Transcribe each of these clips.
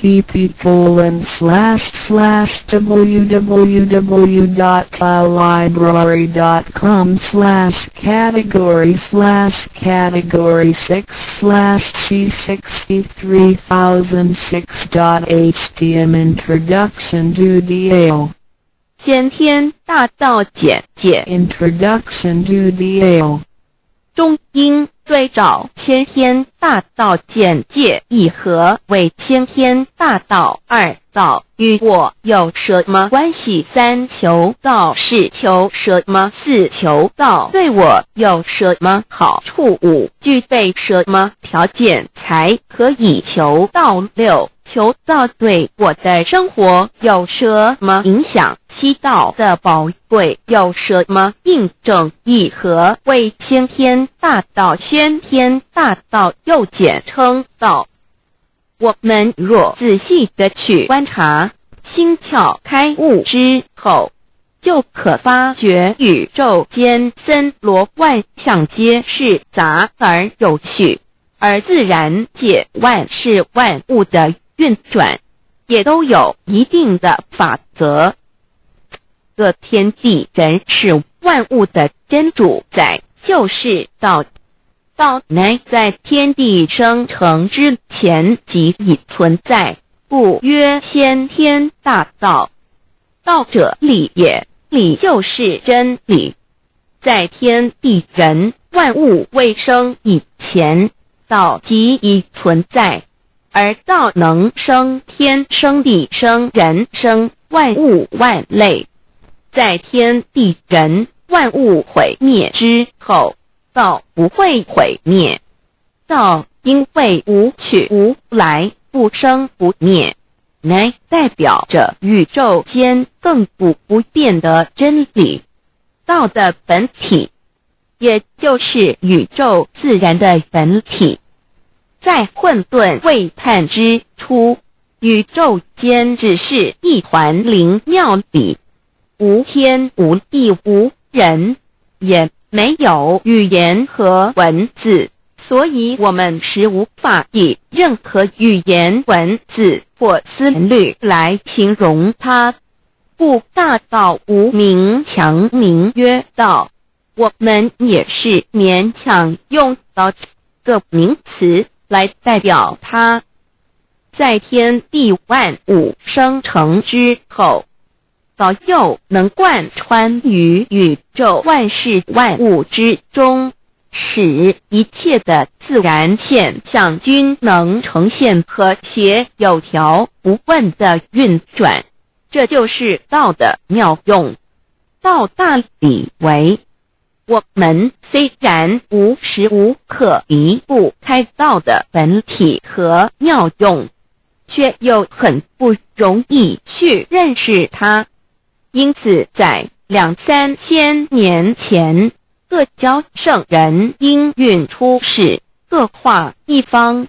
http://www.cloudlibrary.com/category/category6/c63,006.htm Introduction to the AL 先天大道简介 Introduction to the AL 中英对照先天大道简介一和为先天大道二道与我有什么关系？三求道是求什么？四求道对我有什么好处？五具备什么条件才可以求道？六求道对我的生活有什么影响？七道的宝贵有什么印证？一和为先天大道，先天大道又简称道。我们若仔细地去观察，心窍开悟之后，就可发觉宇宙间森罗万象皆是杂而有序，而自然界万事万物的运转也都有一定的法则。这天地人是万物的真主宰，就是道。道乃在天地生成之前即已存在，故曰先天大道。道者理也，理就是真理。在天地人万物未生以前，道即已存在，而道能生天、生地、生人、生万物万类。在天地人万物毁灭之后，道不会毁灭。道因为无去无来，不生不灭，乃代表着宇宙间亘古不变的真理。道的本体，也就是宇宙自然的本体。在混沌未判之初，宇宙间只是一团灵妙理，无天无地无人，也没有语言和文字，所以我们实无法以任何语言、文字或思虑来形容它。故大道无名，强名曰道。我们也是勉强用到这个名词来代表它。在天地万物生成之后，道又能贯穿于宇宙万事万物之中，使一切的自然现象均能呈现和谐有条不紊的运转。这就是道的妙用。道大理为，我们虽然无时无刻离不开道的本体和妙用，却又很不容易去认识它。因此在2-3千年前，各教圣人应运出世，各化一方，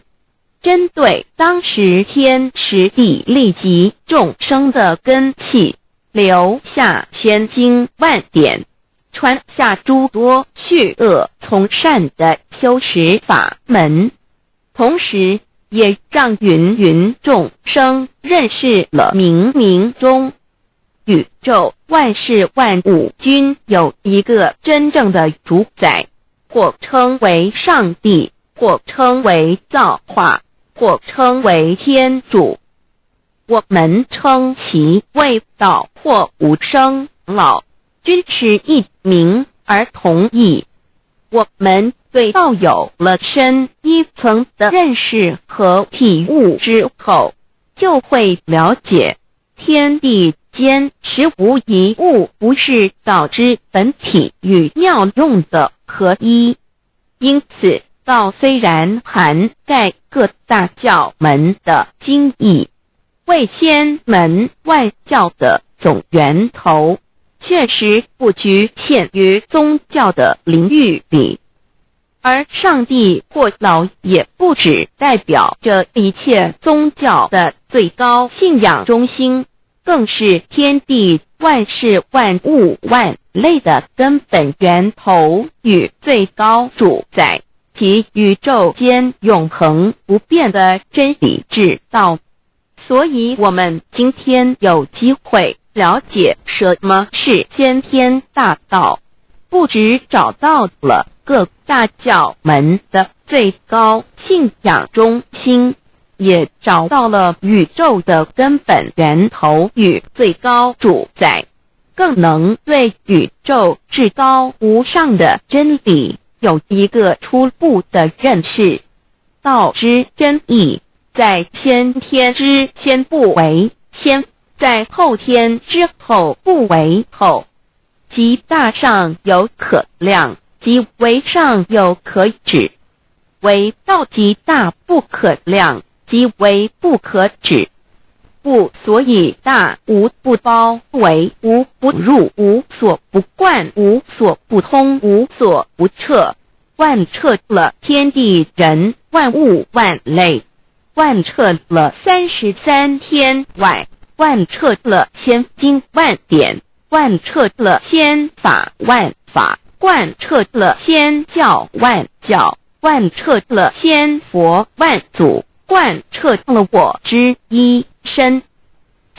针对当时天时地利及众生的根器，留下千经万典，传下诸多去恶从善的修持法门，同时也让芸芸众生认识了冥冥中宇宙万事万物均有一个真正的主宰，或称为上帝，或称为造化，或称为天主。我们称其为道或无生老，均是一名而同义。我们对道有了深一层的认识和体悟之后，就会了解天地间实无一物不是道之本体与妙用的合一。因此道虽然涵盖各大教门的经义，为千门万教的总源头，确实不局限于宗教的领域里。而上帝或老也不只代表着一切宗教的最高信仰中心，更是天地万事万物万类的根本源头与最高主宰，及宇宙间永恒不变的真理之道。所以我们今天有机会了解什么是先天大道，不只找到了各大教门的最高信仰中心，也找到了宇宙的根本源头与最高主宰，更能对宇宙至高无上的真理有一个初步的认识。道之真义，在先天之先不为先，在后天之后不为后，即大上有可量，即为上有可止，为道即大不可量，即为不可止。不所以大无不包，为无不入，无所不贯，无所不通，无所不彻，贯彻了天地人万物万类，贯彻了33天外，贯彻了千经万典，贯彻了千法万法，贯彻了千教万教，贯彻了千佛万祖，贯彻了我之一身。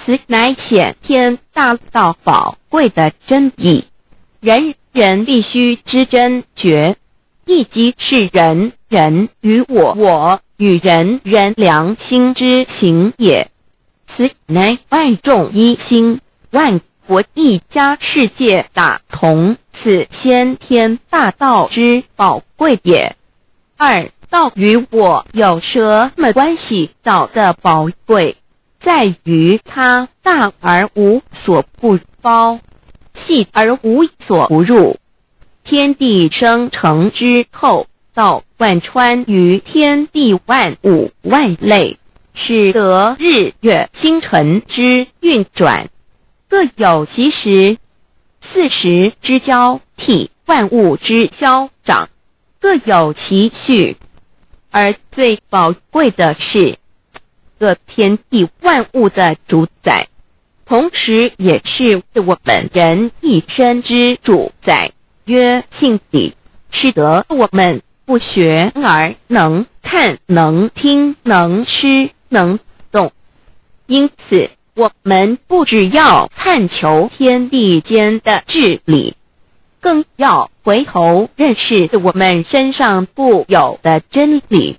此乃显天大道宝贵的真义，人人必须知真觉，亦即是人人与我，我与人人良心之行也。此乃万众一心，万国一家，世界大同，此先天大道之宝贵也。二，道与我有什么关系？道的宝贵在于它大而无所不包，细而无所不入。天地生成之后，道贯穿于天地万物万类，使得日月星辰之运转各有其时，四时之交替，万物之消长各有其序。而最宝贵的是各天地万物的主宰，同时也是我们人一生之主宰，曰性理，使得我们不学而能看，能听，能吃，能动。因此我们不只要探求天地间的治理，更要回头认识我们身上固有的真理。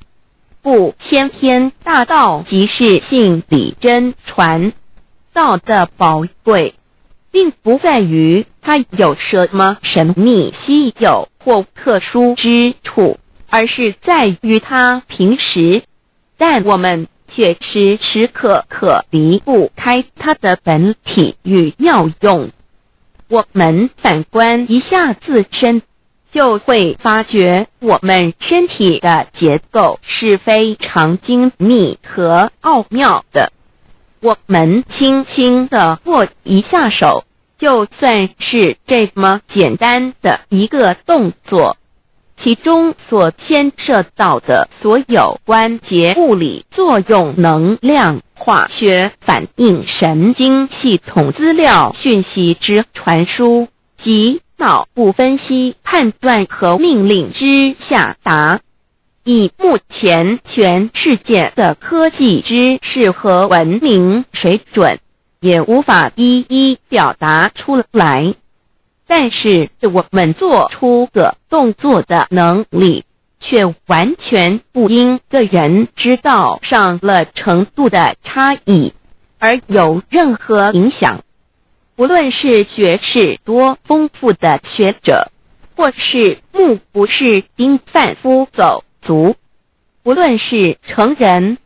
故先天大道即是性理真传。道的宝贵并不在于它有什么神秘稀有或特殊之处，而是在于它平时，但我们却时时刻刻离不开它的本体与妙用。我们反观一下自身，就会发觉我们身体的结构是非常精密和奥妙的。我们轻轻地握一下手，就算是这么简单的一个动作，其中所牵涉到的所有关节物理作用、能量、化学反应、神经系统资料讯息之传输及脑部分析、判断和命令之下达，以目前全世界的科技知识和文明水准，也无法一一表达出来。但是我们做出个动作的能力，却完全不因个人知道上了程度的差异而有任何影响。无论是学识多丰富的学者，或是目不识丁贩夫走卒，无论是成人，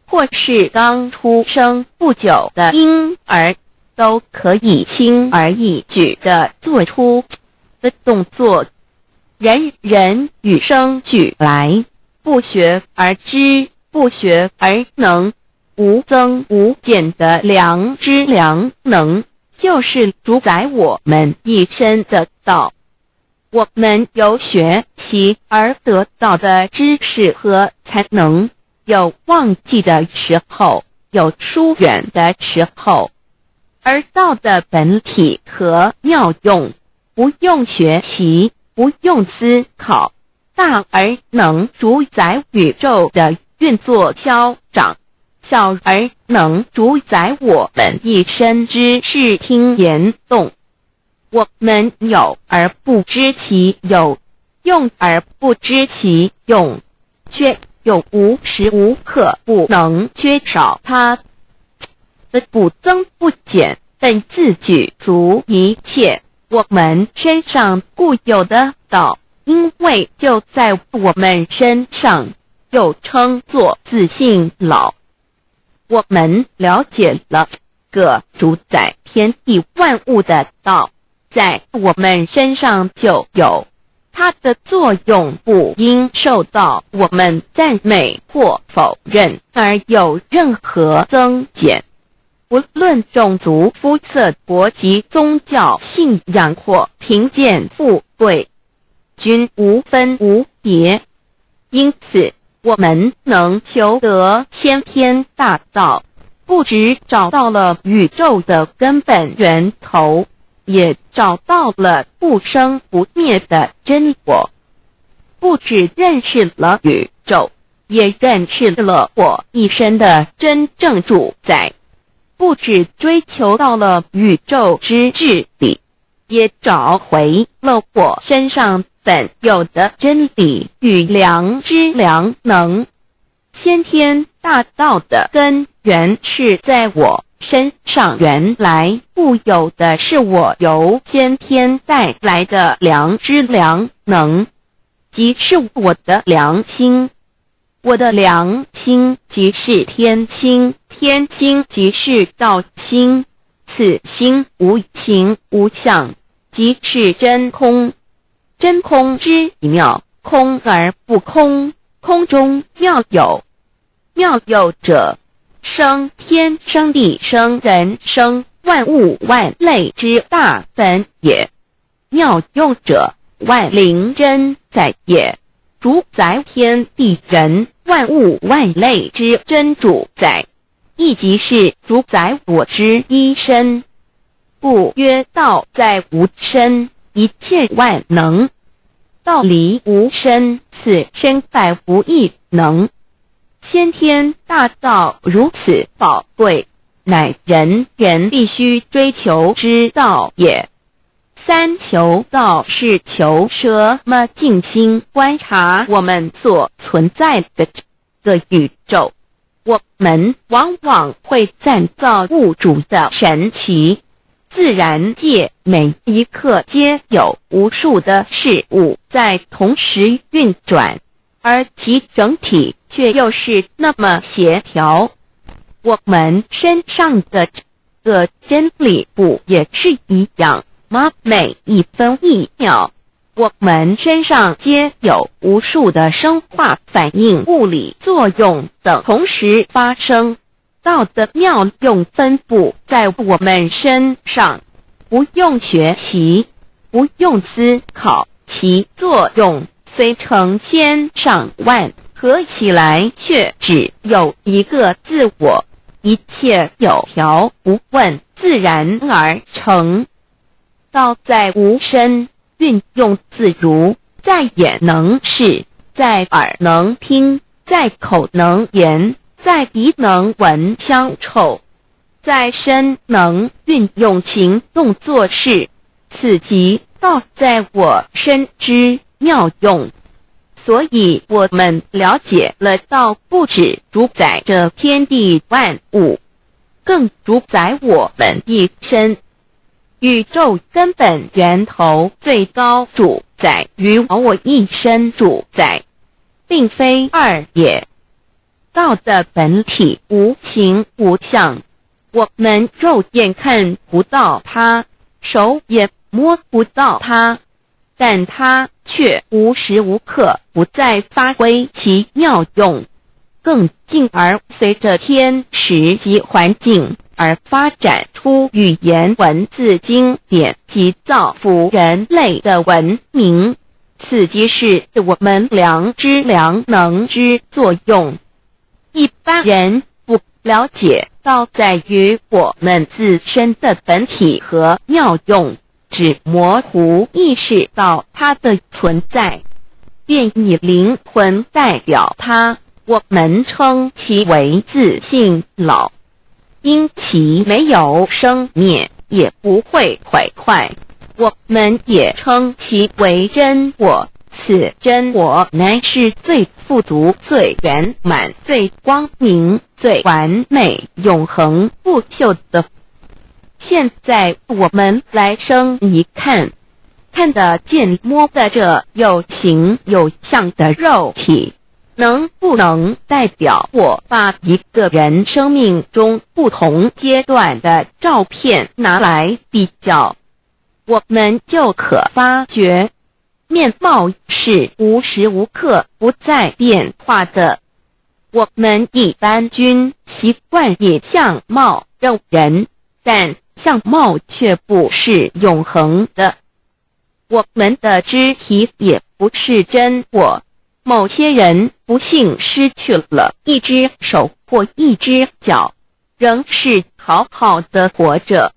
或是刚出生不久的婴儿，都可以轻而易举地做出的动作。人人与生俱来，不学而知，不学而能，无增无减的良知良能，就是主宰我们一生的道。我们有学习而得到的知识和才能，有忘记的时候，有疏远的时候，而道的本体和妙用，不用学习，不用思考，大而能主宰宇宙的运作消长，小而能主宰我们一生之视听言动。我们有而不知其有，用而不知其用，却又无时无刻不能缺少它。不增不减，本自具足一切我们身上固有的道，因为就在我们身上，又称作自性老。我们了解了个主宰天地万物的道，在我们身上就有，它的作用不应受到我们赞美或否认而有任何增减。无论种族、肤色、国籍、宗教、信仰或贫贱富贵，均无分无别。因此，我们能求得先天大道，不只找到了宇宙的根本源头，也找到了不生不灭的真我。不只认识了宇宙，也认识了我一生的真正主宰。不只追求到了宇宙之至理，也找回了我身上本有的真理与良知良能。先天大道的根源是在我身上，原来固有的是我由先天带来的良知良能，即是我的良心。我的良心即是天心，天心即是道心，此心无形无相，即是真空。真空之妙，空而不空，空中妙有。妙有者，生天生地生人生万物万类之大本也。妙用者，万灵真在也，主宰天地人万物万类之真主宰，亦即是主宰我之一身。故曰道在无身，一切万能；道离无身，此身在无一能。先天大道如此宝贵，乃人必须追求之道也。三求道是求什么？静心观察我们所存在的这个宇宙，我们往往会赞造物主的神奇。自然界每一刻皆有无数的事物在同时运转，而其整体却又是那么协调。我们身上的这个真理不也是一样吗？每一分一秒，我们身上皆有无数的生化反应、物理作用等同时发生。道的妙用分布在我们身上，不用学习，不用思考，其作用虽成千上万，合起来却只有一个自我，一切有条不紊，自然而成。道在无身，运用自如，在眼能视，在耳能听，在口能言，在鼻能闻香臭，在身能运用行动做事，此即道在我身之妙用。所以我们了解了道不只主宰着天地万物，更主宰我们一身。宇宙根本源头最高主宰与我一身主宰，并非二也。道的本体无形无相，我们肉眼看不到它，手也摸不到它，但它却无时无刻不在发挥其妙用，更进而随着天时及环境而发展出语言文字经典及造福人类的文明，此即是我们良知良能之作用。一般人不了解道在于我们自身的本体和妙用，只模糊意识到它的存在，便以灵魂代表它，我们称其为自性老，因其没有生灭，也不会毁坏。我们也称其为真我，此真我乃是最富足、最圆满、最光明、最完美、永恒不朽的。现在我们来生一看，看得见摸得着有形有相的肉体，能不能代表我把一个人生命中不同阶段的照片拿来比较，我们就可发觉面貌是无时无刻不在变化的。我们一般均习惯以相貌认人，但相貌却不是永恒的。我们的肢体也不是真我，某些人不幸失去了一只手或一只脚，仍是好好的活着。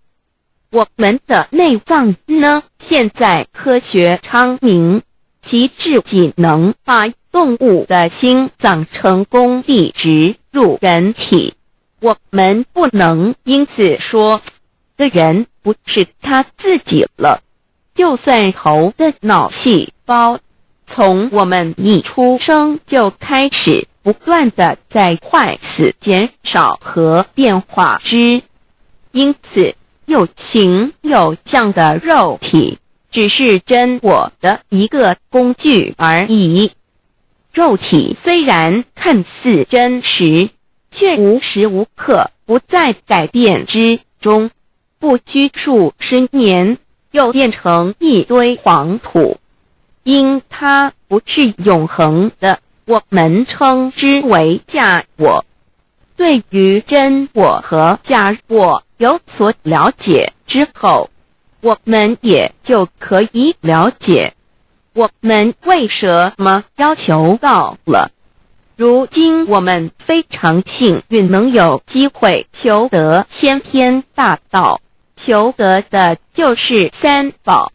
我们的内脏呢？现在科学昌明，其自己能把动物的心脏成功地植入人体。我们不能因此说这人不是他自己了。就算头的脑细胞从我们一出生就开始不断的在坏死、减少和变化之，因此有形有相的肉体只是真我的一个工具而已。肉体虽然看似真实，却无时无刻不在改变之中，不拘数十年又变成一堆黄土。因它不是永恒的，我们称之为假我。对于真我和假我有所了解之后，我们也就可以了解我们为什么要求到了。如今我们非常幸运能有机会求得先天大道，求得的就是三宝。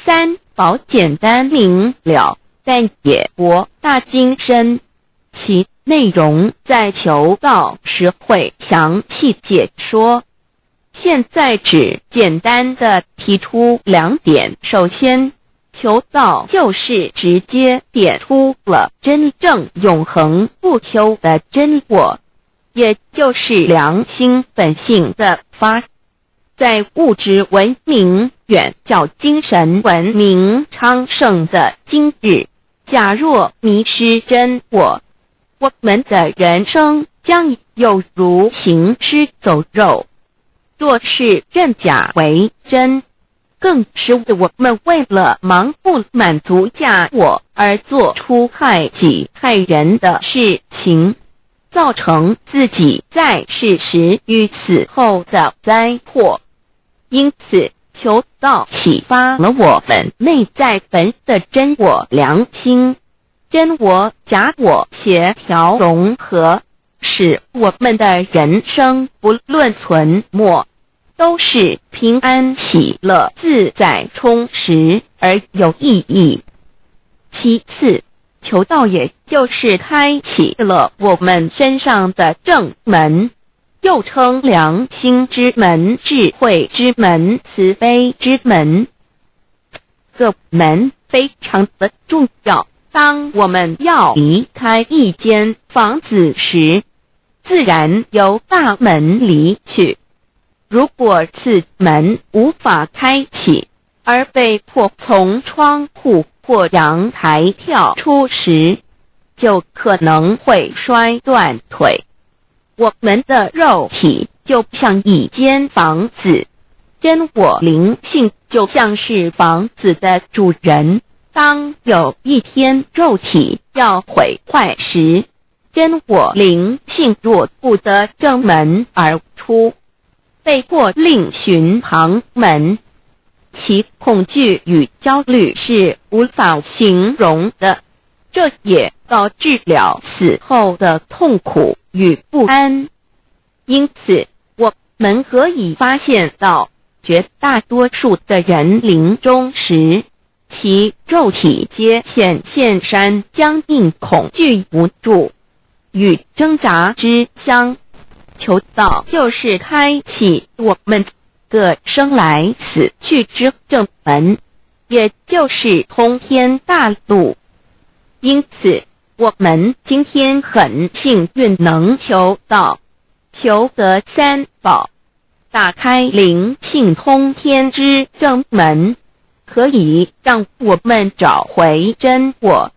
三宝简单明了，但也博大精深，其内容在求道时会详细解说。现在只简单的提出两点。首先，求道就是直接点出了真正永恒不朽的真我，也就是良心本性的发。在物质文明远较精神文明昌盛的今日，假若迷失真我，我们的人生将有如行尸走肉。若是认假为真，更是我们为了盲目满足假我而做出害己害人的事情，造成自己在世时与死后的灾祸。因此，求道启发了我们内在本的真我良心，真我假我协调融合，使我们的人生不论存没，都是平安喜乐自在充实而有意义。其次，求道也就是开启了我们身上的正门，又称良心之门、智慧之门、慈悲之门。这门非常的重要。当我们要离开一间房子时，自然由大门离去。如果此门无法开启，而被迫从窗户或阳台跳出时，就可能会摔断腿。我们的肉体就像一间房子，真我灵性就像是房子的主人。当有一天肉体要毁坏时，真我灵性若不得正门而出，被迫另寻旁门，其恐惧与焦虑是无法形容的，这也导致了死后的痛苦与不安。因此，我们可以发现到，绝大多数的人临终时，其肉体皆显现山僵硬、恐惧无助。与挣扎之相。求道就是开启我们个生来死去之正门，也就是通天大路。因此，我们今天很幸运能求道，求得三宝，打开灵性通天之正门，可以让我们找回真我，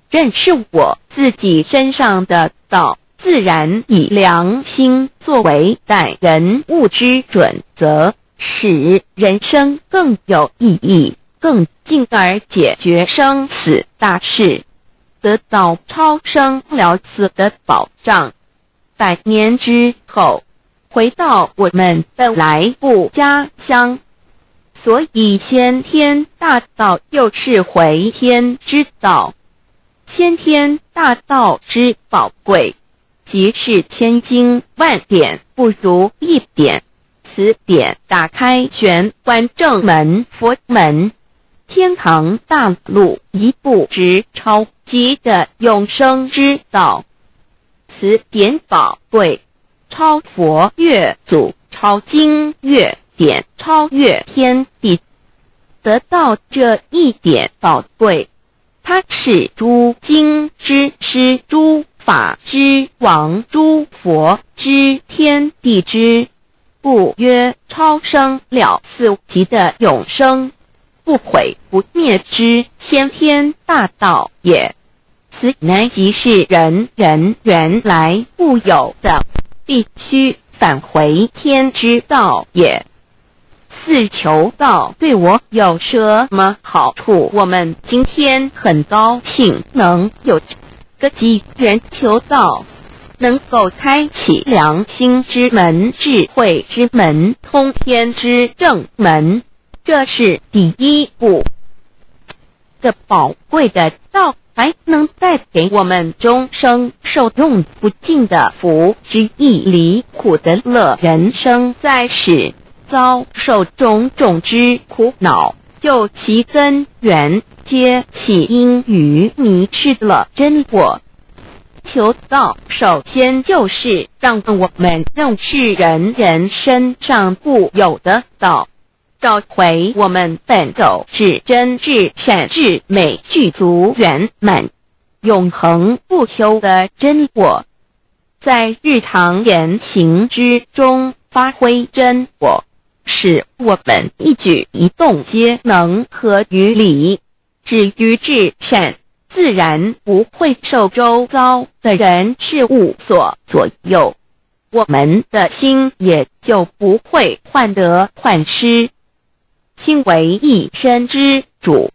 认识我自己身上的道，自然以良心作为待人物之准则，使人生更有意义，更进而解决生死大事，得到超生了死的保障。100年之后，回到我们的来不家乡。所以先天大道又是回天之道，先天大道之宝贵，即是千经万典不如一点。此典打开玄关正门佛门，天堂大路一步直超级的永生之道。此典宝贵，超佛越祖，超经越典，超越天地。得到这一点宝贵，它是诸经之师，诸法之王，诸佛之天地之故曰超生了死极的永生，不毁不灭之先天大道也。此乃即是人人原来固有的，必须返回天之道也。四求道对我有什么好处？我们今天很高兴能有个机缘求道，能够开启良心之门、智慧之门、通天之正门，这是第一步。这宝贵的道还能带给我们终生受用不尽的福之益，离苦的乐。人生在世，遭受种种之苦恼，就其根源皆起因于迷失了真我。求道首先就是让我们认识人人身上固有的道，找回我们本有至真至善至美具足圆满永恒不朽的真我，在日常言行之中发挥真我，使我们一举一动皆能合于理，止于至善，自然不会受周遭的人事物所左右，我们的心也就不会患得患失。心为一身之主，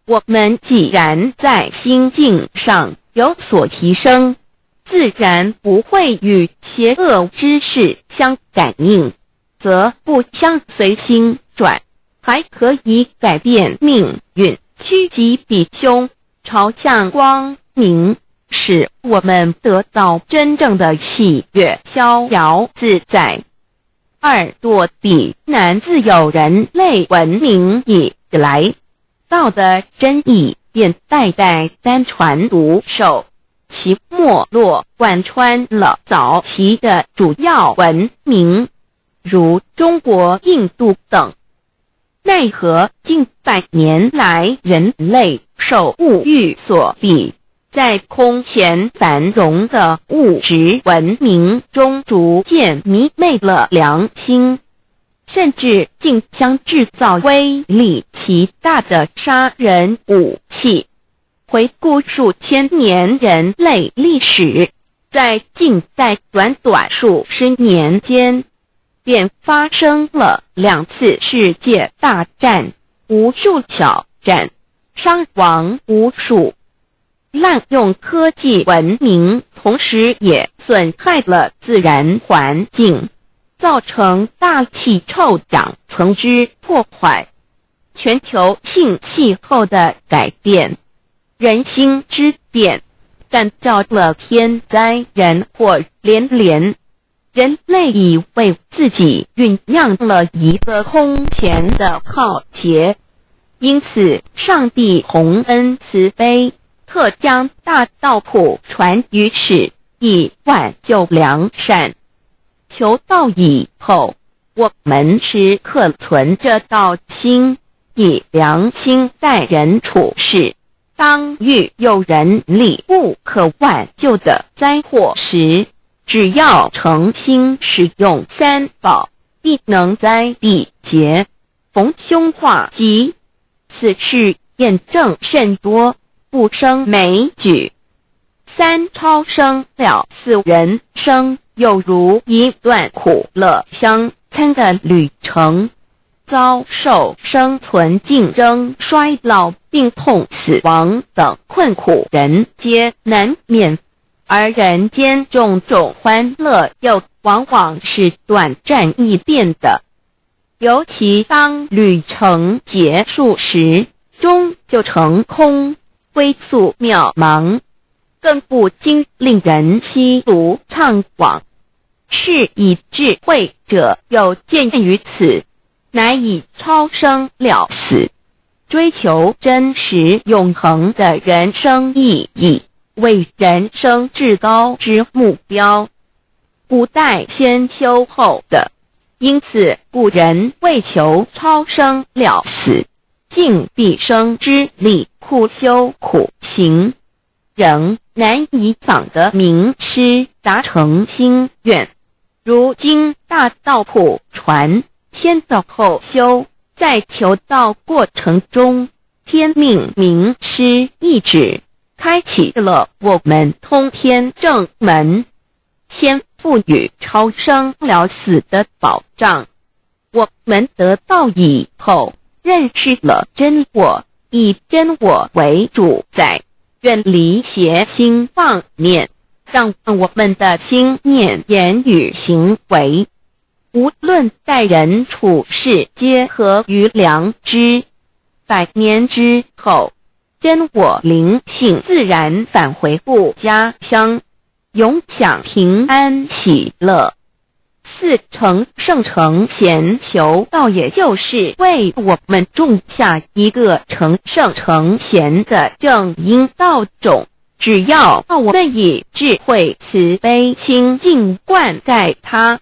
我们既然在心境上有所提升，自然不会与邪恶之事相感应，则不相随心转，还可以改变命运，趋吉避凶，朝向光明，使我们得到真正的喜悦，逍遥自在。2堕地难，自有人类文明以来，道的真意便代代单传独授，其没落贯穿了早期的主要文明，如中国、印度等。奈何近100年来，人类受物欲所逼，在空前繁荣的物质文明中逐渐迷昧了良心，甚至竟将制造威力极大的杀人武器。回顾数千年人类历史，在近代短数十年间，便发生了2次世界大战，无数挑战，伤亡无数。滥用科技文明，同时也损害了自然环境，造成大气臭氧层之破坏，全球性气候的改变，人心之变，干造了天灾人祸连连。人类以为自己酝酿了一个空前的浩劫，因此上帝洪恩慈悲，特将大道谱传于世，以挽救良善。求道以后，我们时刻存着道心，以良心待人处事。当遇有人力不可挽救的灾祸时，只要诚心使用三宝，必能灾必结，逢凶化吉。此事验证甚多，不胜枚举。三超生了四人生，有如一段苦乐相参的旅程。遭受生存竞争、衰老、病痛、死亡等困苦，人皆难免。而人间种种欢乐，又往往是短暂易变的。尤其当旅程结束时，终就成空，归宿渺茫，更不禁令人凄独怅惘。是以智慧者有见于此，乃以超生了死，追求真实永恒的人生意义为人生至高之目标。古代先修后的，因此古人为求超生了死，尽毕生之力，苦修苦行，仍难以访得名师达成心愿。如今大道普传，先道后修，在求道过程中，天命名师一指，开启了我们通天正门，先赋予超生了死的保障。我们得道以后，认识了真我，以真我为主宰，远离邪心妄念，让我们的心念、言语、行为，无论待人处事，皆合于良知。100年之后，真我灵性自然返回故家乡，永享平安喜乐。4成圣成贤求道，也就是为我们种下一个成圣成贤的正因道种。只要我们以智慧慈悲心境灌溉它，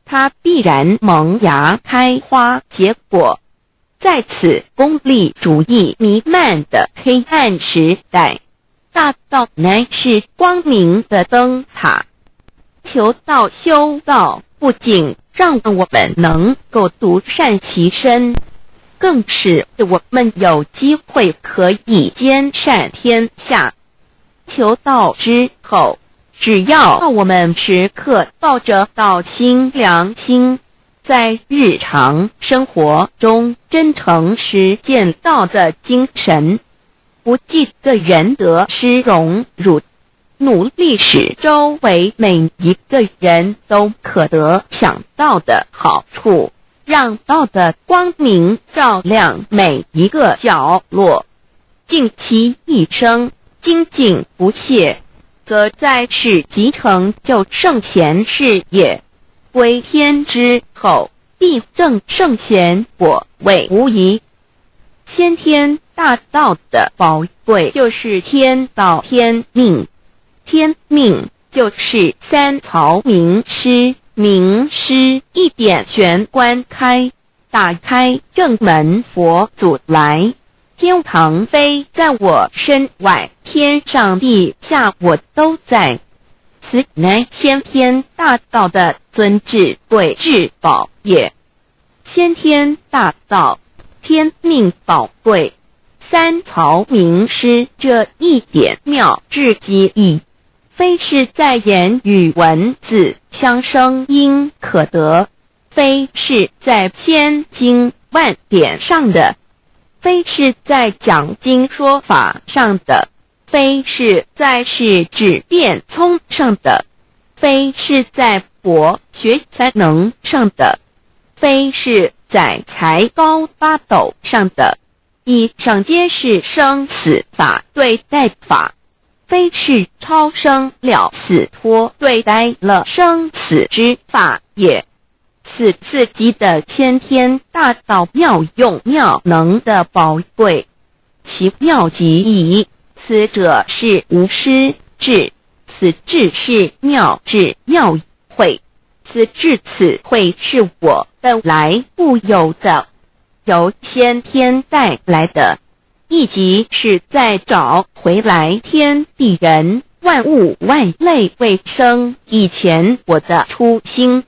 它必然萌芽开花结果。在此功利主义弥漫的黑暗时代，大道乃是光明的灯塔。求道修道，不仅让我们能够独善其身，更使我们有机会可以兼善天下。求道之后，只要我们时刻抱着道心良心，在日常生活中真诚实践道的精神，不计个人得失荣辱，努力使周围每一个人都可得享道的好处，让道的光明照亮每一个角落，尽其一生精进不懈，则在世即成就圣贤事业。归天之后，必证圣贤果位无疑。先天大道的宝贵就是天道天命，天命就是三曹名师，名师一点玄关开，打开正门佛祖来。天堂非在我身外，天上地下我都在。此乃先天大道的尊至贵至宝也。先天大道，天命宝贵，三曹名师这一点妙至极意，非是在言语文字相声音可得，非是在千经万典上的，非是在讲经说法上的，非是在是指变聪上的，非是在博学才能上的，非是在才高八斗上的。以上皆是生死法对待法，非是超生了死脱对待了生死之法也。此次级的先天大道妙用妙能的宝贵，其妙极矣。此者是无师智，此此智是妙智妙慧，此智此慧是我本来固有的，由先天带来的，亦即是在找回来天地人万物万类未生以前我的初心，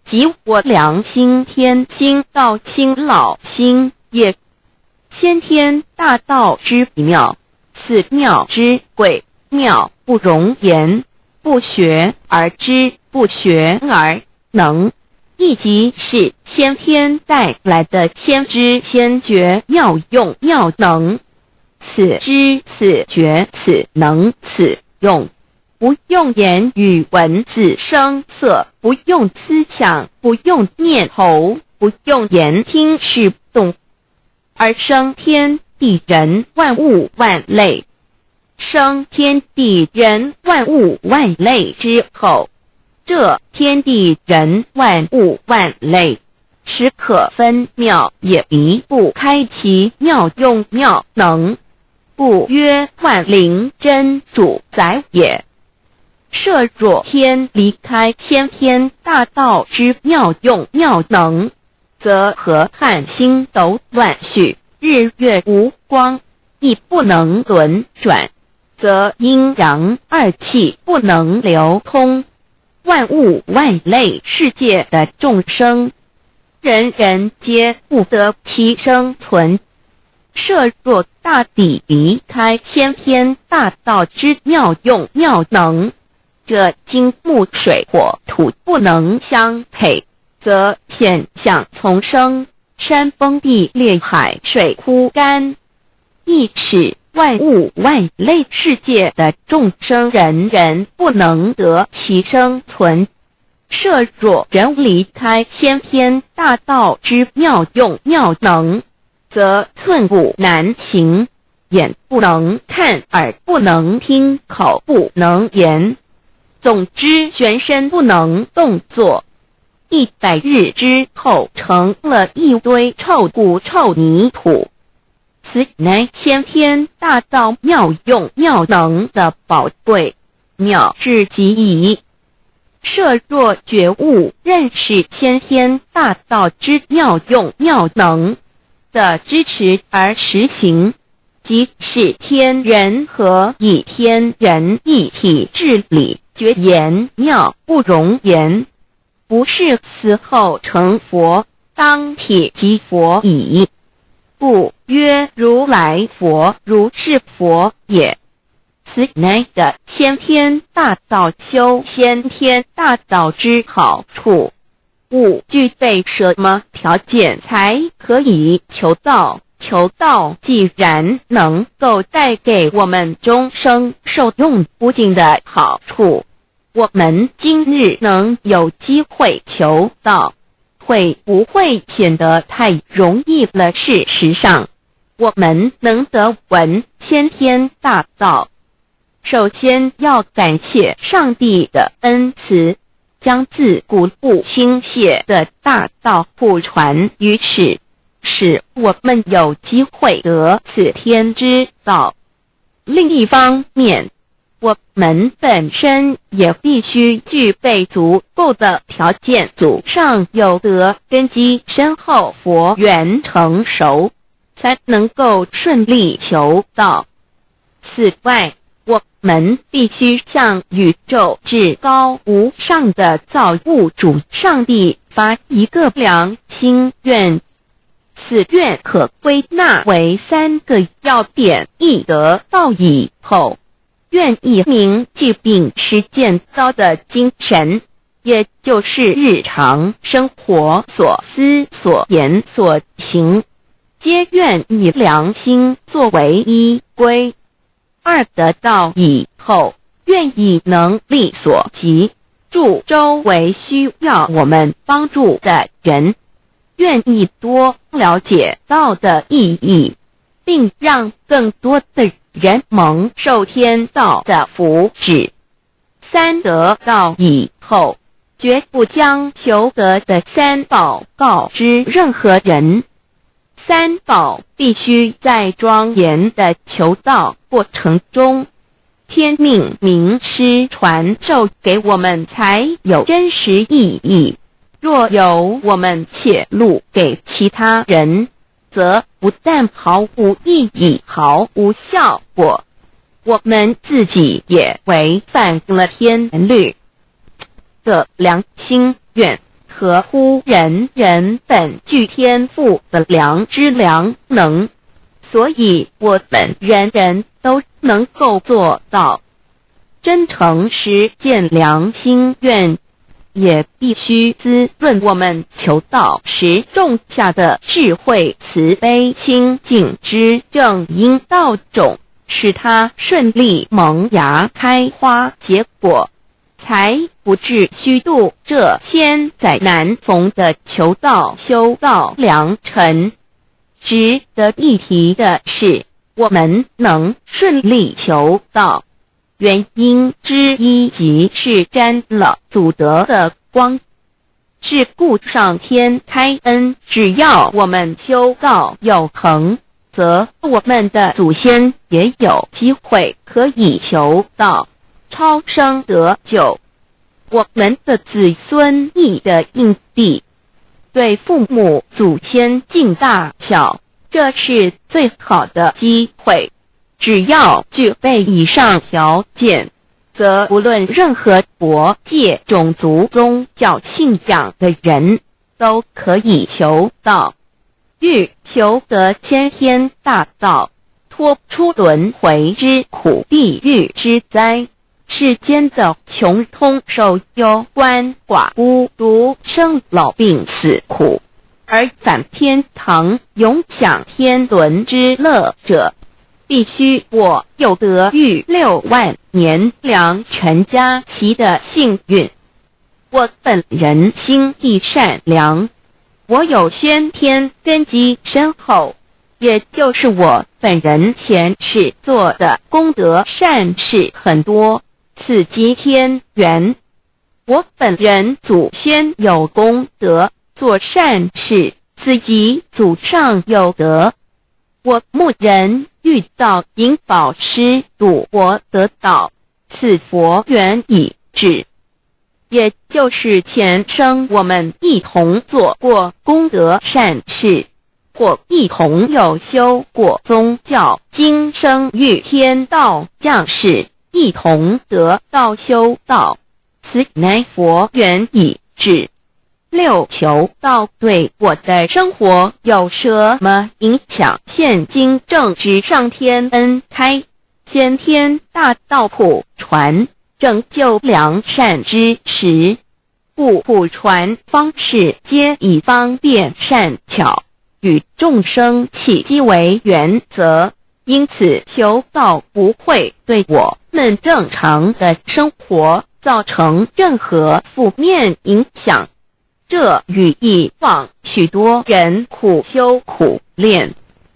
即我良心天心道心老心也。先天大道之妙，此妙之贵，妙不容言，不学而知，不学而能，亦即是先天带来的先知先觉妙用妙能。此知此觉此能此用，不用言语文字声色，不用思想，不用念头，不用言听是动，而生天地人万物万类。生天地人万物万类之后，这天地人万物万类实可分妙，也离不开其妙用妙能，故曰万灵真主宰也。设若天离开先天大道之妙用妙能，则河汉星斗乱序，日月无光，亦不能轮转，则阴阳二气不能流通，万物万类世界的众生，人人皆不得其生存。设若大地离开先天大道之妙用妙能，这金木水火土不能相配，则现象丛生，山崩地裂，海水枯干，亦使万物万类世界的众生人人不能得其生存。设若人离开先天大道之妙用妙能，则寸步难行，眼不能看，耳不能听，口不能言，总之全身不能动作。100日之后成了一堆臭骨臭泥土，此乃先天大道妙用妙能的宝贵，妙至极矣。设若觉悟认识先天大道之妙用妙能的支持而实行，即是天人合一，天人一体治理，觉言妙不容言，不是死后成佛，当体即佛矣。故曰如来佛，如是佛也。此乃的先天大道修先天大道之好处。勿具备什么条件才可以求道？求道既然能够带给我们终生受用不尽的好处，我们今日能有机会求道，会不会显得太容易了？事实上，我们能得闻先天大道，首先要感谢上帝的恩慈，将自古不倾泻的大道普传于世，使我们有机会得此天之道。另一方面，我们本身也必须具备足够的条件，祖上有德，根基深厚，佛缘成熟，才能够顺利求道。此外，我们必须向宇宙至高无上的造物主上帝发一个良心愿，此愿可归纳为3个要点：一得道以后，愿以明疾病实践道的精神，也就是日常生活所思所言所行，皆愿以良心作为依归。2得道以后，愿以能力所及，助周围需要我们帮助的人，愿意多了解道的意义，并让更多的人蒙受天道的福祉。3得道以后，绝不将求得的3宝告知任何人。3宝必须在庄严的求道过程中，天命名师传授给我们才有真实意义。若由我们泄露给其他人，则不但毫无意义、毫无效果，我们自己也违反了天律。的良心愿合乎人人本具天赋的良知良能，所以我们人人都能够做到。真诚实践良心愿，也必须滋润我们求道时种下的智慧、慈悲、清净之正因道种，使它顺利萌芽、开花结果，才不至虚度这千载难逢的求道修道良辰。值得一提的是，我们能顺利求道，原因之一即是沾了祖德的光，是故上天开恩，只要我们修道有恒，则我们的祖先也有机会可以求道超生得救。我们的子孙亦的印地，对父母祖先敬大小，这是最好的机会。只要具备以上条件，则无论任何国界、种族、宗教信仰的人都可以求道。欲求得先天大道，脱出轮回之苦、地狱之灾，世间的穷通受忧、鳏寡孤独、生老病死苦，而返天堂永享天伦之乐者，必须我有得遇6万年良辰佳期的幸运。我本人心地善良，我有先天根基深厚，也就是我本人前世做的功德善事很多，此即天缘。我本人祖先有功德，做善事，此即祖上有德。我目人遇到引导师度我得道，此佛缘已至，也就是前生我们一同做过功德善事，或一同有修过宗教，今生遇天道降世，一同得道修道，此乃佛缘已至。6求道对我的生活有什么影响？现今正值上天恩开，先天大道普传，拯救良善之时，故普传方式皆以方便善巧，与众生契机为原则，因此求道不会对我们正常的生活造成任何负面影响。这与以往许多人苦修苦练，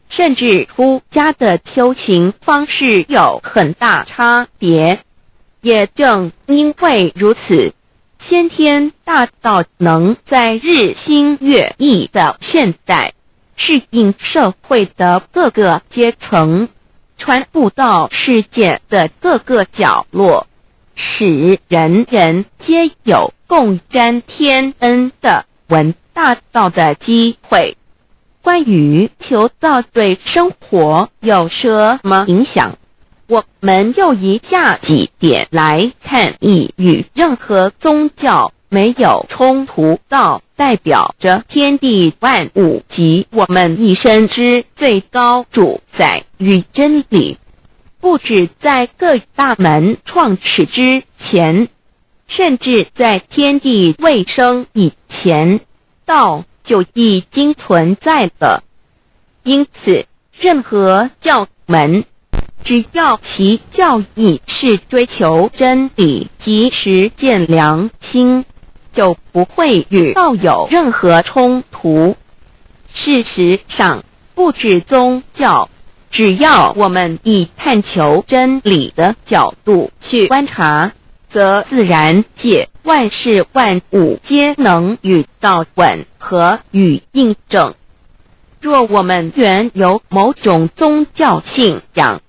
甚至出家的修行方式有很大差别。也正因为如此，先天大道能在日新月异的现代，适应社会的各个阶层，传布到世界的各个角落，使人人皆有共沾天恩的闻大道的机会。关于求道对生活有什么影响，我们又以下几点来看，亦与任何宗教没有冲突。道代表着天地万物及我们一生之最高主宰与真理，不止在各大门创始之前，甚至在天地未生以前，道就已经存在了。因此，任何教门，只要其教义是追求真理及实践良心，就不会与道有任何冲突。事实上，不止宗教，只要我们以探求真理的角度去观察，则自然界万事万物皆能与道吻合与印证。若我们原有某种宗教信仰，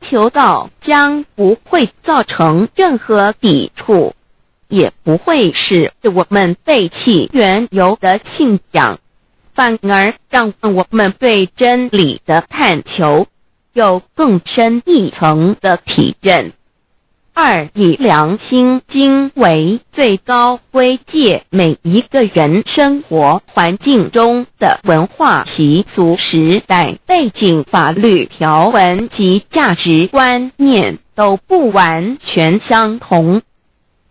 求道将不会造成任何抵触，也不会使我们背弃原有的信仰，反而让我们对真理的探求有更深一层的体认。二，以良心经为最高规戒每一个人生活环境中的文化习俗、时代背景、法律条文及价值观念都不完全相同，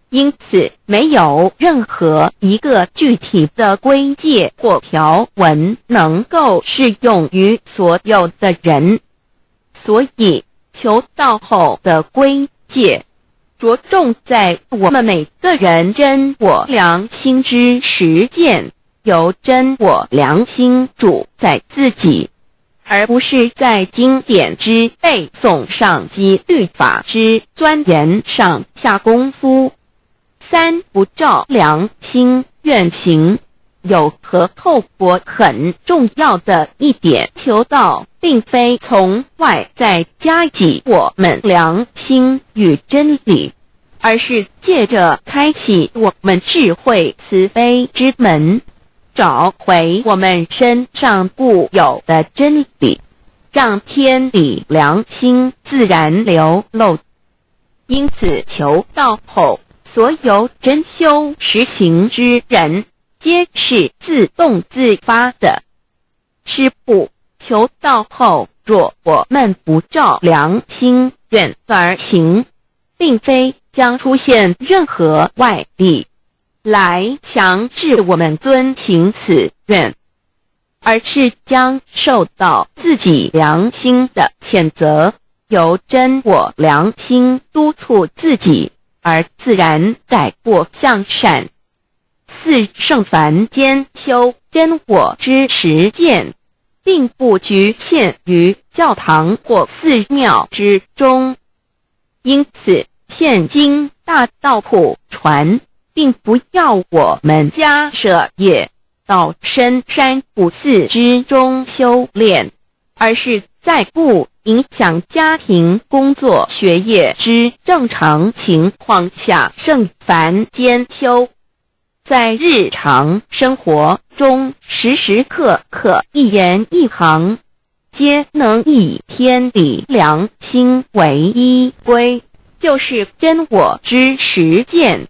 因此没有任何一个具体的规戒或条文能够适用于所有的人。所以求道后的规戒着重在我们每个人真我良心之实践，由真我良心主宰自己，而不是在经典之背诵上及律法之钻研上下功夫。三，不照良心愿行。有和透过很重要的一点，求道并非从外在加给我们良心与真理，而是借着开启我们智慧慈悲之门，找回我们身上固有的真理，让天理良心自然流露。因此求道后，所有真修实行之人皆是自动自发的。是不，求道后若我们不照良心愿而行，并非将出现任何外力来强制我们遵行此愿，而是将受到自己良心的谴责，由真我良心督促自己，而自然改过向善。四，圣凡间修真我之实践，并不局限于教堂或寺庙之中，因此现今大道普传，并不要我们家舍业到深山古寺之中修炼，而是在不影响家庭、工作、学业之正常情况下圣凡间修。在日常生活中，时时刻刻一言一行，皆能以天理良心为依归，就是真我之实践。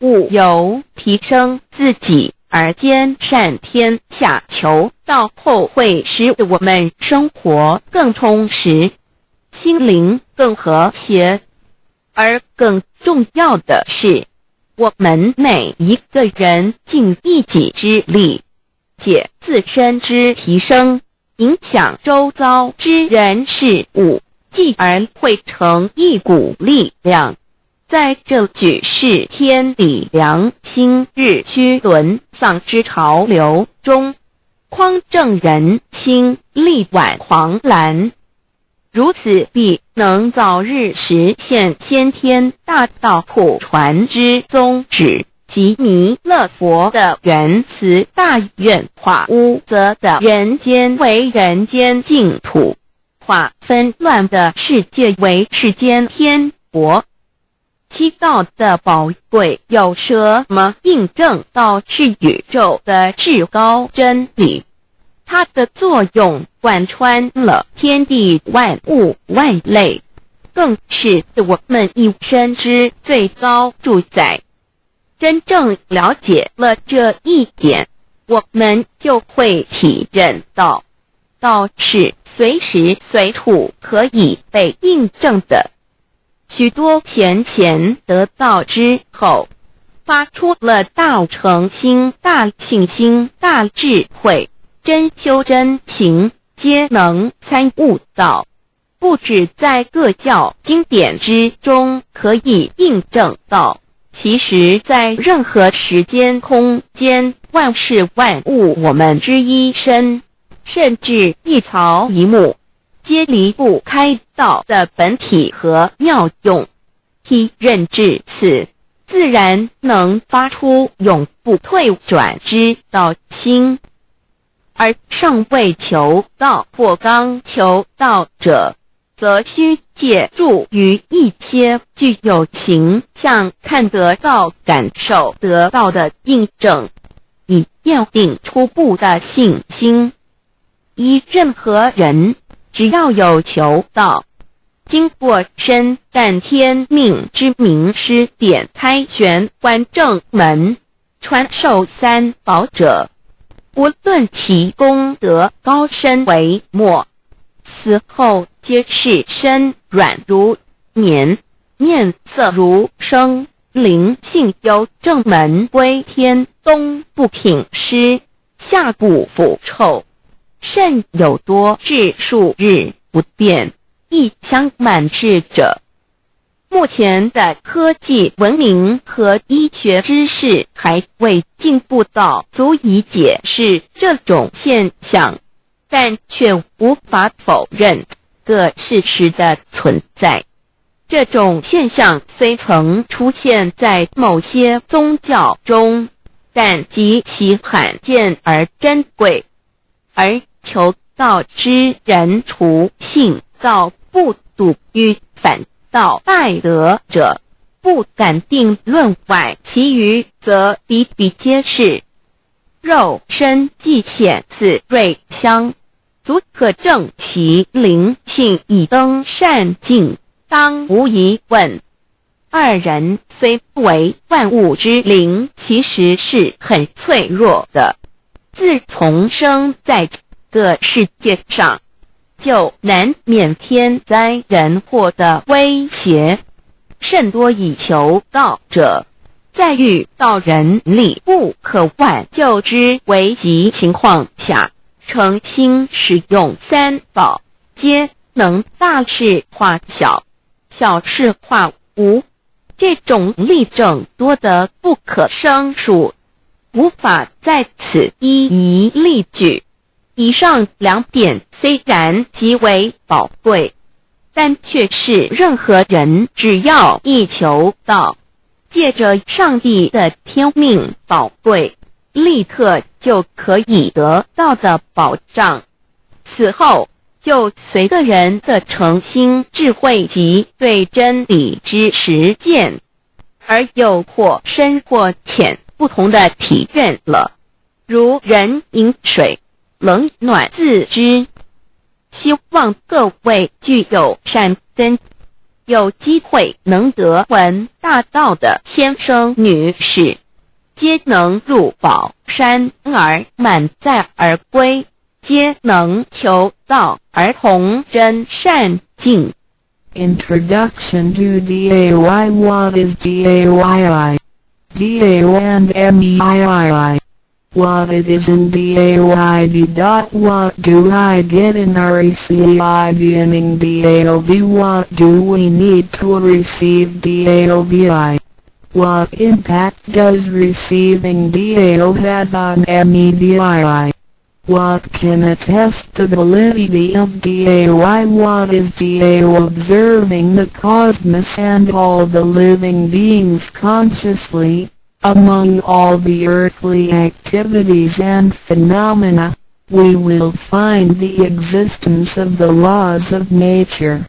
务由提升自己而兼善天下，求道后会使我们生活更充实，心灵更和谐。而更重要的是，我们每一个人尽一己之力，借自身之提升，影响周遭之人事物，继而汇成一股力量，在这举世天理良心日趋沦丧之潮流中，匡正人心，力挽狂澜。如此必能早日实现先天大道普传之宗旨，及弥勒佛的原慈大愿，化污浊的人间为人间净土，化纷乱的世界为世间天国。七道的宝贵有什么印证道是宇宙的至高真理？它的作用贯穿了天地万物万类，更是我们一生之最高主宰。真正了解了这一点，我们就会体认到，道是随时随处可以被印证的。许多贤贤得道之后，发出了大诚心、大信心、大智慧，真修真行，皆能参悟到，不只在各教经典之中可以印证到，其实在任何时间空间、万事万物我们之一身，甚至一草一木，皆离不开道的本体和妙用。体认至此，自然能发出永不退转之道心。而尚未求道或刚求道者，则需借助于一些具有形象看得到、感受得到的印证，以奠定初步的信心。任何人只要有求道，经过身但天命之名师点开玄关正门，传授三宝者，无论其功德高深为末，死后皆是身软如棉，面色如生，灵性由正门归天，东不品湿，下不腐臭，甚有多至数日不变，亦相满世者。目前的科技文明和医学知识还未进步到足以解释这种现象，但却无法否认个事实的存在。这种现象虽曾出现在某些宗教中，但极其罕见而珍贵，而求道之人除信道不笃于反道拜德者，不敢定论外，其余则比比皆是。肉身既显似瑞香，足可证其灵性已登善境，当无疑问。二人虽不为万物之灵，其实是很脆弱的。自从生在这个世界上，就难免天灾人祸的威胁，甚多以求道者，在遇到人力不可挽救之危急情况下，诚心使用三宝，皆能大事化小，小事化无。这种例证多得不可胜数，无法在此一一例举。以上两点虽然极为宝贵，但却是任何人只要一求道，借着上帝的天命宝贵，立刻就可以得到的保障。此后就随个人的诚心、智慧及对真理之实践，而有或深或浅不同的体验了。如人饮水，冷暖自知。希望各位具有善根，有机会能得闻大道的先生女士，皆能入宝山而满载而归，皆能求道而同真善境。 Introduction to DAY. What is DAYI? DAO and MEII. What it is in DAYD. What do I get in RECI beginning DAOB? What do we need to receive DAOBI? What impact does receiving DAO have on MEDII? What can attest the validity of DAY? What is DAO? Observing the cosmos and all the living beings consciously, among all the earthly activities and phenomena, we will find the existence of the laws of nature.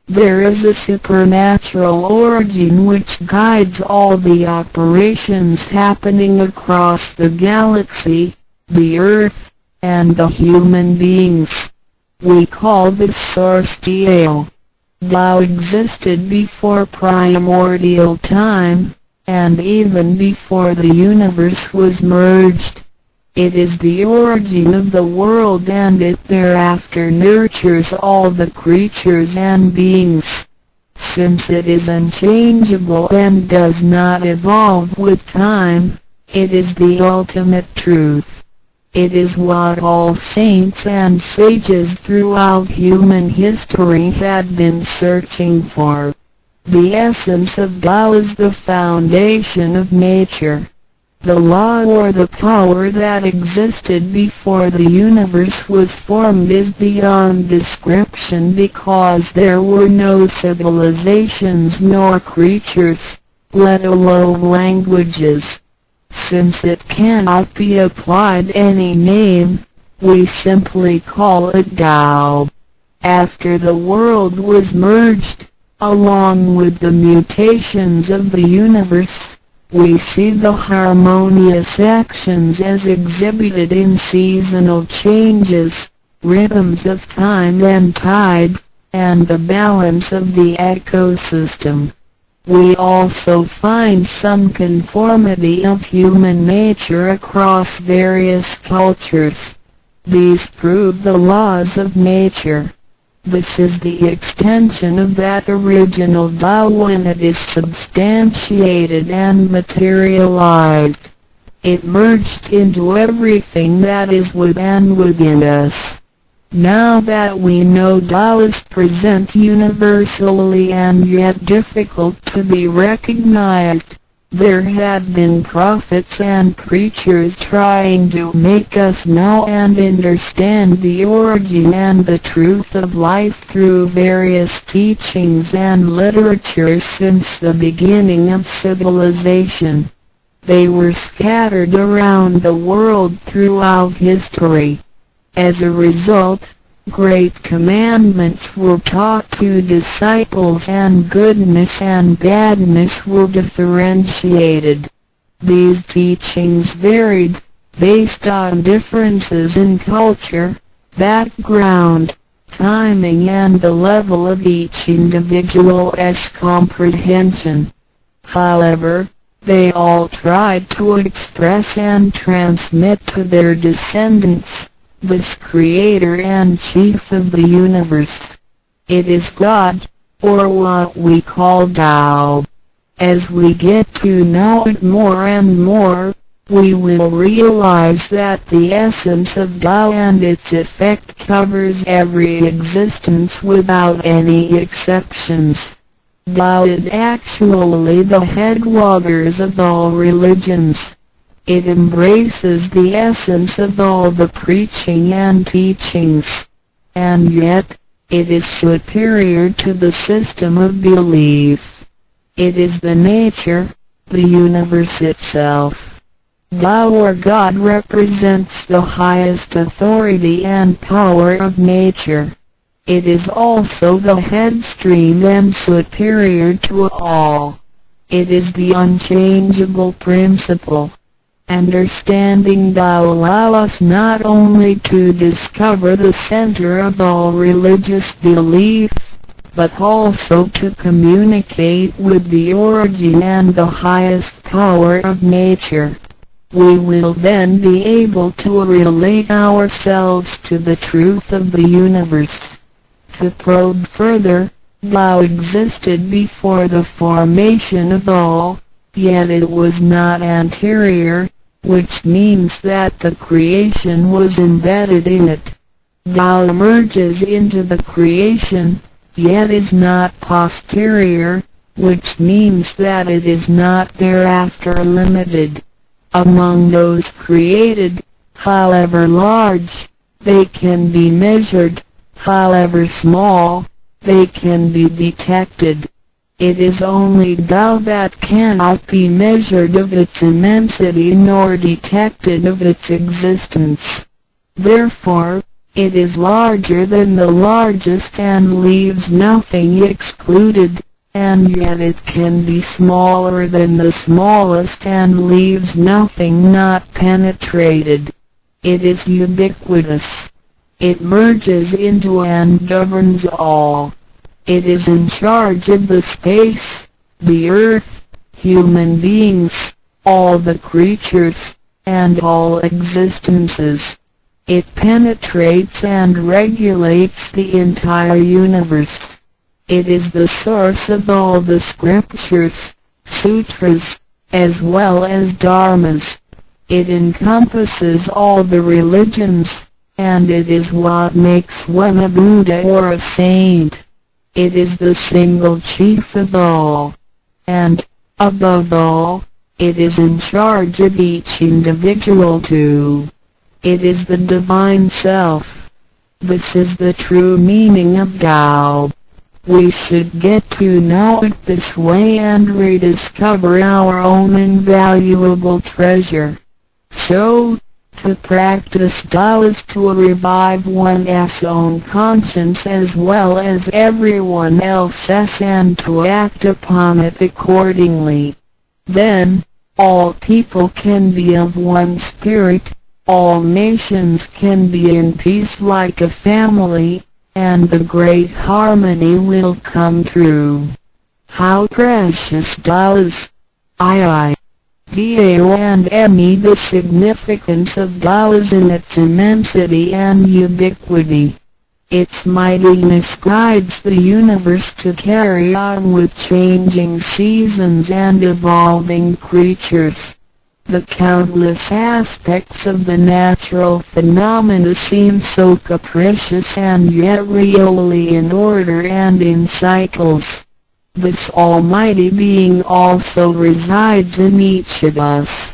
There is a supernatural origin which guides all the operations happening across the galaxy, the earth, and the human beings. We call this source DAO. Tao existed before primordial time, and even before the universe was merged. It is the origin of the world, and it thereafter nurtures all the creatures and beings. Since it is unchangeable and does not evolve with time, it is the ultimate truth. It is what all saints and sages throughout human history had been searching for. The essence of Tao is the foundation of nature. The law or the power that existed before the universe was formed is beyond description, because there were no civilizations nor creatures, let alone languages. Since it cannot be applied any name, we simply call it Tao. After the world was merged, along with the mutations of the universe, we see the harmonious actions as exhibited in seasonal changes, rhythms of time and tide, and the balance of the ecosystem. We also find some conformity of human nature across various cultures. These prove the laws of nature. This is the extension of that original Tao when it is substantiated and materialized. It merged into everything that is with and within us. Now that we know Tao is present universally and yet difficult to be recognized, there have been prophets and preachers trying to make us know and understand the origin and the truth of life through various teachings and literature since the beginning of civilization. They were scattered around the world throughout history. As a result, great commandments were taught to disciples and goodness and badness were differentiated. These teachings varied, based on differences in culture, background, timing and the level of each individual's comprehension. However, they all tried to express and transmit to their descendants this Creator and Chief of the universe. It is God, or what we call Tao. As we get to know it more and more, we will realize that the essence of Tao and its effect covers every existence without any exceptions. Tao is actually the headwaters of all religions. It embraces the essence of all the preaching and teachings, and yet, it is superior to the system of belief. It is the nature, the universe itself. Tao or God represents the highest authority and power of nature. It is also the headstream and superior to all. It is the unchangeable principle. Understanding Tao allows us not only to discover the center of all religious belief, but also to communicate with the origin and the highest power of nature. We will then be able to relate ourselves to the truth of the universe. To probe further, Tao existed before the formation of all, yet it was not anterior, which means that the creation was embedded in it. Tao emerges into the creation, yet is not posterior, which means that it is not thereafter limited. Among those created, however large, they can be measured, however small, they can be detected. It is only Tao that cannot be measured of its immensity nor detected of its existence. Therefore, it is larger than the largest and leaves nothing excluded, and yet it can be smaller than the smallest and leaves nothing not penetrated. It is ubiquitous. It merges into and governs all. It is in charge of the space, the earth, human beings, all the creatures, and all existences. It penetrates and regulates the entire universe. It is the source of all the scriptures, sutras, as well as dharmas. It encompasses all the religions, and it is what makes one a Buddha or a saint. It is the single chief of all. And, above all, it is in charge of each individual too. It is the divine self. This is the true meaning of Tao. We should get to know it this way and rediscover our own invaluable treasure. So, To practice Tao is to revive one's own conscience as well as everyone else's and to act upon it accordingly. Then, all people can be of one spirit, all nations can be in peace like a family, and the great harmony will come true. How precious does I, Dao and Me. The significance of Tao is in its immensity and ubiquity. Its mightiness guides the universe to carry on with changing seasons and evolving creatures. The countless aspects of the natural phenomena seem so capricious and yet really in order and in cycles. This almighty being also resides in each of us.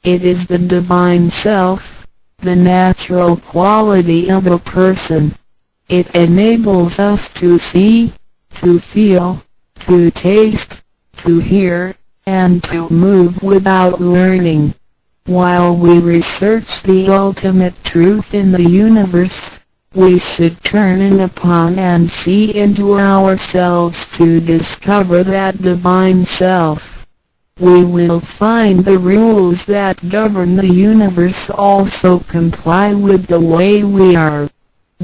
It is the divine self, the natural quality of a person. It enables us to see, to feel, to taste, to hear, and to move without learning. While we research the ultimate truth in the universe, we should turn in upon and see into ourselves to discover that divine self. We will find the rules that govern the universe also comply with the way we are.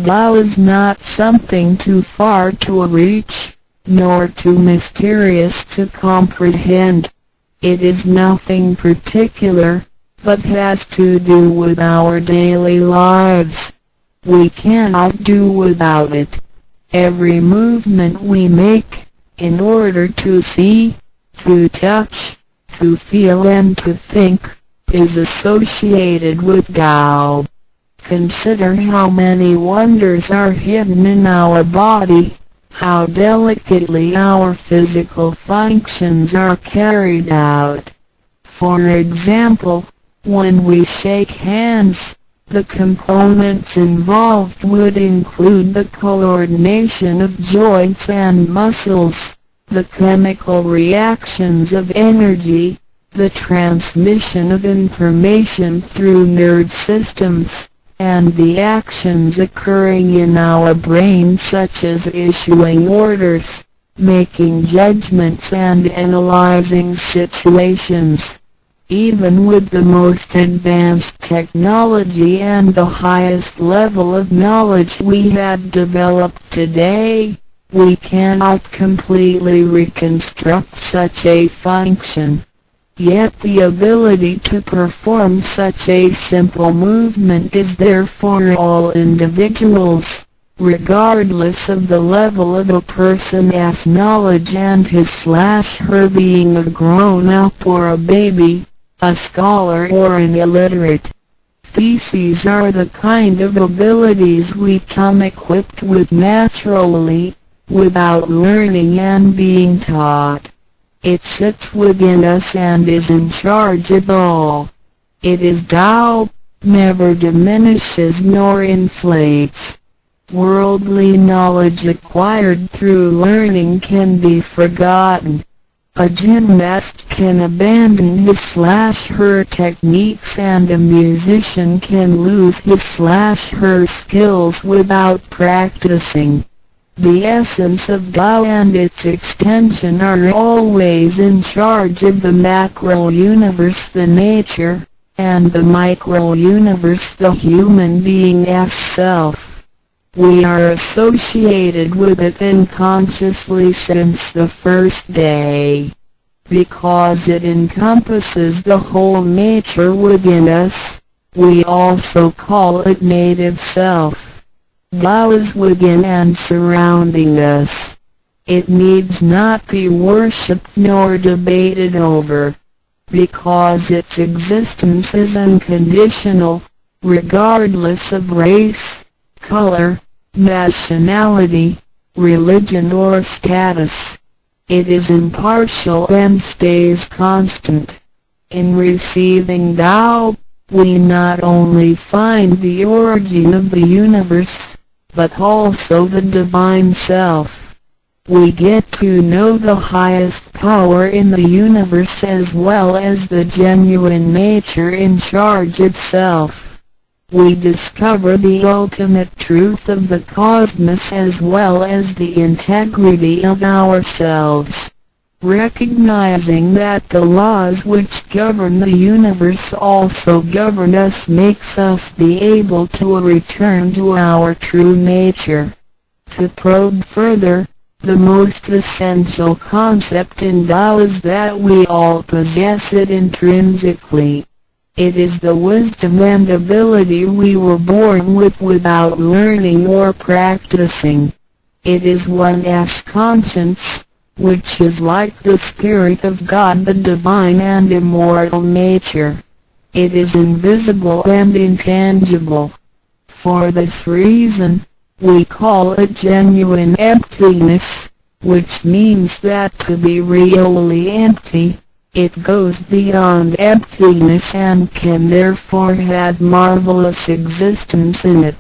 Tao is not something too far to reach, nor too mysterious to comprehend. It is nothing particular, but has to do with our daily lives. We cannot do without it. Every movement we make, in order to see, to touch, to feel and to think, is associated with Tao. Consider how many wonders are hidden in our body, how delicately our physical functions are carried out. For example, when we shake hands, the components involved would include the coordination of joints and muscles, the chemical reactions of energy, the transmission of information through nerve systems, and the actions occurring in our brain such as issuing orders, making judgments and analyzing situations. Even with the most advanced technology and the highest level of knowledge we have developed today, we cannot completely reconstruct such a function. Yet the ability to perform such a simple movement is there for all individuals, regardless of the level of a person's knowledge and his/her being a grown-up or a baby, a scholar or an illiterate. These are the kind of abilities we come equipped with naturally, without learning and being taught. It sits within us and is in charge of all. It is Tao, never diminishes nor inflates. Worldly knowledge acquired through learning can be forgotten. A gymnast can abandon his/her techniques and a musician can lose his/her skills without practicing. The essence of Tao and its extension are always in charge of the macro-universe, the nature, and the micro-universe, the human being's self. We are associated with it unconsciously since the first day. Because it encompasses the whole nature within us, we also call it native self. Tao is within and surrounding us. It needs not be worshipped nor debated over, because its existence is unconditional, regardless of race, color, nationality, religion or status. It is impartial and stays constant. In receiving Tao, we not only find the origin of the universe, but also the divine self. We get to know the highest power in the universe as well as the genuine nature in charge itself. we discover the ultimate truth of the cosmos as well as the integrity of ourselves. Recognizing that the laws which govern the universe also govern us makes us be able to return to our true nature. To probe further, the most essential concept in Tao is that we all possess it intrinsically. It is the wisdom and ability we were born with without learning or practicing. It is one's conscience, which is like the Spirit of God, the divine and immortal nature. It is invisible and intangible. For this reason, we call it genuine emptiness, which means that to be really empty, it goes beyond emptiness and can therefore have marvelous existence in it.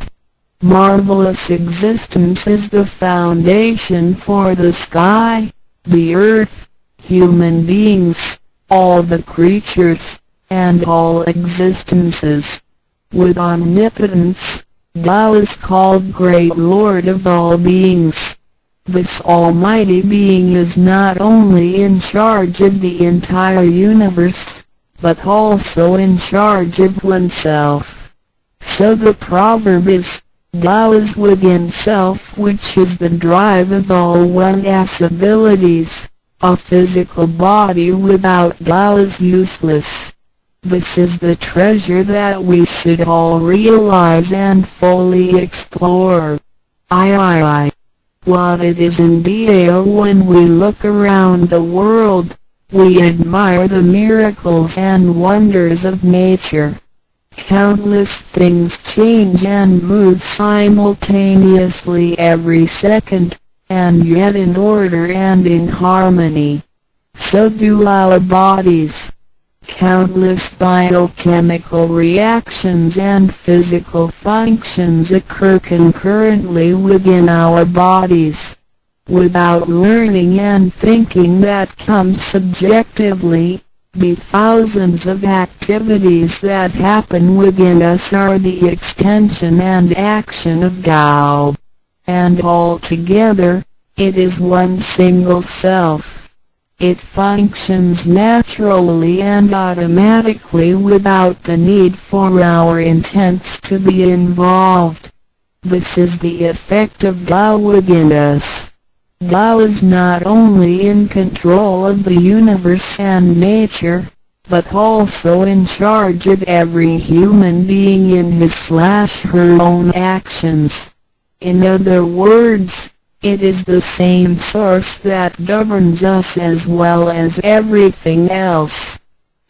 Marvelous existence is the foundation for the sky, the earth, human beings, all the creatures, and all existences. With omnipotence, Tao is called Great Lord of all beings. This almighty being is not only in charge of the entire universe, but also in charge of oneself. So the proverb is, Tao is within self, which is the drive of all one's abilities. A physical body without Tao is useless. This is the treasure that we should all realize and fully explore. What it is indeed. When we look around the world, we admire the miracles and wonders of nature. Countless things change and move simultaneously every second, and yet in order and in harmony. So do our bodies. Countless biochemical reactions and physical functions occur concurrently within our bodies. Without learning and thinking that comes subjectively, the thousands of activities that happen within us are the extension and action of Tao. And altogether, it is one single self. It functions naturally and automatically without the need for our intents to be involved. This is the effect of Tao within us. Tao is not only in control of the universe and nature, but also in charge of every human being in his/her own actions. In other words, it is the same source that governs us as well as everything else.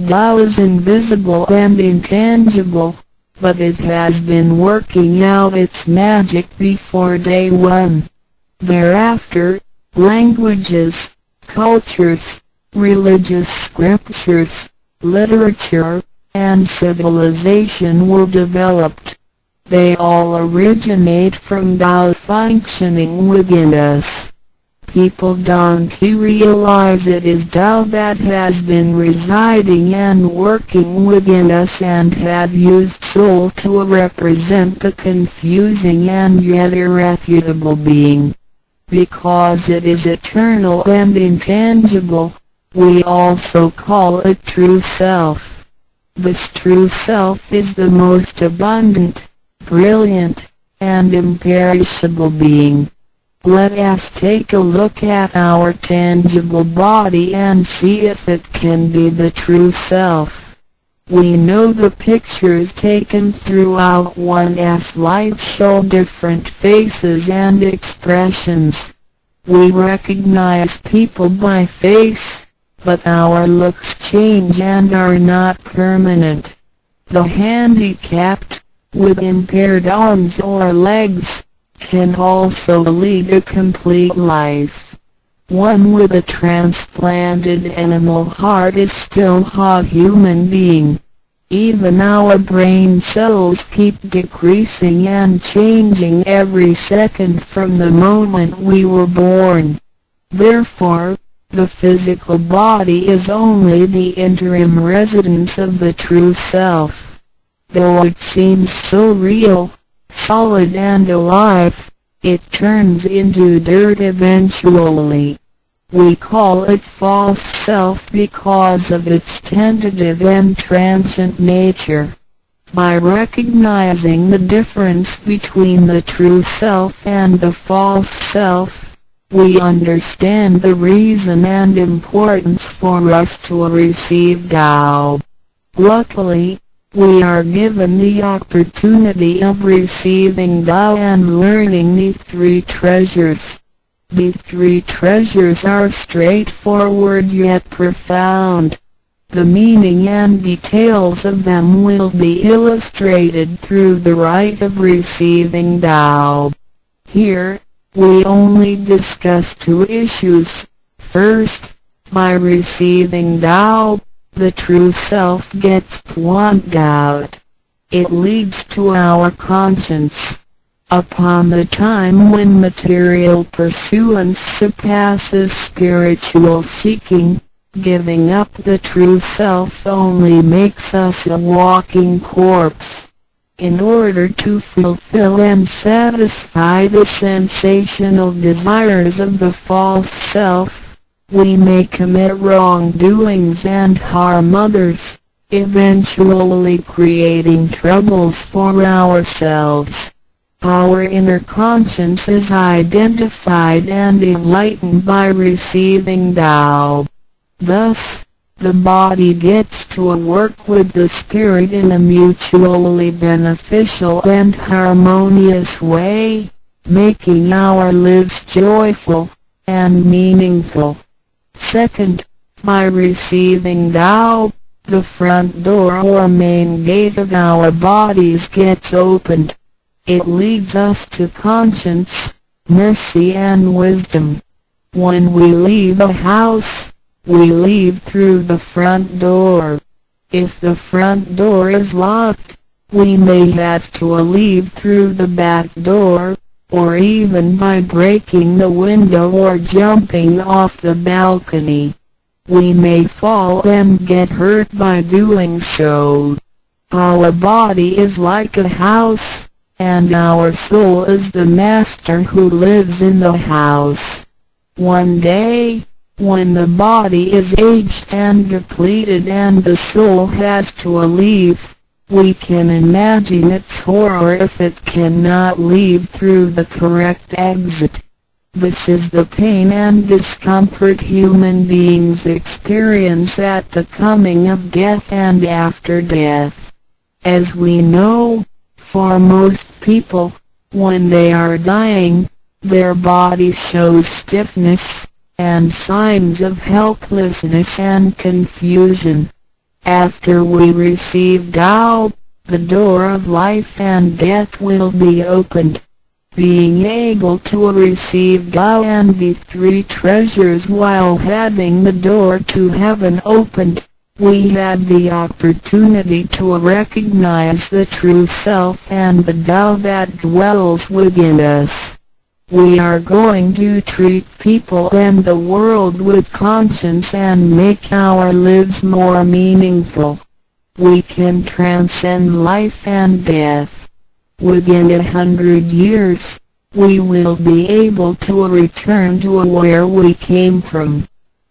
Tao is invisible and intangible, but it has been working out its magic before day one. Thereafter, languages, cultures, religious scriptures, literature, and civilization were developed. They all originate from Tao functioning within us. People don't realize it is Tao that has been residing and working within us and have used soul to represent the confusing and yet irrefutable being. Because it is eternal and intangible, we also call it true self. This true self is the most abundant, brilliant, and imperishable being. Let us take a look at our tangible body and see if it can be the true self. We know the pictures taken throughout one's life show different faces and expressions. We recognize people by face, but our looks change and are not permanent. The handicapped, with impaired arms or legs, can also lead a complete life. One with a transplanted animal heart is still a human being. Even our brain cells keep decreasing and changing every second from the moment we were born. Therefore, the physical body is only the interim residence of the true self. though it seems so real, solid and alive, it turns into dirt eventually. We call it false self because of its tentative and transient nature. By recognizing the difference between the true self and the false self, we understand the reason and importance for us to receive Tao. Luckily, we are given the opportunity of receiving Tao and learning the three treasures. The three treasures are straightforward yet profound. The meaning and details of them will be illustrated through the rite of receiving Tao. Here, we only discuss two issues. First, by receiving Tao, the true self gets plucked out. It leads to our conscience. Upon the time when material pursuance surpasses spiritual seeking, giving up the true self only makes us a walking corpse. In order to fulfill and satisfy the sensational desires of the false self, we may commit wrongdoings and harm others, eventually creating troubles for ourselves. Our inner conscience is identified and enlightened by receiving Tao. Thus, the body gets to work with the spirit in a mutually beneficial and harmonious way, making our lives joyful and meaningful. Second, by receiving Tao, the front door or main gate of our bodies gets opened. It leads us to conscience, mercy and wisdom. When we leave a house, we leave through the front door. If the front door is locked, we may have to leave through the back door, or even by breaking the window or jumping off the balcony. We may fall and get hurt by doing so. Our body is like a house, and our soul is the master who lives in the house. One day, when the body is aged and depleted and the soul has to leave, we can imagine its horror if it cannot leave through the correct exit. This is the pain and discomfort human beings experience at the coming of death and after death. As we know, for most people, when they are dying, their body shows stiffness and signs of helplessness and confusion. After we receive Tao, the door of life and death will be opened. Being able to receive Tao and the three treasures while having the door to heaven opened, we had the opportunity to recognize the true self and the Tao that dwells within us. We are going to treat people and the world with conscience and make our lives more meaningful. We can transcend life and death. Within 100 years, we will be able to return to where we came from.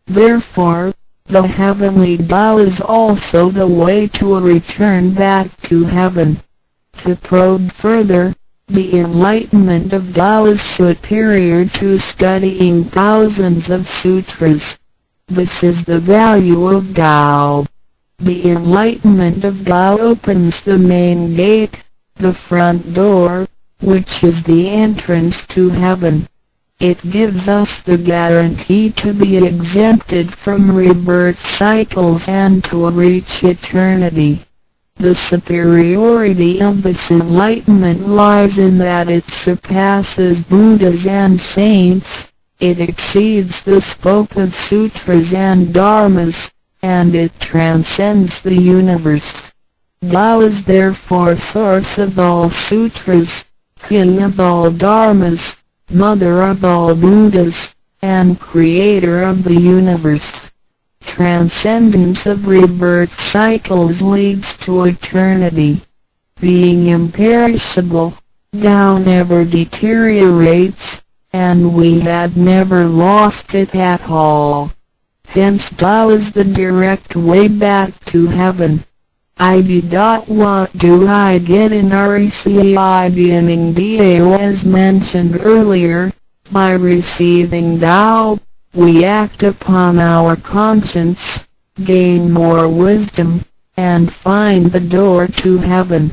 Therefore, the heavenly Tao is also the way to return back to heaven. To probe further, the enlightenment of Tao is superior to studying thousands of sutras. This is the value of Tao. The enlightenment of Tao opens the main gate, the front door, which is the entrance to heaven. It gives us the guarantee to be exempted from rebirth cycles and to reach eternity. The superiority of this enlightenment lies in that it surpasses Buddhas and saints, it exceeds the scope of sutras and dharmas, and it transcends the universe. Tao is therefore source of all sutras, king of all dharmas, mother of all Buddhas, and creator of the universe. Transcendence of rebirth cycles leads to eternity. Being imperishable, Tao never deteriorates, and we had never lost it at all. Hence Tao is the direct way back to heaven. What do I get in RECI beginning Tao as mentioned earlier? By receiving Tao, we act upon our conscience, gain more wisdom, and find the door to heaven.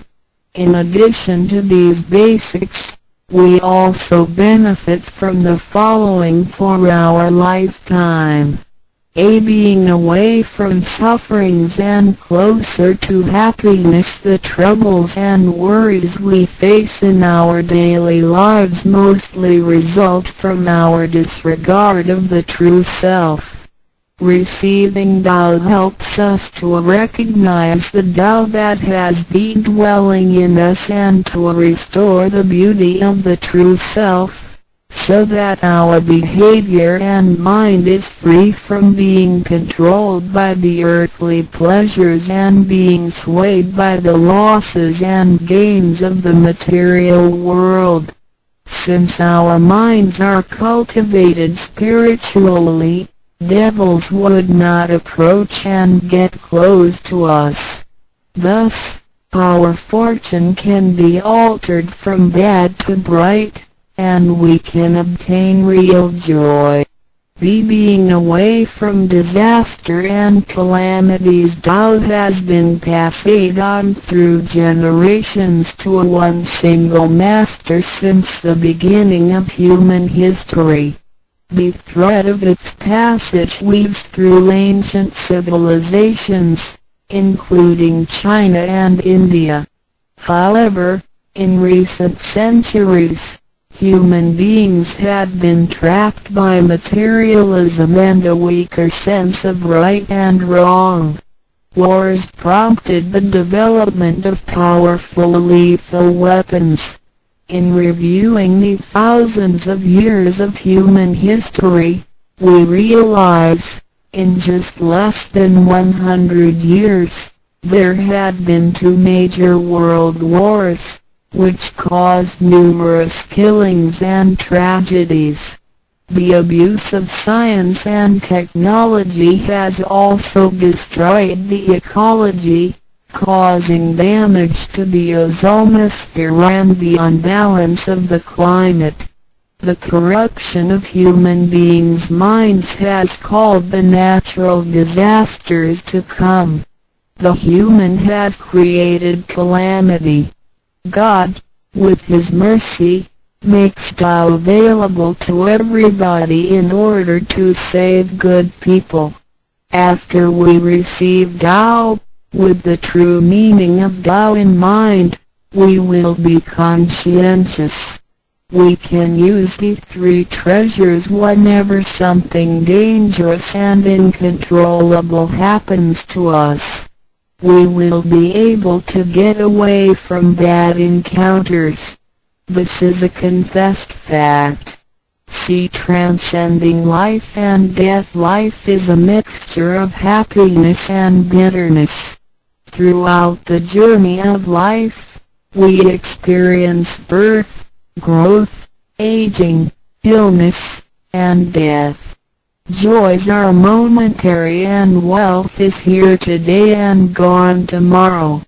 In addition to these basics, we also benefit from the following for our lifetime. Being away from sufferings and closer to happiness. The troubles and worries we face in our daily lives mostly result from our disregard of the true self. Receiving Tao helps us to recognize the Tao that has been dwelling in us and to restore the beauty of the true self, so that our behavior and mind is free from being controlled by the earthly pleasures and being swayed by the losses and gains of the material world. Since our minds are cultivated spiritually, devils would not approach and get close to us. Thus, our fortune can be altered from bad to bright, and we can obtain real joy. Being away from disaster and calamities. Tao has been passed on through generations to one single master since the beginning of human history. The thread of its passage weaves through ancient civilizations, including China and India. However, in recent centuries, human beings have been trapped by materialism and a weaker sense of right and wrong. Wars prompted the development of powerful lethal weapons. In reviewing the thousands of years of human history, we realize, in just less than 100 years, there had been 2 major world wars, which caused numerous killings and tragedies. The abuse of science and technology has also destroyed the ecology, causing damage to the ozonosphere and the unbalance of the climate. The corruption of human beings' minds has called the natural disasters to come. The human have created calamity. God, with His mercy, makes Tao available to everybody in order to save good people. After we receive Tao, with the true meaning of Tao in mind, we will be conscientious. We can use the 3 treasures whenever something dangerous and uncontrollable happens to us. We will be able to get away from bad encounters. This is a confessed fact. See Transcending Life and Death. Life is a mixture of happiness and bitterness. Throughout the journey of life, we experience birth, growth, aging, illness, and death. Joys are momentary and wealth is here today and gone tomorrow.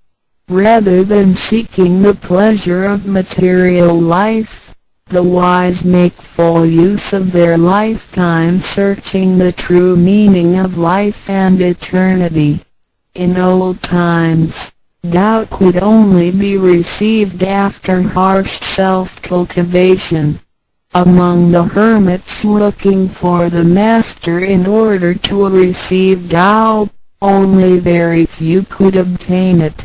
Rather than seeking the pleasure of material life, the wise make full use of their lifetime searching the true meaning of life and eternity. In old times, Tao could only be received after harsh self-cultivation. Among the hermits looking for the master in order to receive Tao, only very few could obtain it.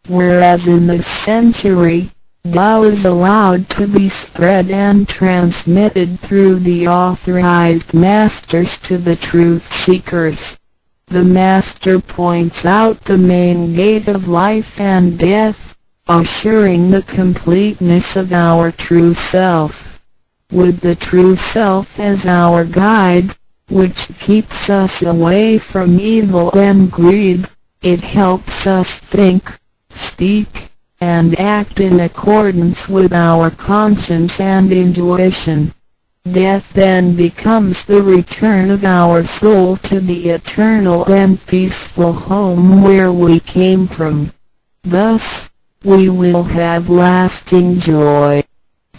Whereas in this century, Tao is allowed to be spread and transmitted through the authorized masters to the truth seekers. The master points out the main gate of life and death, assuring the completeness of our true self. With the true self as our guide, which keeps us away from evil and greed, it helps us think, speak, and act in accordance with our conscience and intuition. Death then becomes the return of our soul to the eternal and peaceful home where we came from. Thus, we will have lasting joy.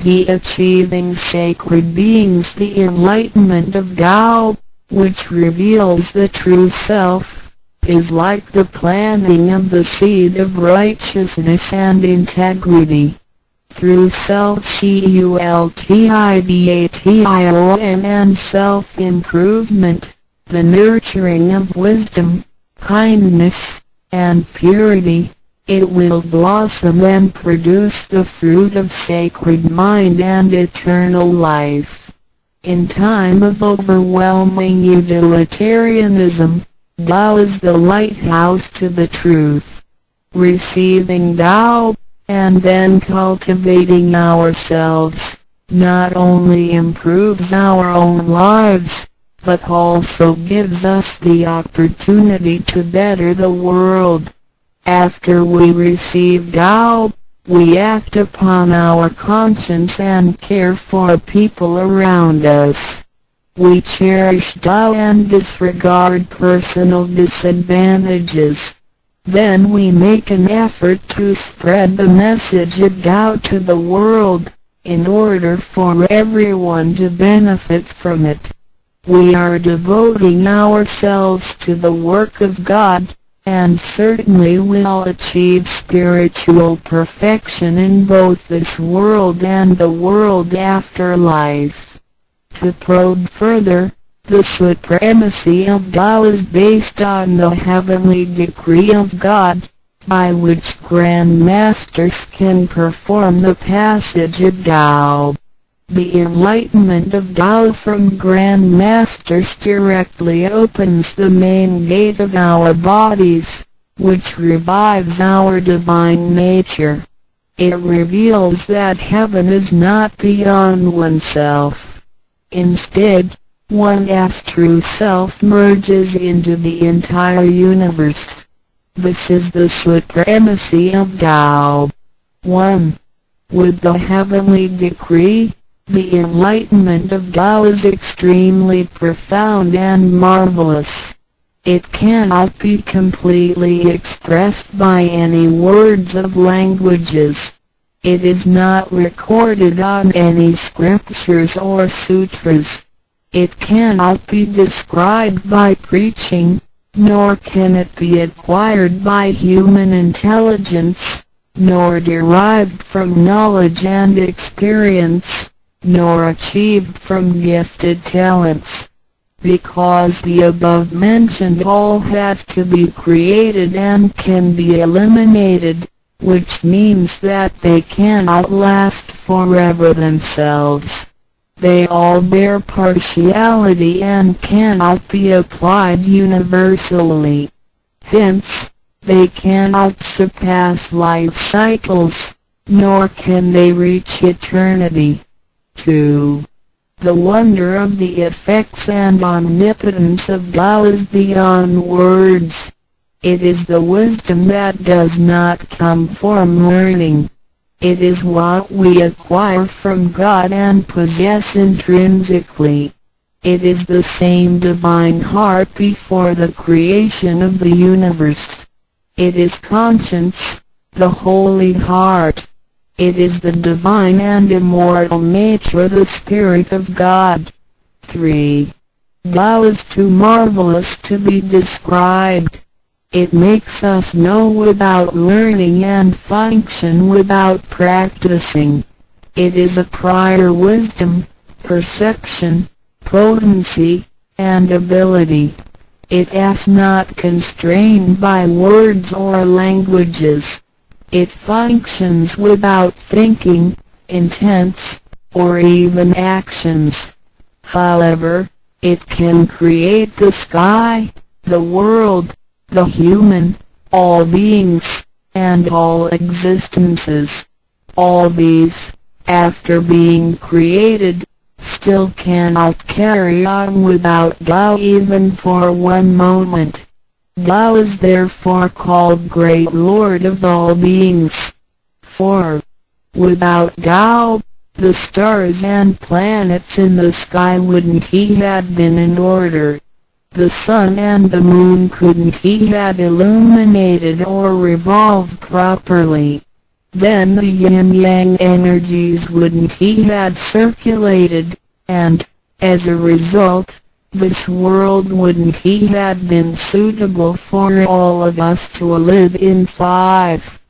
The achieving sacred beings, the enlightenment of Tao, which reveals the true self, is like the planting of the seed of righteousness and integrity. Through self-cultivation and self-improvement, the nurturing of wisdom, kindness, and purity, it will blossom and produce the fruit of sacred mind and eternal life. In time of overwhelming utilitarianism, Tao is the lighthouse to the truth. Receiving Tao, and then cultivating ourselves, not only improves our own lives, but also gives us the opportunity to better the world. After we receive Tao, we act upon our conscience and care for people around us. We cherish Tao and disregard personal disadvantages. Then we make an effort to spread the message of Tao to the world, in order for everyone to benefit from it. We are devoting ourselves to the work of God, and certainly will achieve spiritual perfection in both this world and the world after life. To probe further, the supremacy of Tao is based on the heavenly decree of God, by which Grand Masters can perform the passage of Tao. The enlightenment of Tao from Grand Masters directly opens the main gate of our bodies, which revives our divine nature. It reveals that heaven is not beyond oneself. Instead, one's true self merges into the entire universe. This is the supremacy of Tao. 1. With the heavenly decree, the enlightenment of Tao is extremely profound and marvelous. It cannot be completely expressed by any words of languages. It is not recorded on any scriptures or sutras. It cannot be described by preaching, nor can it be acquired by human intelligence, nor derived from knowledge and experience, nor achieved from gifted talents. Because the above-mentioned all have to be created and can be eliminated, which means that they cannot last forever themselves. They all bear partiality and cannot be applied universally. Hence, they cannot surpass life cycles, nor can they reach eternity. 2. The wonder of the effects and omnipotence of Tao is beyond words. It is the wisdom that does not come from learning. It is what we acquire from God and possess intrinsically. It is the same divine heart before the creation of the universe. It is conscience, the holy heart. It is the divine and immortal nature, the Spirit of God. 3. Tao is too marvelous to be described. It makes us know without learning and function without practicing. It is a prior wisdom, perception, potency, and ability. It is not constrained by words or languages. It functions without thinking, intents, or even actions. However, it can create the sky, the world, the human, all beings, and all existences. All these, after being created, still cannot carry on without Tao even for one moment. Tao is therefore called Great Lord of all beings. 4. Without Tao, the stars and planets in the sky wouldn't he had been in order. The sun and the moon couldn't he had illuminated or revolved properly. Then the yin-yang energies wouldn't he had circulated, and, as a result, this world wouldn't he had been suitable for all of us to live in. 5.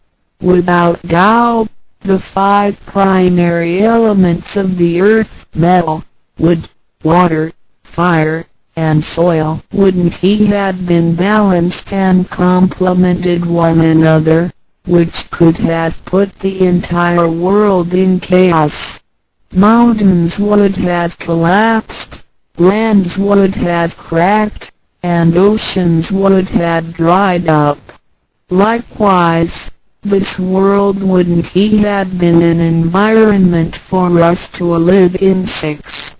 Without Tao, the 5 primary elements of the earth, metal, wood, water, fire, and soil, wouldn't he had been balanced and complemented one another, which could have put the entire world in chaos. Mountains would have collapsed, lands would have cracked, and oceans would have dried up. Likewise, this world wouldn't he had been an environment for us to live in. 6.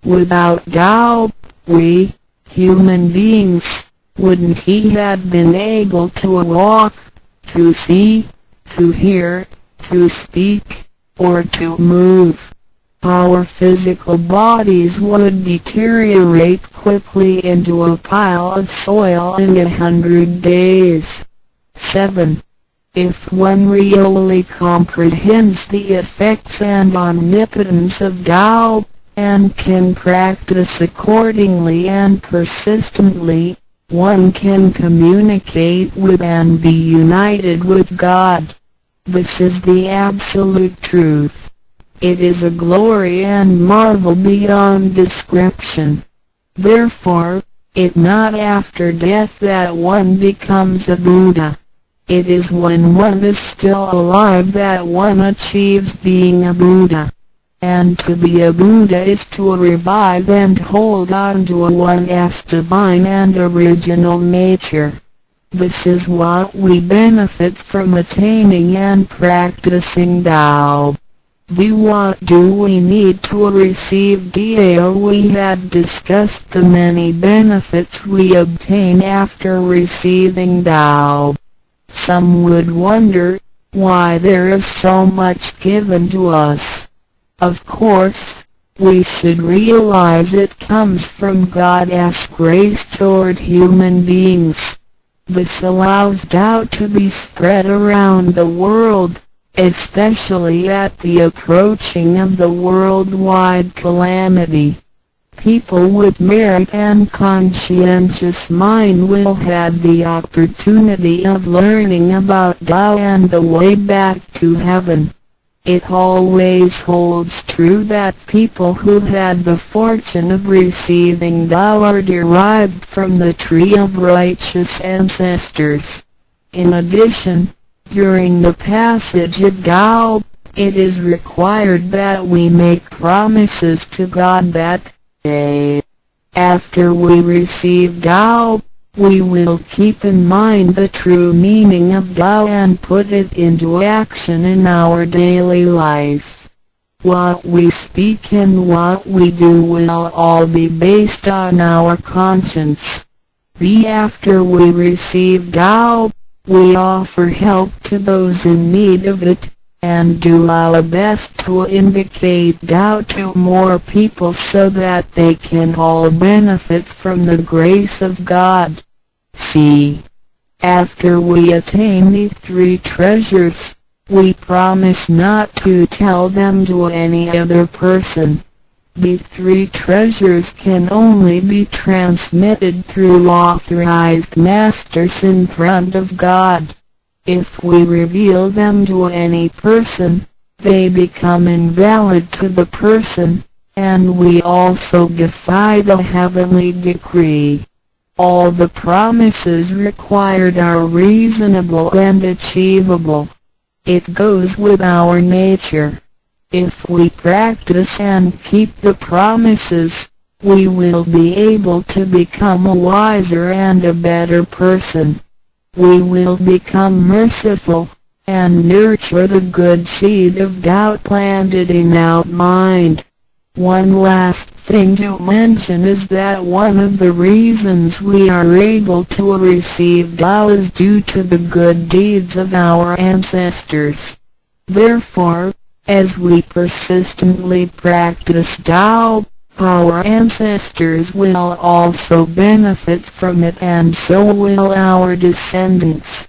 Without Tao, we, human beings, wouldn't he had been able to walk, to see, to hear, to speak, or to move. Our physical bodies would deteriorate quickly into a pile of soil in 100 days. 7. If one really comprehends the effects and omnipotence of Tao, and can practice accordingly and persistently, one can communicate with and be united with God. This is the absolute truth. It is a glory and marvel beyond description. Therefore, it is not after death that one becomes a Buddha. It is when one is still alive that one achieves being a Buddha. And to be a Buddha is to revive and hold on to one's divine and original nature. This is what we benefit from attaining and practicing Tao. What do we need to receive Tao? We had discussed the many benefits we obtain after receiving Tao. Some would wonder why there is so much given to us. Of course, we should realize it comes from God's grace toward human beings. This allows Tao to be spread around the world, especially at the approaching of the worldwide calamity. People with merit and conscientious mind will have the opportunity of learning about Tao and the way back to heaven. It always holds true that people who had the fortune of receiving Tao are derived from the tree of righteous ancestors. In addition, during the passage of Tao, it is required that we make promises to God that, after we receive Tao, we will keep in mind the true meaning of Tao and put it into action in our daily life. What we speak and what we do will all be based on our conscience. After we receive Tao, we offer help to those in need of it, and do our best to indicate Tao to more people so that they can all benefit from the grace of God. After we attain these 3 treasures, we promise not to tell them to any other person. These 3 treasures can only be transmitted through authorized masters in front of God. If we reveal them to any person, they become invalid to the person, and we also defy the heavenly decree. All the promises required are reasonable and achievable. It goes with our nature. If we practice and keep the promises, we will be able to become a wiser and a better person. We will become merciful, and nurture the good seed of doubt planted in our mind. One last thing to mention is that one of the reasons we are able to receive Tao is due to the good deeds of our ancestors. Therefore, as we persistently practice Tao, our ancestors will also benefit from it, and so will our descendants.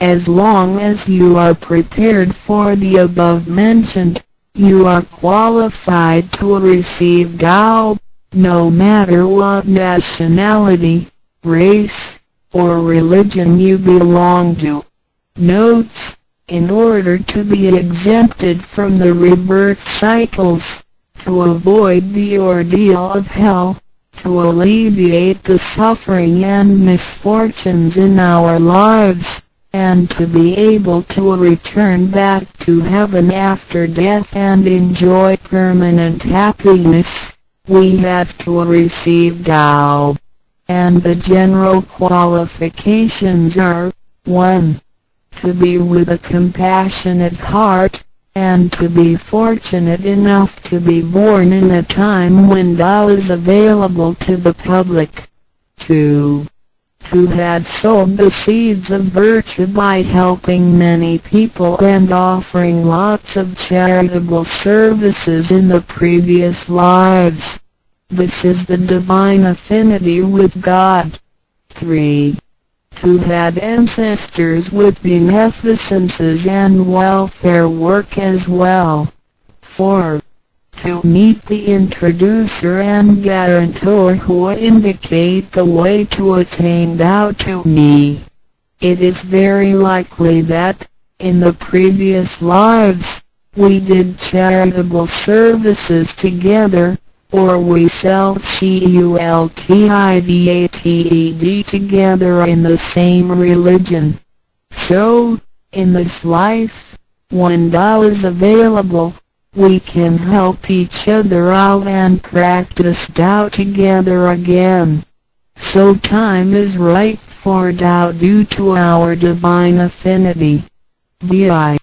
As long as you are prepared for the above mentioned, you are qualified to receive Tao, no matter what nationality, race, or religion you belong to. Notes: in order to be exempted from the rebirth cycles, to avoid the ordeal of hell, to alleviate the suffering and misfortunes in our lives, and to be able to return back to heaven after death and enjoy permanent happiness, we have to receive Tao. And the general qualifications are: 1. To be with a compassionate heart, and to be fortunate enough to be born in a time when Tao is available to the public. 2. To have sown the seeds of virtue by helping many people and offering lots of charitable services in the previous lives. This is the divine affinity with God. 3. To have ancestors with beneficences and welfare work as well. 4. To meet the introducer and guarantor who indicate the way to attain Tao to me. It is very likely that, in the previous lives, we did charitable services together, or we cultivated together in the same religion. So, in this life, when Tao is available, we can help each other out and practice Tao together again. So time is right for Tao due to our divine affinity. VI.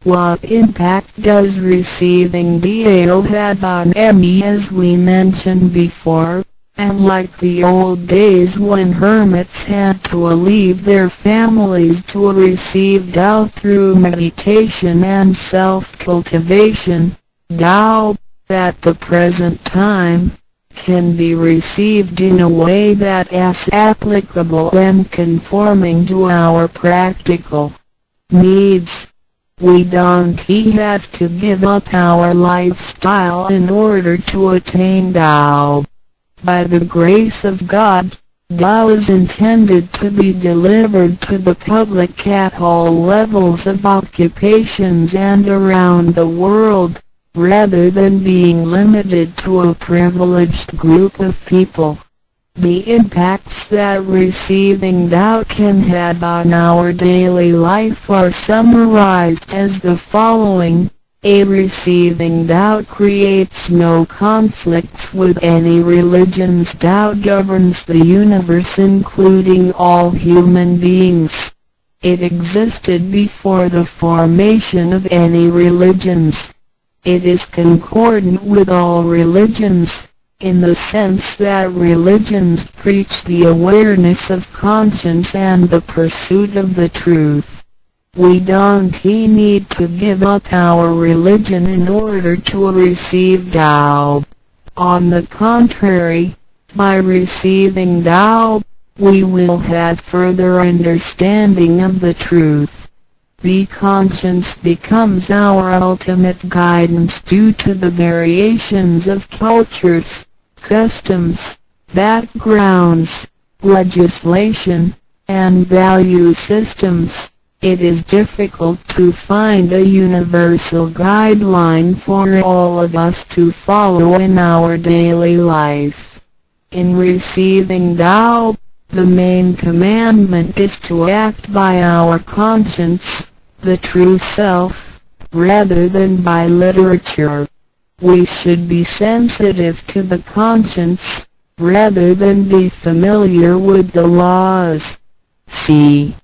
What impact does receiving Tao have on me? As we mentioned before, unlike the old days when hermits had to leave their families to receive Tao through meditation and self-cultivation, Tao, at the present time, can be received in a way that is applicable and conforming to our practical needs. We don't have to give up our lifestyle in order to attain Tao. By the grace of God, Tao is intended to be delivered to the public at all levels of occupations and around the world, rather than being limited to a privileged group of people. The impacts that receiving Tao can have on our daily life are summarized as the following. A. Receiving Tao creates no conflicts with any religions. Tao governs the universe, including all human beings. It existed before the formation of any religions. It is concordant with all religions, in the sense that religions preach the awareness of conscience and the pursuit of the truth. We don't need to give up our religion in order to receive Tao. On the contrary, by receiving Tao, we will have further understanding of the truth. The conscience becomes our ultimate guidance due to the variations of cultures, customs, backgrounds, legislation, and value systems. It is difficult to find a universal guideline for all of us to follow in our daily life. In receiving Tao, the main commandment is to act by our conscience, the true self, rather than by literature. We should be sensitive to the conscience, rather than be familiar with the laws. C.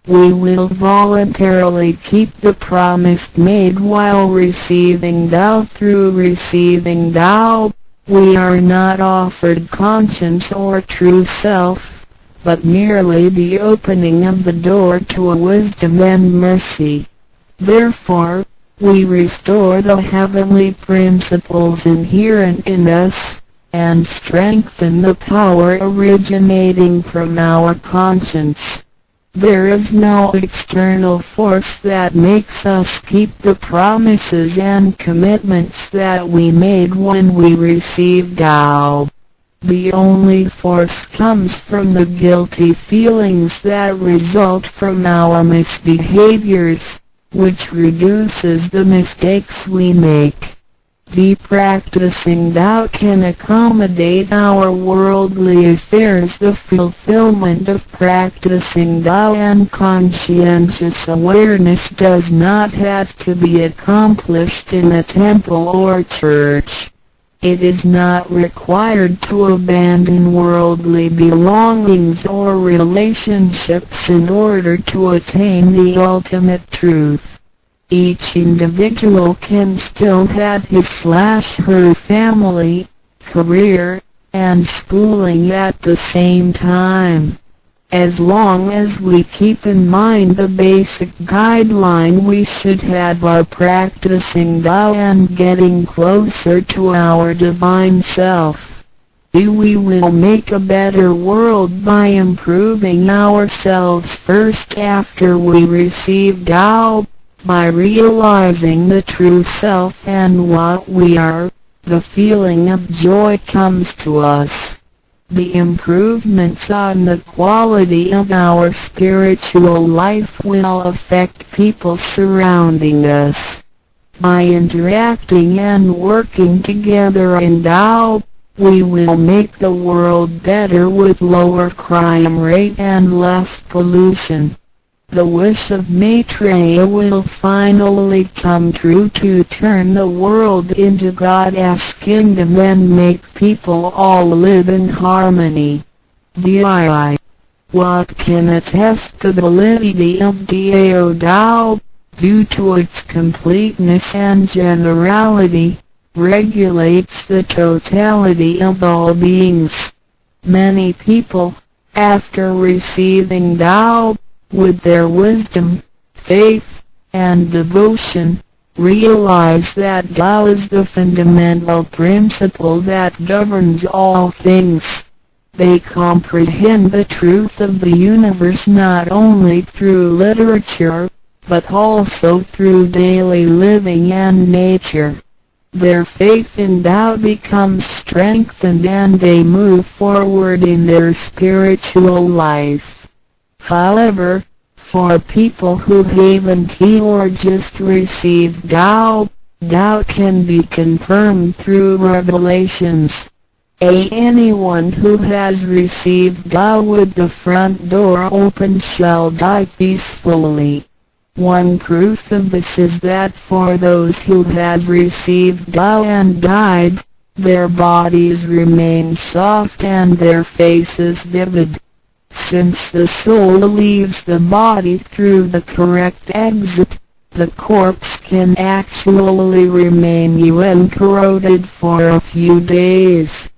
We will voluntarily keep the promise made while receiving Tao. Through receiving Tao, we are not offered conscience or true self, but merely the opening of the door to a wisdom and mercy. Therefore, we restore the heavenly principles inherent in us, and strengthen the power originating from our conscience. There is no external force that makes us keep the promises and commitments that we made when we received Tao. The only force comes from the guilty feelings that result from our misbehaviors, which reduces the mistakes we make. Practicing Tao can accommodate our worldly affairs. The fulfillment of practicing Tao and conscientious awareness does not have to be accomplished in a temple or church. It is not required to abandon worldly belongings or relationships in order to attain the ultimate truth. Each individual can still have his/her family, career, and schooling at the same time. As long as we keep in mind the basic guideline we should have our practicing Tao and getting closer to our divine self, we will make a better world by improving ourselves first after we receive Tao. By realizing the true self and what we are, the feeling of joy comes to us. The improvements on the quality of our spiritual life will affect people surrounding us. By interacting and working together in Tao, we will make the world better with lower crime rate and less pollution. The wish of Maitreya will finally come true to turn the world into God's kingdom and make people all live in harmony. What can attest the validity of Dao Tao, due to its completeness and generality, regulates the totality of all beings. Many people, after receiving Tao, with their wisdom, faith, and devotion, realize that Tao is the fundamental principle that governs all things. They comprehend the truth of the universe not only through literature, but also through daily living and nature. Their faith in Tao becomes strengthened and they move forward in their spiritual life. However, for people who haven't or just received Tao, Tao can be confirmed through revelations. Anyone who has received Tao with the front door open shall die peacefully. One proof of this is that for those who have received Tao and died, their bodies remain soft and their faces vivid. Since the soul leaves the body through the correct exit, the corpse can actually remain uncorroded for a few days.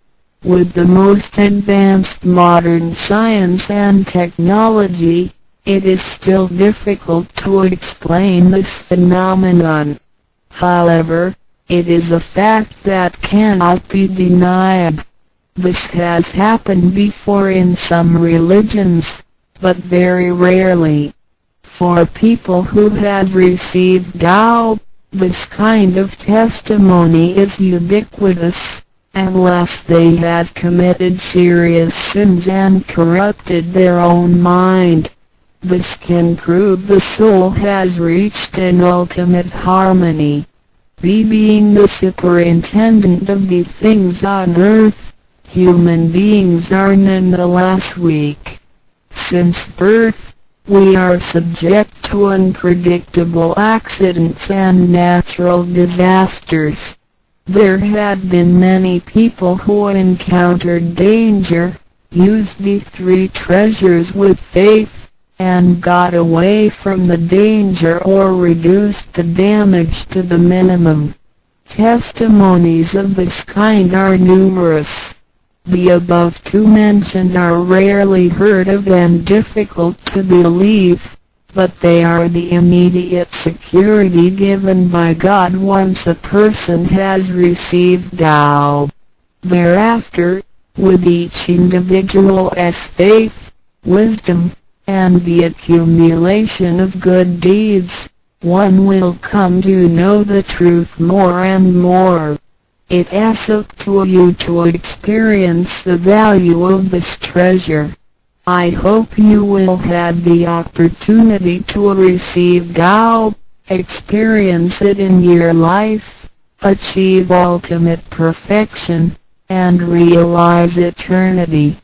With the most advanced modern science and technology, it is still difficult to explain this phenomenon. However, it is a fact that cannot be denied. This has happened before in some religions, but very rarely. For people who have received Tao, this kind of testimony is ubiquitous, unless they have committed serious sins and corrupted their own mind. This can prove the soul has reached an ultimate harmony. Being the superintendent of the things on earth, human beings are nonetheless weak. Since birth, we are subject to unpredictable accidents and natural disasters. There have been many people who encountered danger, used the three treasures with faith, and got away from the danger or reduced the damage to the minimum. Testimonies of this kind are numerous. The above two mentioned are rarely heard of and difficult to believe, but they are the immediate security given by God once a person has received Tao. Thereafter, with each individual's faith, wisdom, and the accumulation of good deeds, one will come to know the truth more and more. It is up to you to experience the value of this treasure. I hope you will have the opportunity to receive Tao, experience it in your life, achieve ultimate perfection, and realize eternity.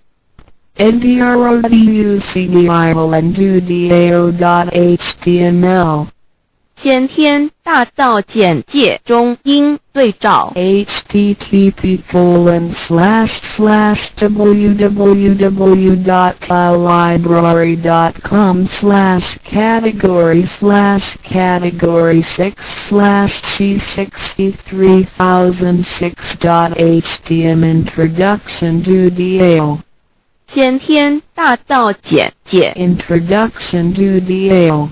ndrucdivol.html 先天大道简介中应对照 http://www.library.com/category/c63006.htm Introduction to DAO 先天大道简介 Introduction to DAO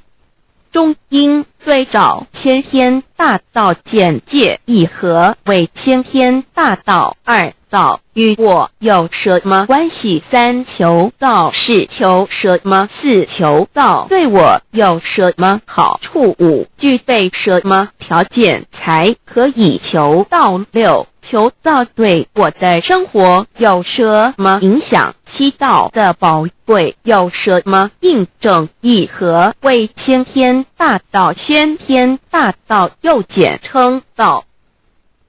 中应对照先天大道简介一和为先天大道二道与我有什么关系？三求道是求什么？四求道对我有什么好处？五具备什么条件才可以求道？六求道对我的生活有什么影响？七道的宝贵有什么印证？一和为先天大道，先天大道又简称道。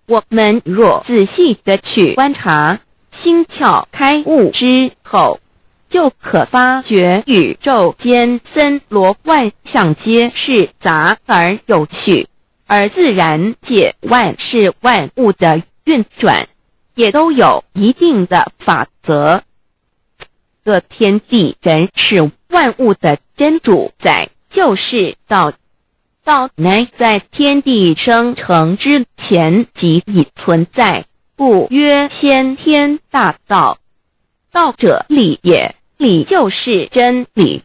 我们若仔细地去观察，心窍开悟之后，就可发觉宇宙间森罗万象皆是杂而有序，而自然界万事万物的运转也都有一定的法则。这天地人是万物的真主宰，就是道。道乃在天地生成之前即已存在，故曰先天大道。道者理也，理就是真理。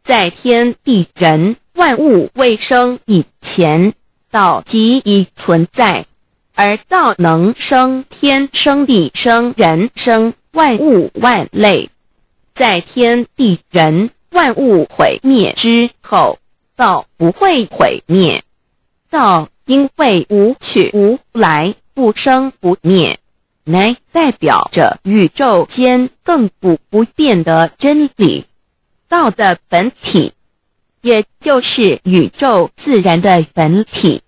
在天地人万物未生以前，道即已存在，而道能生天、生地、生人、生万物万类。在天地人万物毁灭之后，道不会毁灭。道因为无去无来，不生不灭，乃代表着宇宙间亘古不变的真理。道的本体，也就是宇宙自然的本体。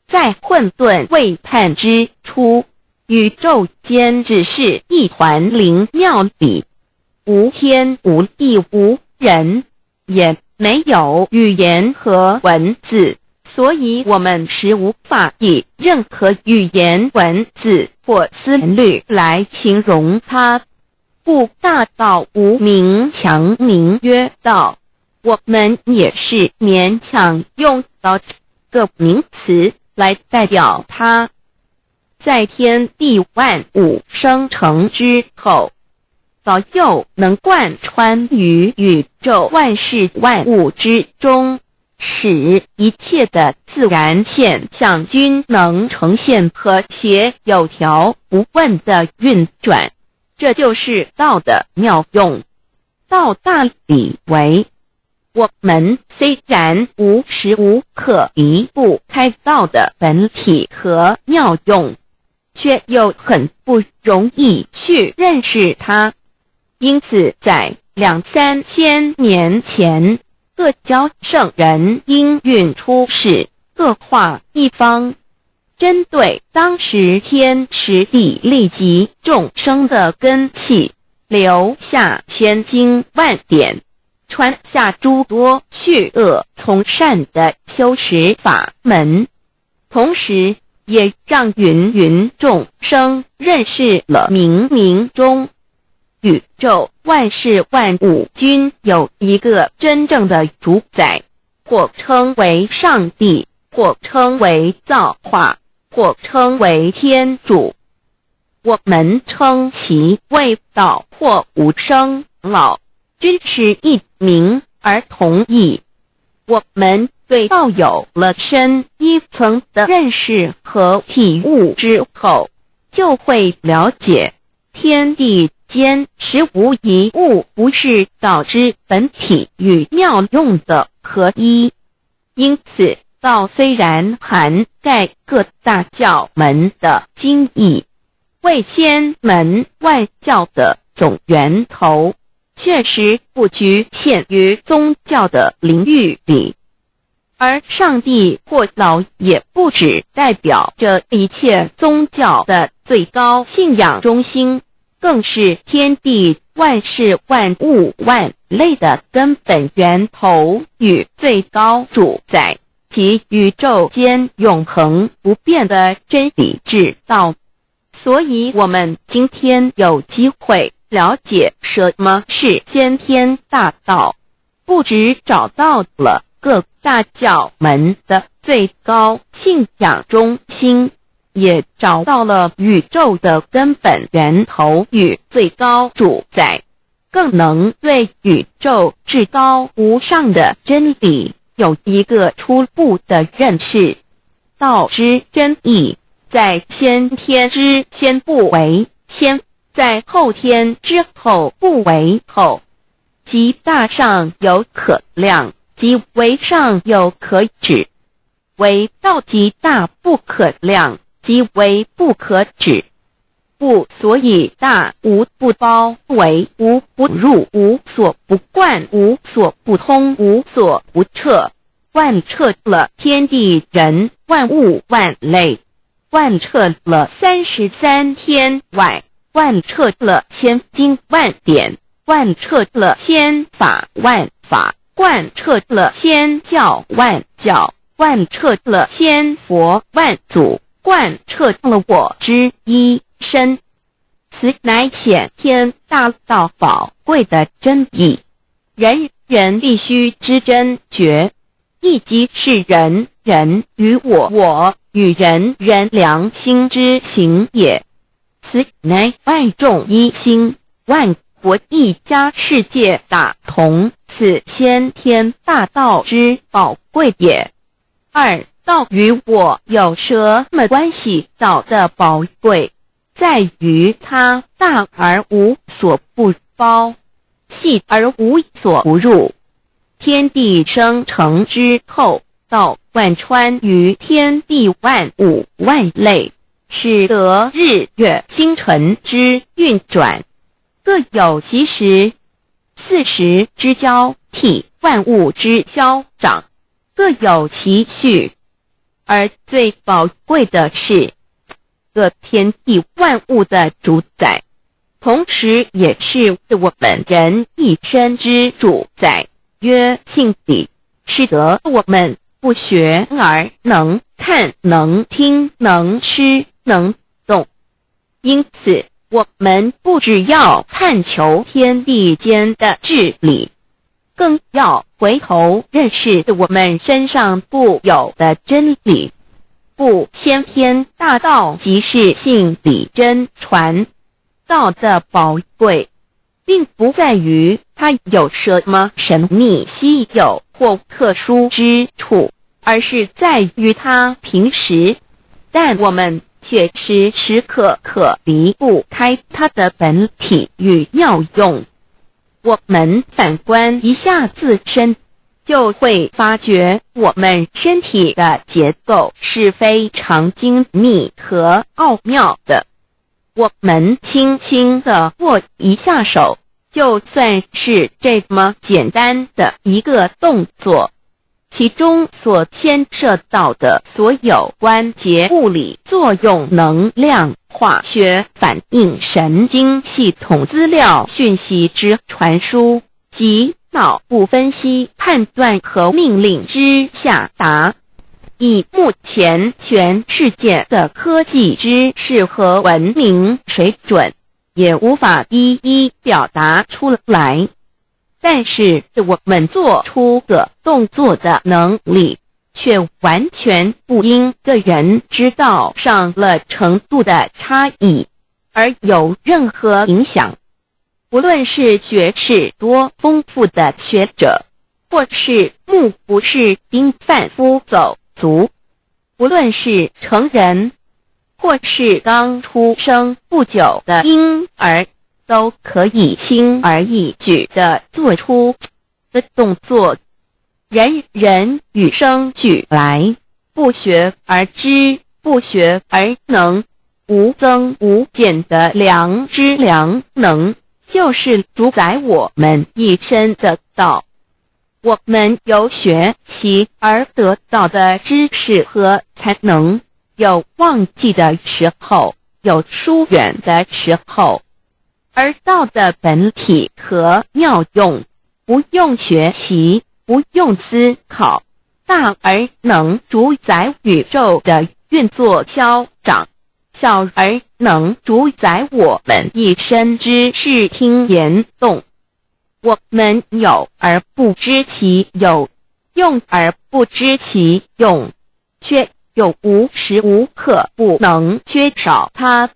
在混沌未判之初，宇宙间只是一团灵妙理，无天无地无人，也没有语言和文字，所以我们是无法以任何语言文字或思虑来形容它。故大道无名强名曰道，我们也是勉强用到这个名词来代表它。在天地万物生成之后，早就能贯穿于宇宙万事万物之中，使一切的自然现象均能呈现和谐有条不紊的运转。这就是道的妙用。道大理为，我们虽然无时无刻离不开道的本体和妙用，却又很不容易去认识它。因此在2-3千年前，各教圣人应运出世，各化一方，针对当时天时地利及众生的根器，留下千经万典，传下诸多去恶从善的修持法门，同时也让芸芸众生认识了冥冥中宇宙万事万物均有一个真正的主宰，或称为上帝，或称为造化，或称为天主。我们称其为道或无生老，均是一名而同义。我们对道有了深一层的认识和体悟之后，就会了解天地间实无一物不是道之本体与妙用的合一。因此道虽然涵盖各大教门的精义，为千门万教的总源头，确实不局限于宗教的领域里。而上帝或老也不只代表着一切宗教的最高信仰中心，更是天地万事万物万类的根本源头与最高主宰，及宇宙间永恒不变的真理之道。所以我们今天有机会了解什么是先天大道，不只找到了各大教门的最高信仰中心，也找到了宇宙的根本源头与最高主宰，更能对宇宙至高无上的真理有一个初步的认识。道之真义，在先天之先不为先，在后天之后不为后，即大上有可量，即为上有可止，为道即大不可量，即为不可止。不所以大无不包，为无不入，无所不贯，无所不通，无所不彻，贯彻了天地人万物万类，贯彻了33天外，贯彻了千经万典，贯彻了千法万法，贯彻了千教万教，贯彻了千佛万祖，贯彻了我之一身。此乃显天大道宝贵的真义，人人必须知真觉，亦即是人人与我，我与人人良心之行也。此乃万众一心，万国一家，世界大同，此先天大道之宝贵也。二，道与我有什么关系？道的宝贵在于它大而无所不包，细而无所不入。天地生成之后，道贯穿于天地万物万类，使得日月星辰之运转各有其时，四时之交替，万物之消长各有其序。而最宝贵的是各天地万物的主宰，同时也是我们人一生之主宰，曰性理，使得我们不学而能看，能听，能吃，能动。因此我们不只要探求天地间的治理，更要回头认识我们身上固有的真理。不，先天大道即是性理真传。道的宝贵并不在于它有什么神秘稀有或特殊之处，而是在于它平时，但我们却时时刻刻离不开它的本体与妙用。我们反观一下自身，就会发觉我们身体的结构是非常精密和奥妙的。我们轻轻地握一下手，就算是这么简单的一个动作，其中所牵涉到的所有关节物理作用、能量、化学反应、神经系统资料讯息之传输及脑部分析、判断和命令之下达，以目前全世界的科技知识和文明水准，也无法一一表达出来。但是我们做出个动作的能力，却完全不因个人知道上了程度的差异而有任何影响。无论是学识多丰富的学者，或是目不识丁贩夫走卒，无论是成人，或是刚出生不久的婴儿，都可以轻而易举地做出的动作。人人与生俱来，不学而知，不学而能，无增无减的良知良能，就是主宰我们一生的道。我们有学习而得到的知识和才能，有忘记的时候，有疏远的时候，而道的本体和妙用，不用学习，不用思考，大而能主宰宇宙的运作消长，小而能主宰我们一生之视听言动。我们有而不知其有，用而不知其用，却又无时无刻不能缺少它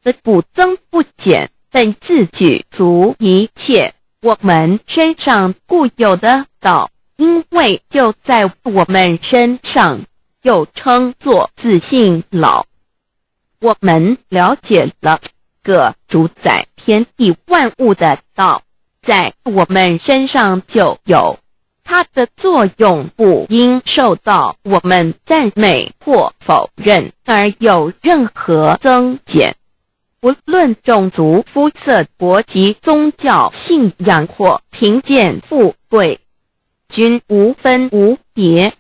的不增不减，本自具足一切我们身上固有的道，因为就在我们身上，又称作自性老。我们了解了个主宰天地万物的道，在我们身上就有，它的作用不应受到我们赞美或否认而有任何增减。无论种族、肤色、国籍、宗教、信仰或贫贱富贵，均无分无别。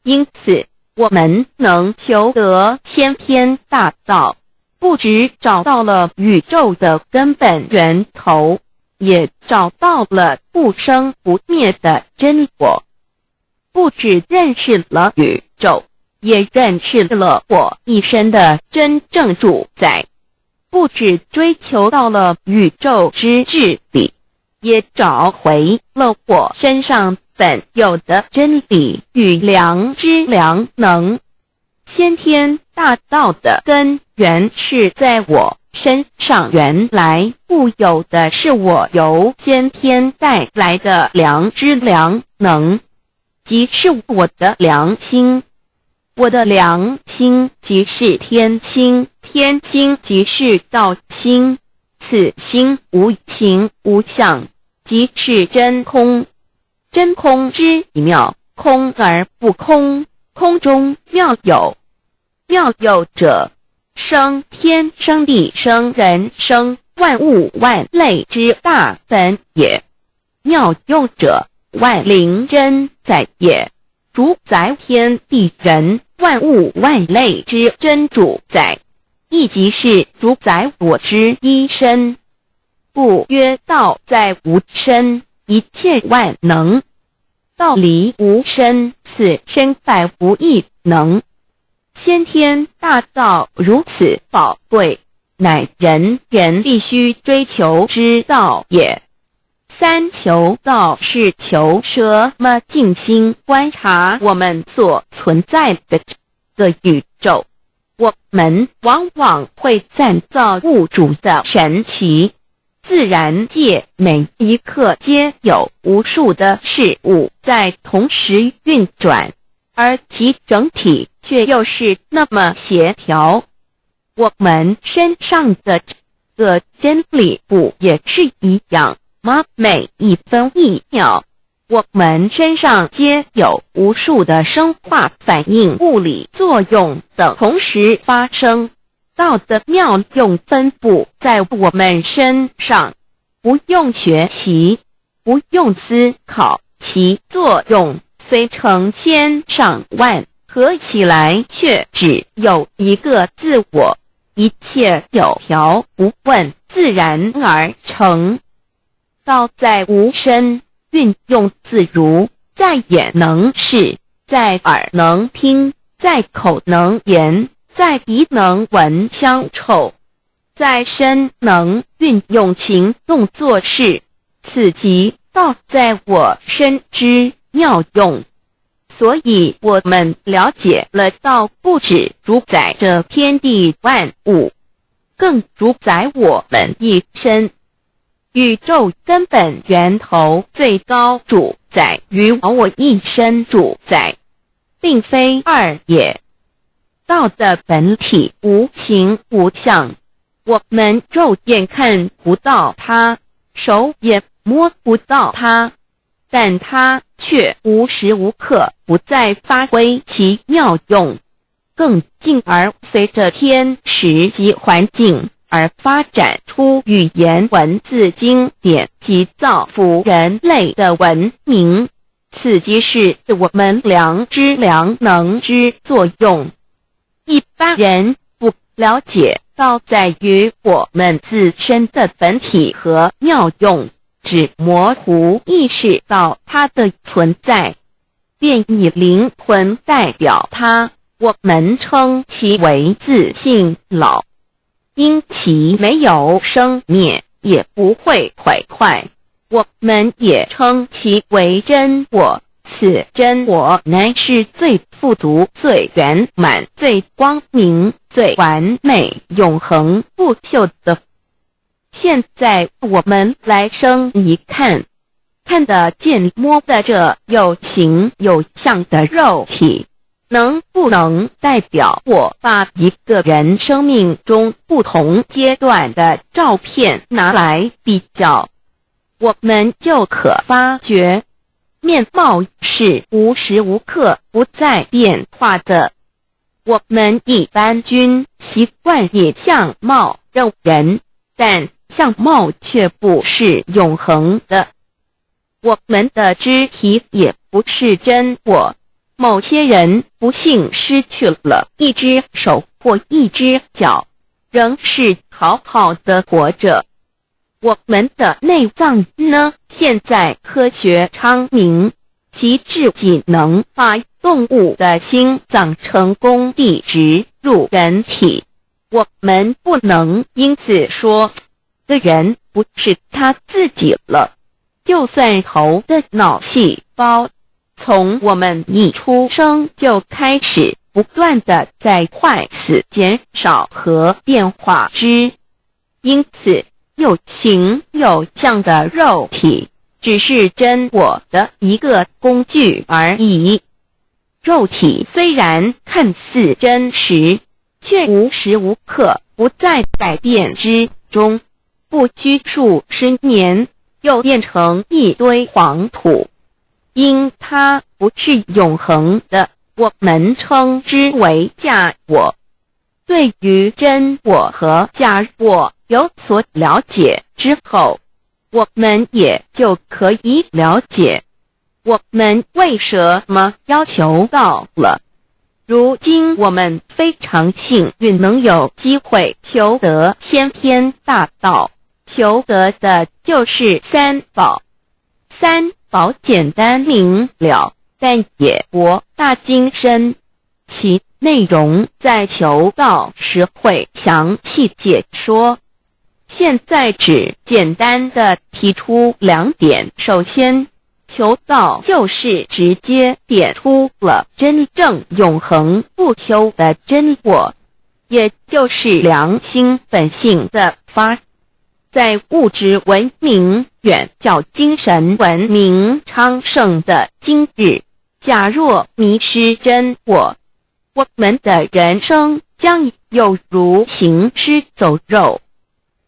因此，我们能求得先天大道，不只找到了宇宙的根本源头，也找到了不生不灭的真我。不只认识了宇宙，也认识了我一生的真正主宰。不只追求到了宇宙之至理，也找回了我身上本有的真理与良知良能。先天大道的根源是在我身上，原来固有的是我由先天带来的良知良能，即是我的良心。我的良心即是天心，天心即是道心，此心无形无相，即是真空。真空之妙，空而不空，空中妙有。妙有者，生天生地生人生万物万类之大本也。妙用者，万灵真在也，主宰天地人万物万类之真主宰，亦即是主宰我之一身。故曰道在无身，一切万能；道离无身，此身百无一能。先天大道如此宝贵，乃人人必须追求之道也。三求道是求什么？静心观察我们所存在的这个宇宙，我们往往会赞造物主的神奇。自然界每一刻皆有无数的事物在同时运转，而其整体却又是那么协调。我们身上的这个真理不也是一样吗？每一分一秒，我们身上皆有无数的生化反应、物理作用等同时发生。道的妙用分布在我们身上，不用学习，不用思考，其作用虽成千上万，合起来却只有一个自我，一切有条不紊，自然而成。道在无身，运用自如，在眼能视，在耳能听，在口能言，在鼻能闻香臭，在身能运用行动做事，此即道在我身之妙用。所以我们了解了道不只主宰着天地万物，更主宰我们一生。宇宙根本源头最高主在于我一身主宰，并非二也。道的本体无形无相，我们肉眼看不到它，手也摸不到它，但它却无时无刻不在发挥其妙用，更进而随着天时及环境而发展出语言文字经典及造福人类的文明，此即是我们良知良能之作用。一般人不了解道在于我们自身的本体和妙用，只模糊意识到它的存在，便以灵魂代表它，我们称其为自性老。因其没有生灭，也不会毁坏，我们也称其为真我。此真我乃是最富足、最圆满、最光明、最完美、永恒不朽的。现在我们来生一看，看得见摸得着有形有相的肉体，能不能代表我把一个人生命中不同阶段的照片拿来比较，我们就可发觉面貌是无时无刻不在变化的。我们一般均习惯以相貌认人，但相貌却不是永恒的。我们的肢体也不是真我，某些人不幸失去了一只手或一只脚，仍是好好的活着。我们的内脏呢？现在科学昌明，其至仅能把动物的心脏成功地植入人体。我们不能因此说这人不是他自己了。就算头的脑细胞从我们一出生就开始不断地在坏死、减少和变化之，因此有形有相的肉体只是真我的一个工具而已。肉体虽然看似真实，却无时无刻不在改变之中，不拘数十年又变成一堆黄土。因它不是永恒的，我们称之为假我。对于真我和假我有所了解之后，我们也就可以了解我们为什么要求道了。如今我们非常幸运能有机会求得先天大道，求得的就是三宝。三宝简单明了，但也博大精深，其内容在求道时会详细解说。现在只简单的提出两点。首先，求道就是直接点出了真正永恒不朽的真我，也就是良心本性的发。在物质文明远较精神文明昌盛的今日，假若迷失真我，我们的人生将有如行尸走肉。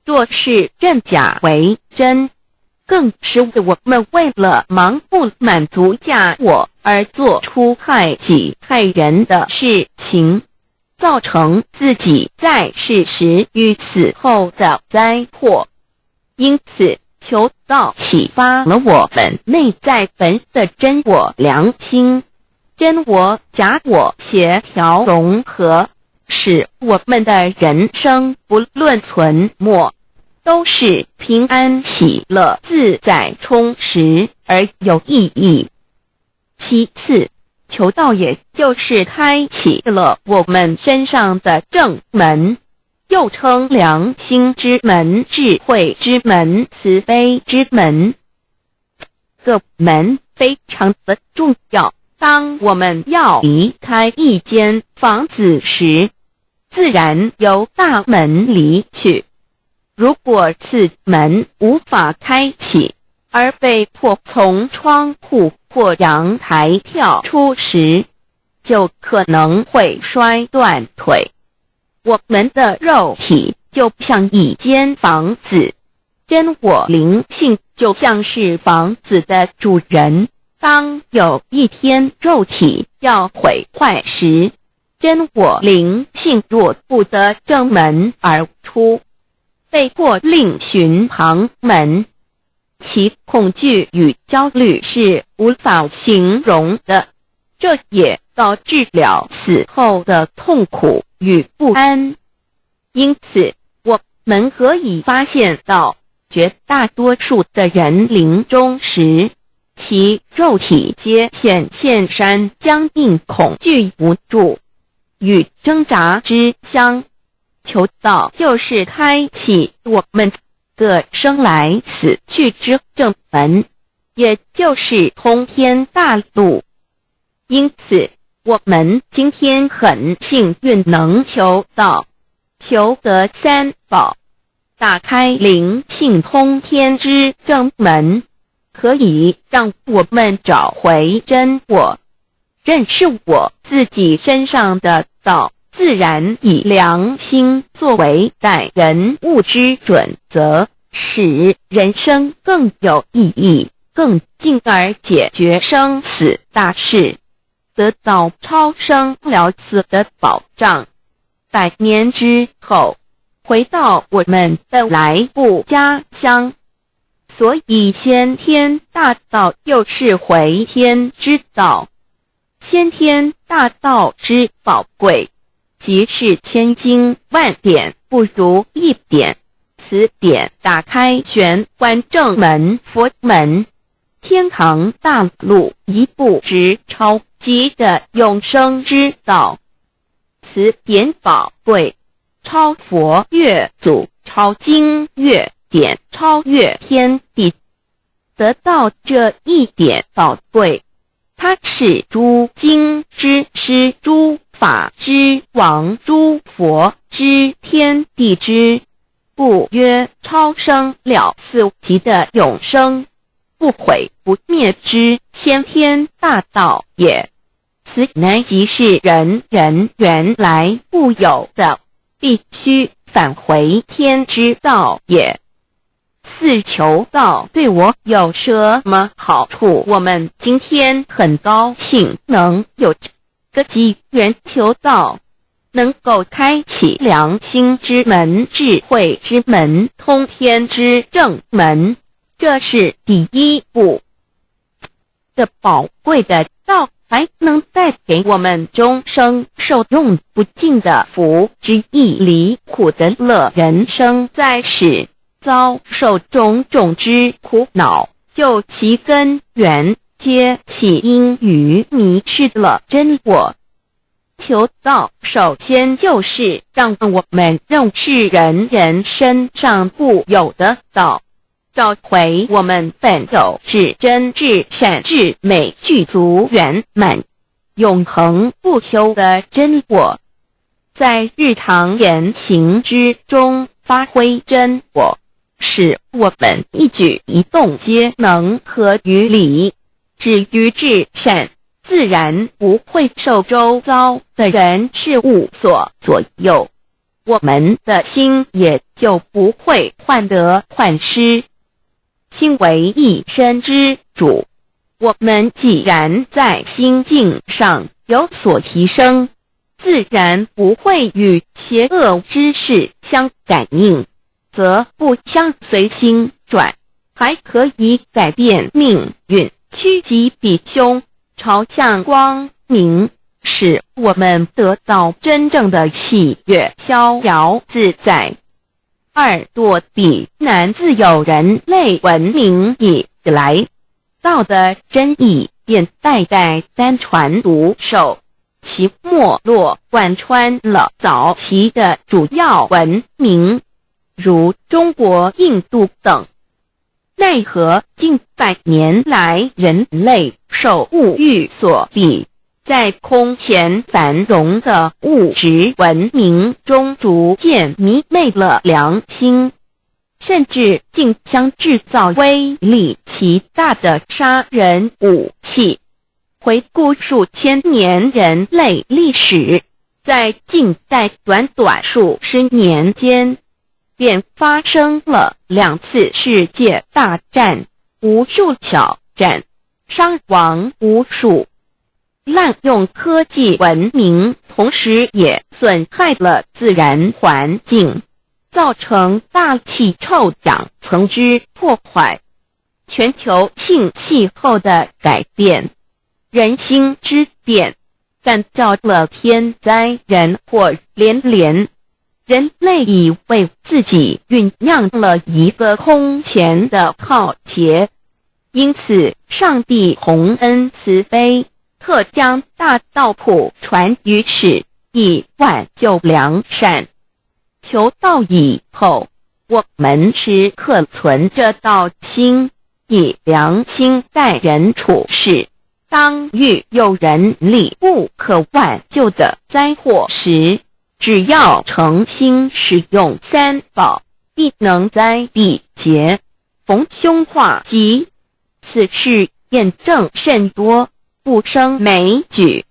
若是认假为真，更是我们为了盲目满足假我而做出害己害人的事情，造成自己在世时与死后的灾祸。因此，求道启发了我们内在本的真我良心，真我假我协调融合，使我们的人生不论存没，都是平安喜乐自在充实而有意义。其次，求道也就是开启了我们身上的正门，又称良心之门、智慧之门、慈悲之门。这个门非常的重要。当我们要离开一间房子时，自然由大门离去。如果此门无法开启，而被迫从窗户或阳台跳出时，就可能会摔断腿。我们的肉体就像一间房子，真我灵性就像是房子的主人。当有一天肉体要毁坏时，真我灵性若不得正门而出，被迫另寻旁门，其恐惧与焦虑是无法形容的，这也导致了死后的痛苦与不安。因此，我们可以发现到，绝大多数的人临终时，其肉体皆显现山僵硬、恐惧、无助与挣扎之相。求道就是开启我们的生来死去之正门，也就是通天大路。因此，我们今天很幸运能求道，求得三宝，打开灵性通天之正门，可以让我们找回真我，认识我自己身上的道，自然以良心作为待人物之准则，使人生更有意义，更进而解决生死大事，得到超生了死的保障。100年之后，回到我们的来不家乡。所以先天大道又是回天之道。先天大道之宝贵，即是千金万点不如一点。此点打开玄关正门佛门，天堂大路一步之超级的永生之道。此点宝贵，超佛越祖，超经越典，超越天地。得到这一点宝贵，它是诸经之师，诸法之王，诸佛之天地之不曰超生了死极的永生，不毁不灭之先天大道也。此乃即是人人原来固有的，必须返回天之道也。四求道对我有什么好处？我们今天很高兴能有这个机缘求道，能够开启良心之门、智慧之门、通天之正门，这是第一步。这宝贵的道还能带给我们终生受用不尽的福之益，离苦的乐。人生在世，遭受种种之苦恼，就其根源皆起因于迷失了真我。求道首先就是让我们认识人人身上固有的道，找回我们本有至真至善至美具足圆满永恒不朽的真我，在日常言行之中发挥真我，使我们一举一动皆能合于理，止于至善，自然不会受周遭的人事物所左右，我们的心也就不会患得患失。心为一身之主，我们既然在心境上有所提升，自然不会与邪恶之事相感应，则不相随心转，还可以改变命运，趋吉避凶，朝向光明，使我们得到真正的喜悦，逍遥自在。2堕彼难自有人类文明以来，道的真意便代代单传独授，其没落贯穿了早期的主要文明，如中国、印度等。奈何近100年来，人类受物欲所逼，在空前繁荣的物质文明中逐渐迷昧了良心，甚至竟将制造威力极大的杀人武器。回顾数千年人类历史，在近代短短数十年间，便发生了2次世界大战，无数挑战，伤亡无数。滥用科技文明，同时也损害了自然环境，造成大气臭氧层之破坏，全球性气候的改变，人心之变，干造了天灾人祸连连。人类已为自己酝酿了一个空前的浩劫，因此上帝洪恩慈悲，特将大道谱传于世，以挽救良善。求道以后，我们时刻存着道心，以良心待人处事。当遇有人力不可挽救的灾祸时，只要诚心使用3宝，必能灾必劫，逢凶化吉。此事验证甚多，不胜枚举。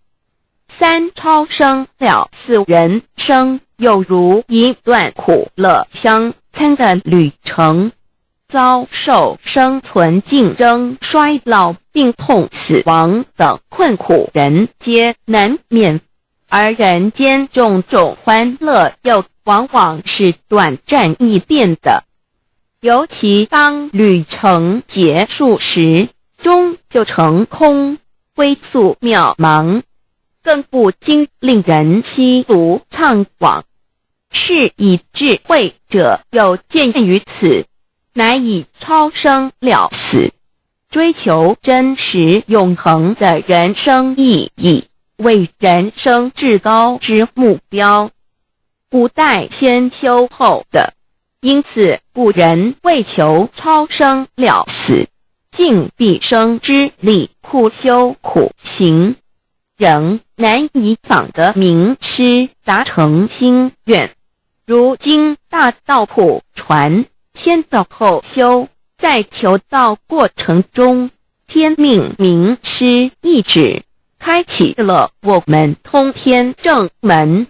3超生了4人生，有如一段苦乐相参的旅程，遭受生存竞争、衰老、病痛、死亡等困苦，人皆难免。而人间种种欢乐又往往是短暂易变的，尤其当旅程结束时，终就成空，归宿渺茫，更不禁令人凄毒怅惘。是以智慧者有见于此，乃以超生了死，追求真实永恒的人生意义为人生至高之目标，不待先修后的。因此古人为求超生了死，尽毕生之力苦修苦行，仍难以访得名师达成心愿。如今大道谱传，先道后修，在求道过程中，天命名师一指，开启了我们通天正门，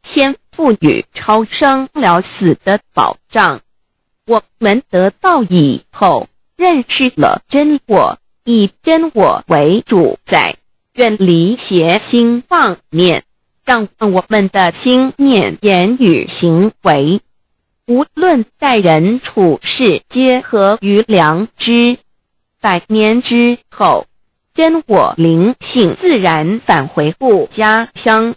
先赋予超生了死的保障。我们得道以后，认识了真我，以真我为主宰，远离邪心妄念，让我们的心念、言语、行为，无论待人处事，皆合于良知。100年之后，真我灵性自然返回故家乡，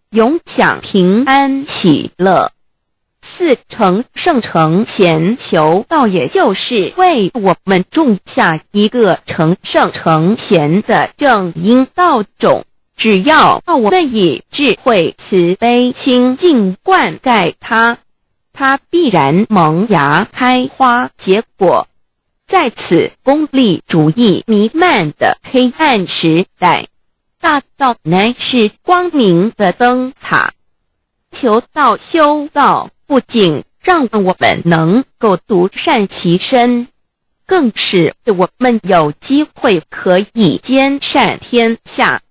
永享平安喜乐。4成圣成贤求道，也就是为我们种下一个成圣成贤的正因道种。只要我们以智慧慈悲清净灌溉它，它必然萌芽开花结果。在此功利主义弥漫的黑暗时代，大道乃是光明的灯塔。求道修道，不仅让我们能够独善其身，更使我们有机会可以兼善天下。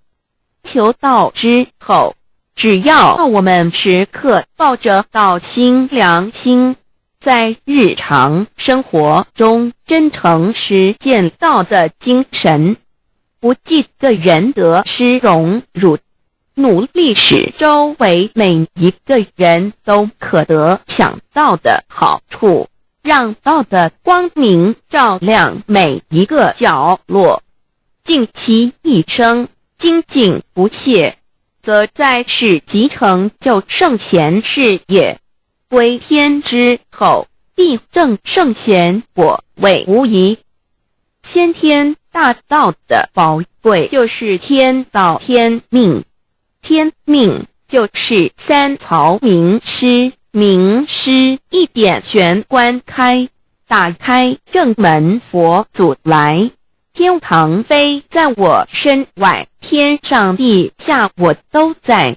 求道之后，只要我们时刻抱着道心良心，在日常生活中真诚实践道的精神，不计个人得失荣辱，努力使周围每一个人都可得享道的好处，让道的光明照亮每一个角落，尽其一生精进不懈，则在世即成就圣贤事业，归天之后，必证圣贤果位无疑。先天大道的宝贵就是天道天命，天命就是3曹名师，名师一点玄关开，打开正门佛祖来。天堂非在我身外，天上地下我都在。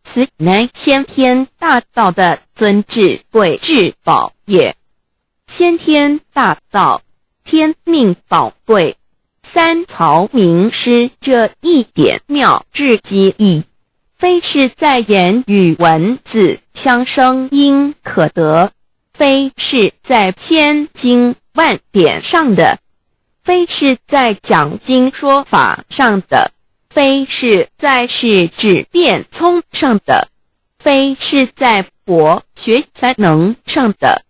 此乃先天大道的尊智贵至宝也。先天大道，天命宝贵。三曹名师这一点妙之极意，非是在言语文字相声音可得，非是在千经万典上的，非是在讲经说法上的，非是在世智辩聪上的，非是在博学才能上的，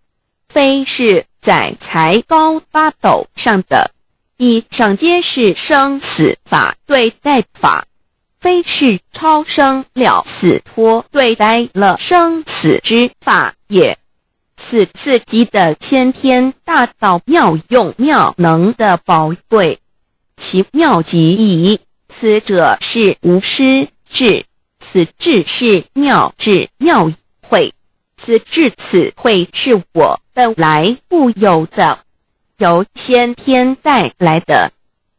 非是在才高八斗上的，以上皆是生死法对待法，非是超生了死脱对待了生死之法也。此四级的先天大道妙用妙能的宝贵，其妙极矣。此者是无师智，此智是妙智妙慧，此智此慧是我本来固有的，由先天带来的，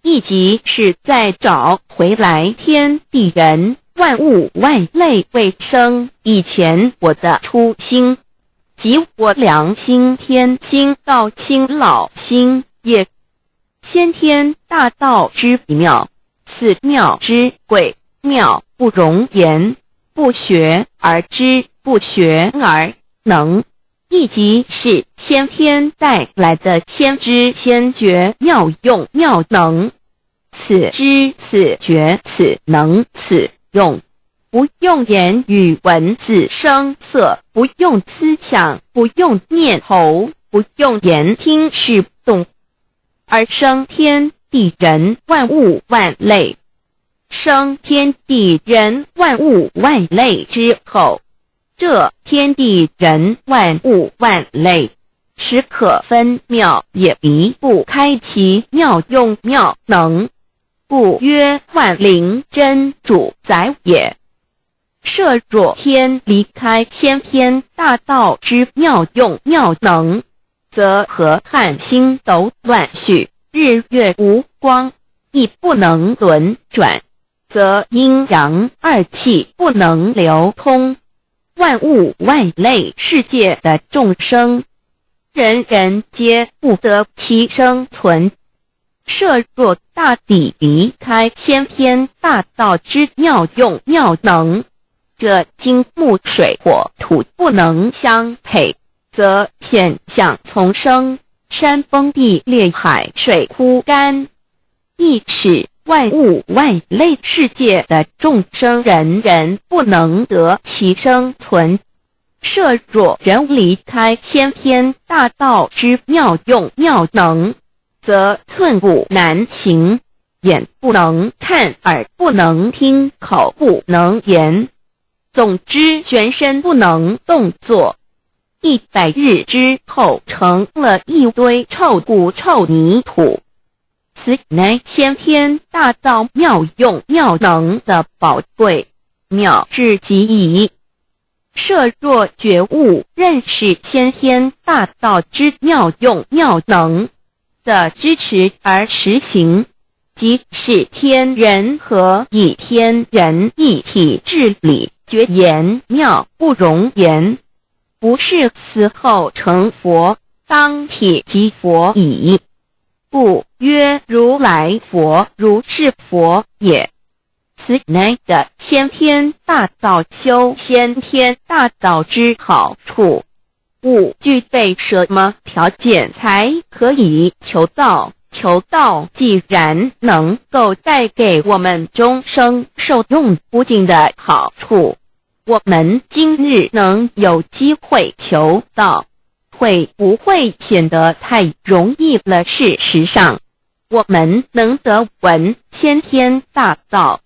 亦即是在找回来天地人万物万类未生以前我的初心，即我良心天心道心老心也。先天大道之妙，此妙之贵，妙不容言，不学而知，不学而能，亦即是先天带来的先知先觉妙用妙能。此知此觉此能此用，不用言语文字声色，不用思想，不用念头，不用言听是动，而生天地人万物万类。生天地人万物万类之后，这天地人万物万类实可分妙，也离不开其妙用妙能，故曰万灵真主宰也。设若天离开先天大道之妙用妙能，则河汉星斗乱序，日月无光，亦不能轮转，则阴阳二气不能流通，万物万类世界的众生，人人皆不得其生存。设若大地离开先天大道之妙用妙能，这金木水火土不能相配，则现象丛生，山崩地裂，海水枯干，亦使万物万类世界的众生人人不能得其生存。设若人离开先天大道之妙用妙能，则寸步难行，眼不能看，耳不能听，口不能言，总之全身不能动作。100日之后成了一堆臭骨臭泥土。此乃先天大道妙用妙能的宝贵，妙至极矣。设若觉悟认识先天大道之妙用妙能的支持而实行，即是天人合一，天人一体治理，绝言妙不容言，不是死后成佛，当体即佛矣。故曰如来佛，如是佛也。此乃的先天大道修先天大道之好处。勿具备什么条件才可以求道？求道既然能够带给我们终生受用不尽的好处，我们今日能有机会求道，会不会显得太容易了？事实上，我们能得闻先天大道，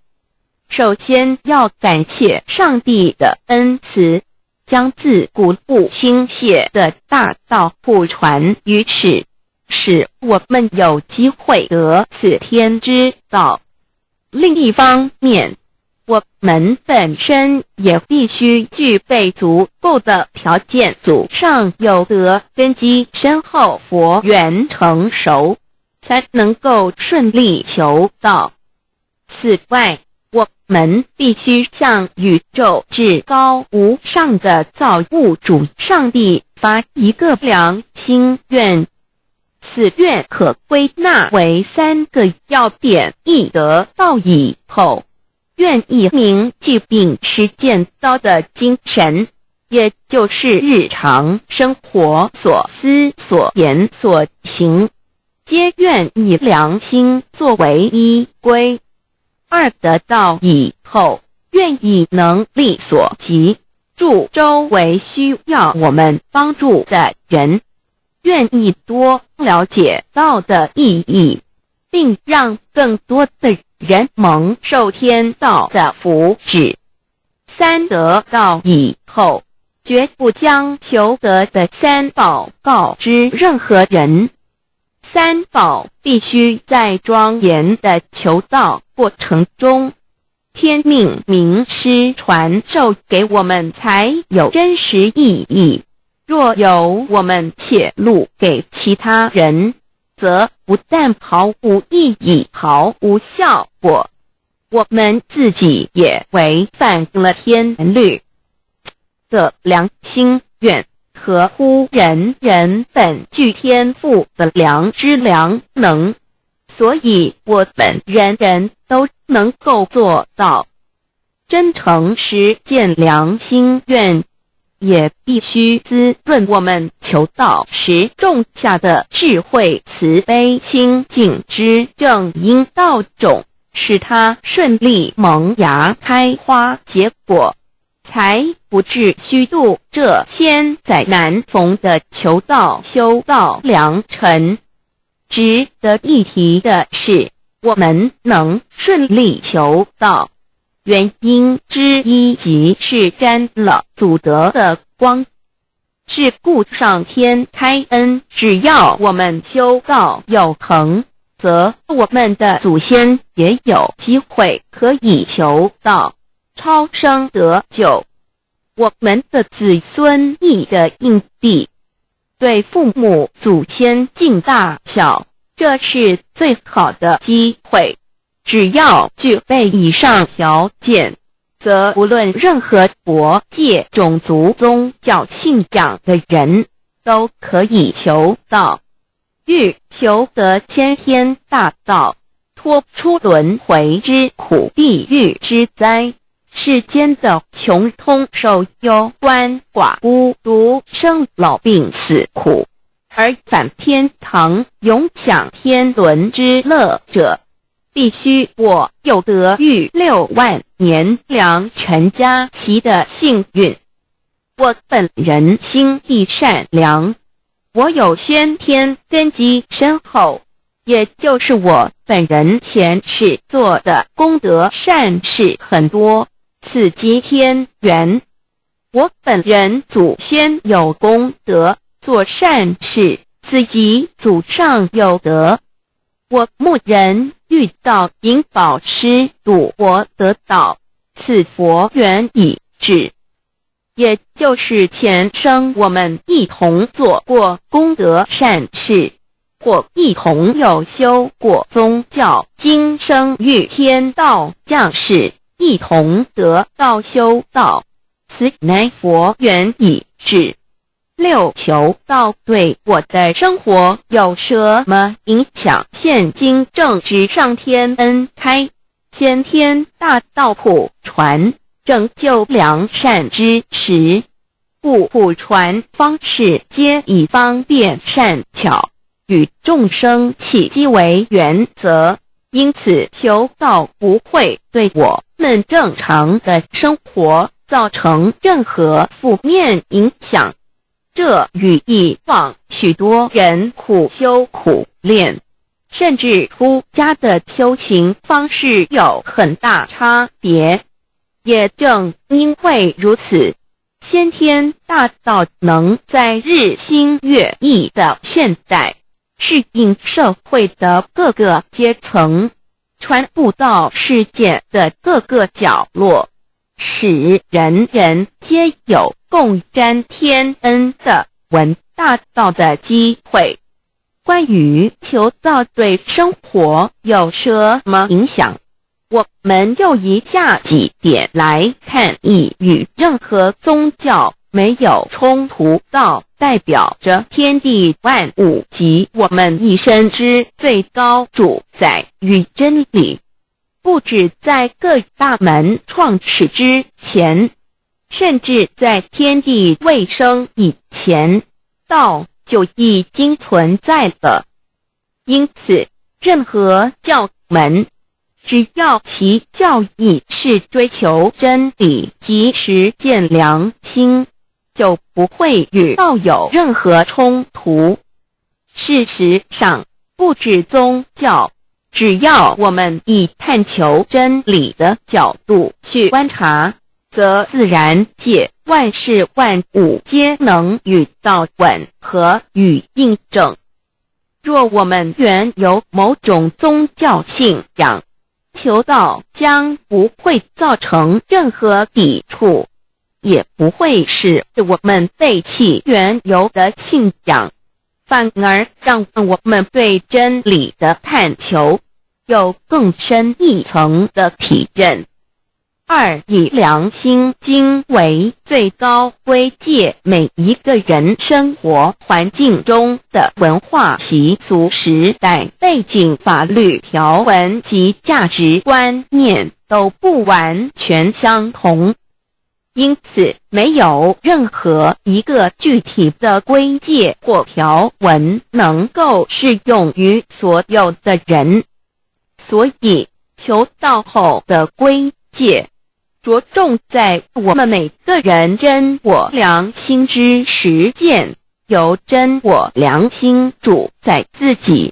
首先要感谢上帝的恩慈，将自古不倾泻的大道普传于世，使我们有机会得此天之道。另一方面，我们本身也必须具备足够的条件，祖上有德，根基深厚，佛缘成熟，才能够顺利求道。此外，我们必须向宇宙至高无上的造物主上帝发一个良心愿。此愿可归纳为3个要点：一得到以后，愿以铭记并实践到的精神，也就是日常生活所思所言所行，皆愿以良心作为依归。二得到以后，愿以能力所及，助周围需要我们帮助的人，愿意多了解道的意义，并让更多的人蒙受天道的福祉。三得到以后，绝不将求得的三宝告知任何人。三宝必须在庄严的求道过程中，天命名师传授给我们才有真实意义。若由我们泄露给其他人，则不但毫无意义、毫无效果，我们自己也违反了天律的良心愿，合乎人人本具天赋的良知良能。所以我们人人都能够做到真诚实践良心愿，也必须滋润我们求道时种下的智慧慈悲清净之正因道种，使它顺利萌芽开花结果，才不至虚度这千载难逢的求道修道良辰。值得一提的是，我们能顺利求道，原因之一即是沾了祖德的光，是故上天开恩，只要我们修道有恒，则我们的祖先也有机会可以求道超生得救。我们的子孙亦的硬币，对父母祖先尽大孝，这是最好的机会。只要具备以上条件，则无论任何国界、种族、宗教信仰的人都可以求道。欲求得先天大道，脱出轮回之苦、地狱之灾，世间的穷通受忧、鳏寡孤独、生老病死苦，而返天堂永享天伦之乐者，必须我有得遇6万年良辰佳期的幸运。我本人心地善良，我有先天根基深厚，也就是我本人前世做的功德善事很多，此即天缘。我本人祖先有功德，做善事，此即祖上有德。我牧人遇到引导师度我得道，此佛缘已至，也就是前生我们一同做过功德善事，或一同有修过宗教，今生遇天道降世，一同得道修道，此乃佛缘已至。6求道对我的生活有什么影响？现今正值上天恩开，先天大道普传，拯救良善之时，故普传方式皆以方便善巧，与众生契机为原则，因此求道不会对我们正常的生活造成任何负面影响。这与以往许多人苦修苦练，甚至出家的修行方式有很大差别。也正因为如此，先天大道能在日新月异的现代，适应社会的各个阶层，传布到世界的各个角落，使人人皆有共沾天恩的闻大道的机会。关于求道对生活有什么影响，我们就以下几点来看，亦与任何宗教没有冲突道，代表着天地万物及我们一生之最高主宰与真理。不止在各大门创始之前，甚至在天地未生以前，道就已经存在了。因此，任何教门，只要其教义是追求真理及实践良心，就不会与道有任何冲突。事实上，不止宗教，只要我们以探求真理的角度去观察，则自然界万事万物皆能与道吻合与印证。若我们原有某种宗教信仰，求道将不会造成任何抵触，也不会使我们背弃原有的信仰，反而让我们对真理的探求有更深一层的体认。二，以良心经为最高规戒每一个人生活环境中的文化习俗、时代背景、法律条文及价值观念都不完全相同，因此没有任何一个具体的规戒或条文能够适用于所有的人。所以求道后的规戒着重在我们每个人真我良心之实践，由真我良心主宰自己，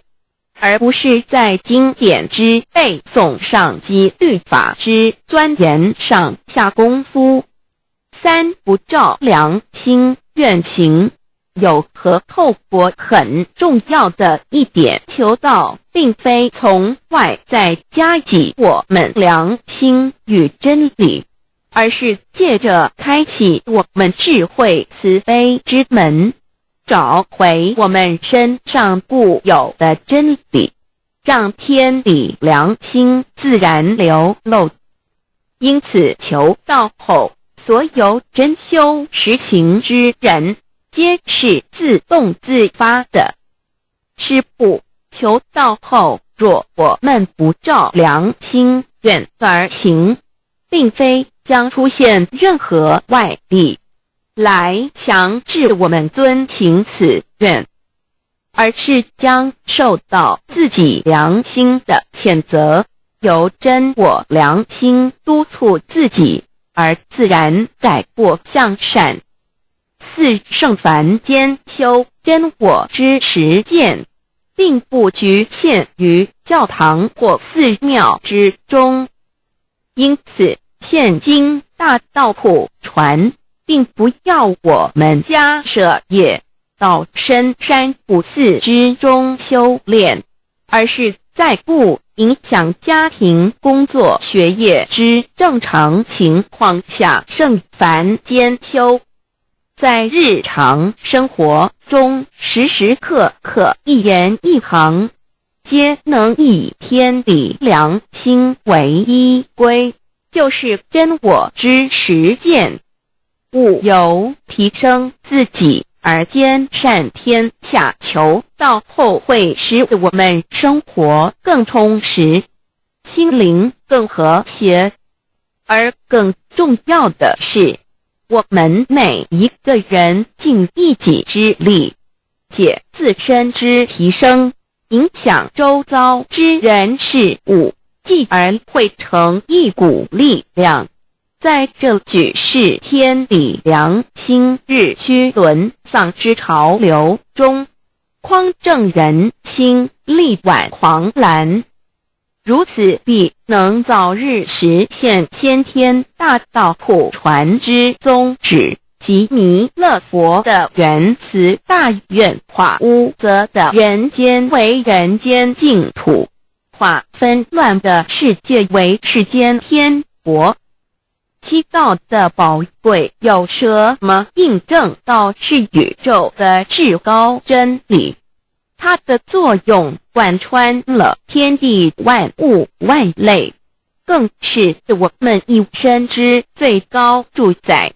而不是在经典之背诵上及律法之钻研上下功夫。三，不照良心愿行。有和透过很重要的一点，求道并非从外在加给我们良心与真理，而是借着开启我们智慧慈悲之门，找回我们身上固有的真理，让天理良心自然流露。因此求道后，所有真修实行之人皆是自动自发的。是不求道后，若我们不照良心愿而行，并非将出现任何外力来强制我们遵行此愿，而是将受到自己良心的谴责，由真我良心督促自己，而自然改过向善。四，圣凡间修真我之实践，并不局限于教堂或寺庙之中。因此，现今大道普传，并不要我们家舍业到深山古寺之中修炼，而是在不影响家庭、工作、学业之正常情况下圣凡间修。在日常生活中，时时刻刻一言一行，皆能以天理良心为依归，就是真我之实践。务由提升自己而兼善天下，求道后会使我们生活更充实，心灵更和谐。而更重要的是，我们每一个人尽一己之力，借自身之提升，影响周遭之人事物，继而汇成一股力量，在这举世天理良心日趋沦丧之潮流中，匡正人心，力挽狂澜。如此必能早日实现先天大道普传之宗旨，及弥勒佛的原慈大愿，化污浊的人间为人间净土，化纷乱的世界为世间天国。七道的宝贵有什么印证道是宇宙的至高真理？它的作用贯穿了天地万物万类，更是我们一生之最高主宰。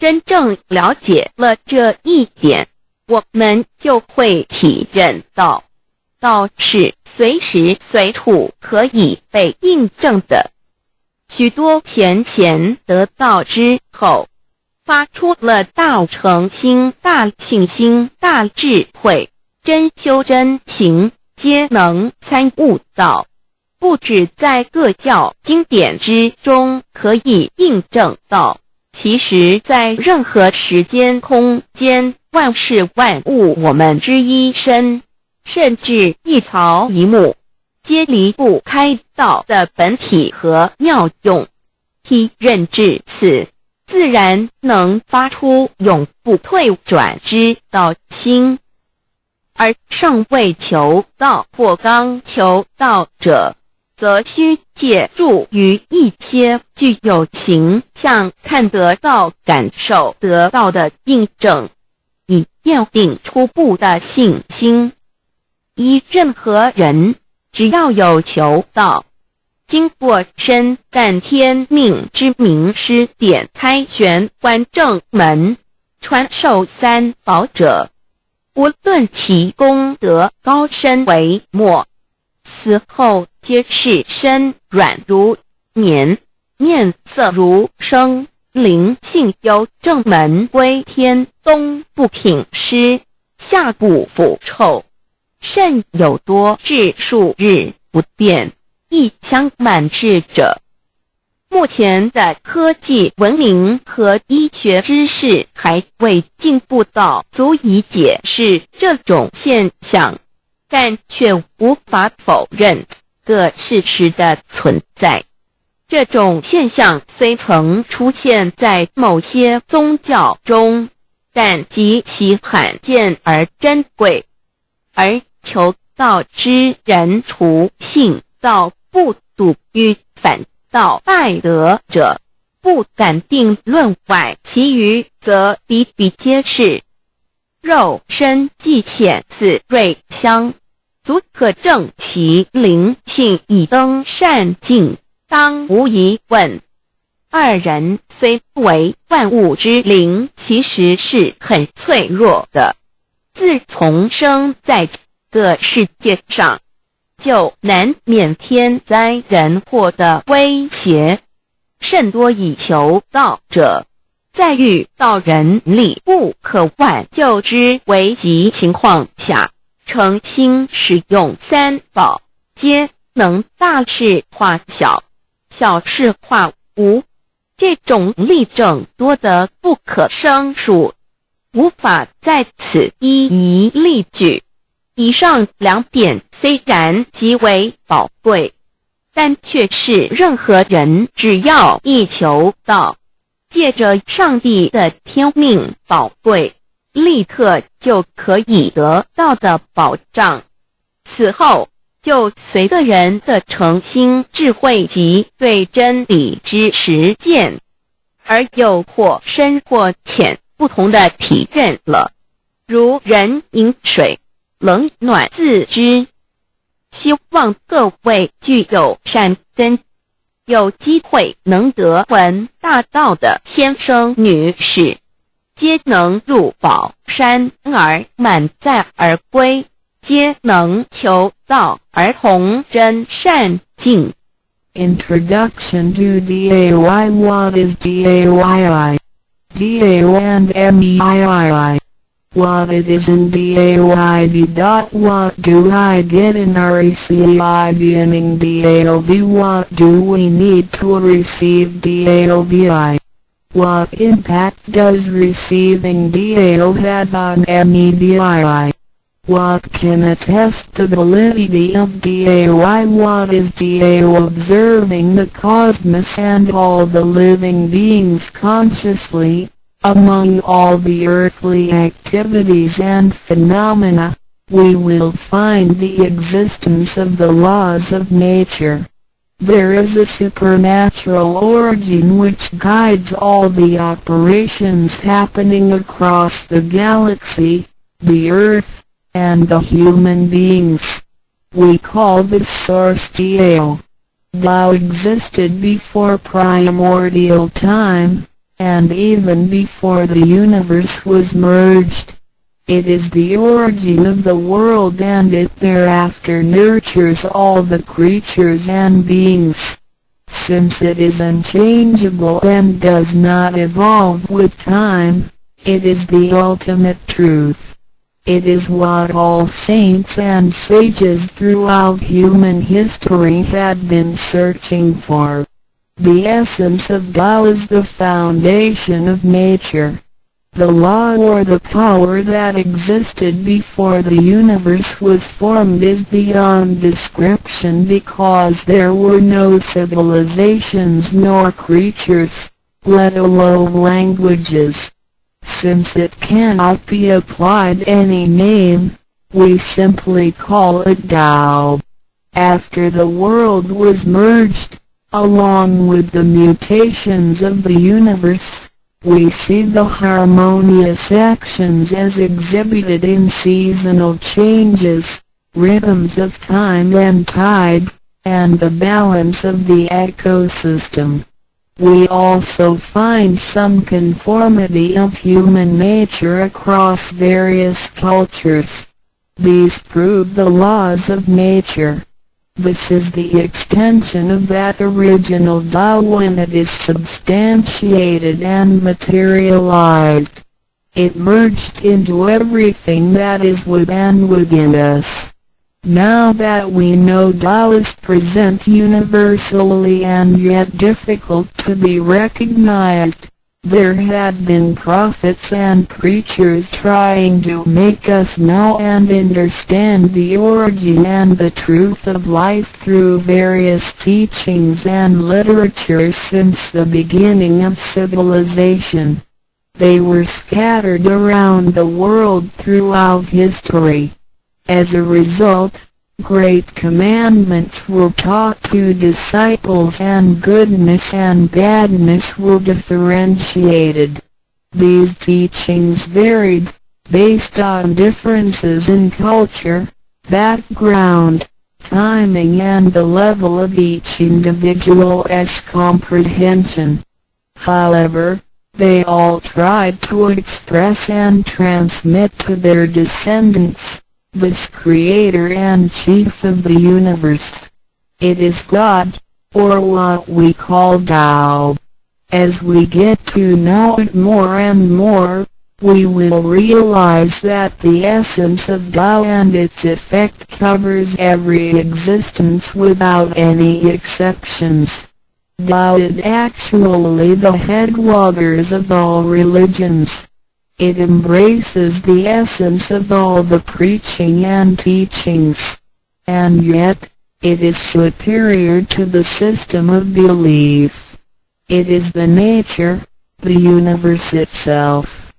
真正了解了这一点，我们就会体认到，道是随时随处可以被印证的。许多贤贤得道之后，发出了大诚心、大信心、大智慧，真修真行，皆能参悟到，不止在各教经典之中可以印证到，其实在任何时间空间、万事万物我们之一身，甚至一草一木，皆离不开道的本体和妙用。体认至此，自然能发出永不退转之道心。而尚未求道或刚求道者，则需借助于一些具有形象看得到、感受得到的印证，以奠定初步的信心。任何人只要有求道，经过身干天命之名师点开玄关正门，传授三宝者，无论其功德高深为末，死后皆是身软如棉，面色如生，灵性由正门归天，东不品湿，下不腐臭，甚有多至数日不变，一腔满志者。目前的科技文明和医学知识还未进步到足以解释这种现象，但却无法否认个事实的存在。这种现象虽曾出现在某些宗教中，但极其罕见而珍贵，而求道之人除信道不笃于反道败德者，不敢定论外，其余则比比皆是。肉身既显似瑞香，足可证其灵性已登善境，当无疑问。二人虽不为万物之灵，其实是很脆弱的。自从生在这个世界上，就难免天灾人祸的威胁，甚多以求道者，在遇到人力不可挽救之危急情况下，诚心使用三宝，皆能大事化小，小事化无。这种例证多得不可胜数，无法在此一一例举。以上两点虽然极为宝贵，但却是任何人只要一求道，借着上帝的天命宝贵，立刻就可以得到的保障。此后就随个人的诚心、智慧及对真理之实践，而有或深或浅不同的体认了。如人饮水，冷暖自知。希望各位具有善根，有机会能得闻大道的先生女士，皆能入宝山而满载而归，皆能求道而同真善境。 Introduction to DAY. What is DAYI? DAY&MEII. What it is in DAYD. What do I get in RECI beginning DAOB? What do we need to receive DAOBI? What impact does receiving DAO have on MEBII? What can attest the validity of DAY? What is DAO? Observing the cosmos and all the living beings consciously, among all the earthly activities and phenomena, we will find the existence of the laws of nature. There is a supernatural origin which guides all the operations happening across the galaxy, the earth, and the human beings. We call this source DAO. Tao existed before primordial time, and even before the universe was merged. It is the origin of the world, and it thereafter nurtures all the creatures and beings. Since it is unchangeable and does not evolve with time, it is the ultimate truth. It is what all saints and sages throughout human history had been searching for. The essence of Tao is the foundation of nature. The law or the power that existed before the universe was formed is beyond description, because there were no civilizations nor creatures, let alone languages. Since it cannot be applied any name, we simply call it Tao. After the world was merged, along with the mutations of the universe, we see the harmonious actions as exhibited in seasonal changes, rhythms of time and tide, and the balance of the ecosystem. We also find some conformity of human nature across various cultures. These prove the laws of nature. This is the extension of that original Tao when it is substantiated and materialized. It merged into everything that is with and within us. Now that we know Tao is present universally and yet difficult to be recognized, there had been prophets and preachers trying to make us know and understand the origin and the truth of life through various teachings and literature since the beginning of civilization. They were scattered around the world throughout history. As a result, great commandments were taught to disciples and goodness and badness were differentiated. These teachings varied, based on differences in culture, background, timing and the level of each individual's comprehension. However, they all tried to express and transmit to their descendants this Creator and Chief of the universe. It is God, or what we call Tao. As we get to know it more and more, we will realize that the essence of Tao and its effect covers every existence without any exceptions. Tao is actually the headwaters of all religions. It embraces the essence of all the preaching and teachings, and yet, it is superior to the system of belief. It is the nature, the universe itself.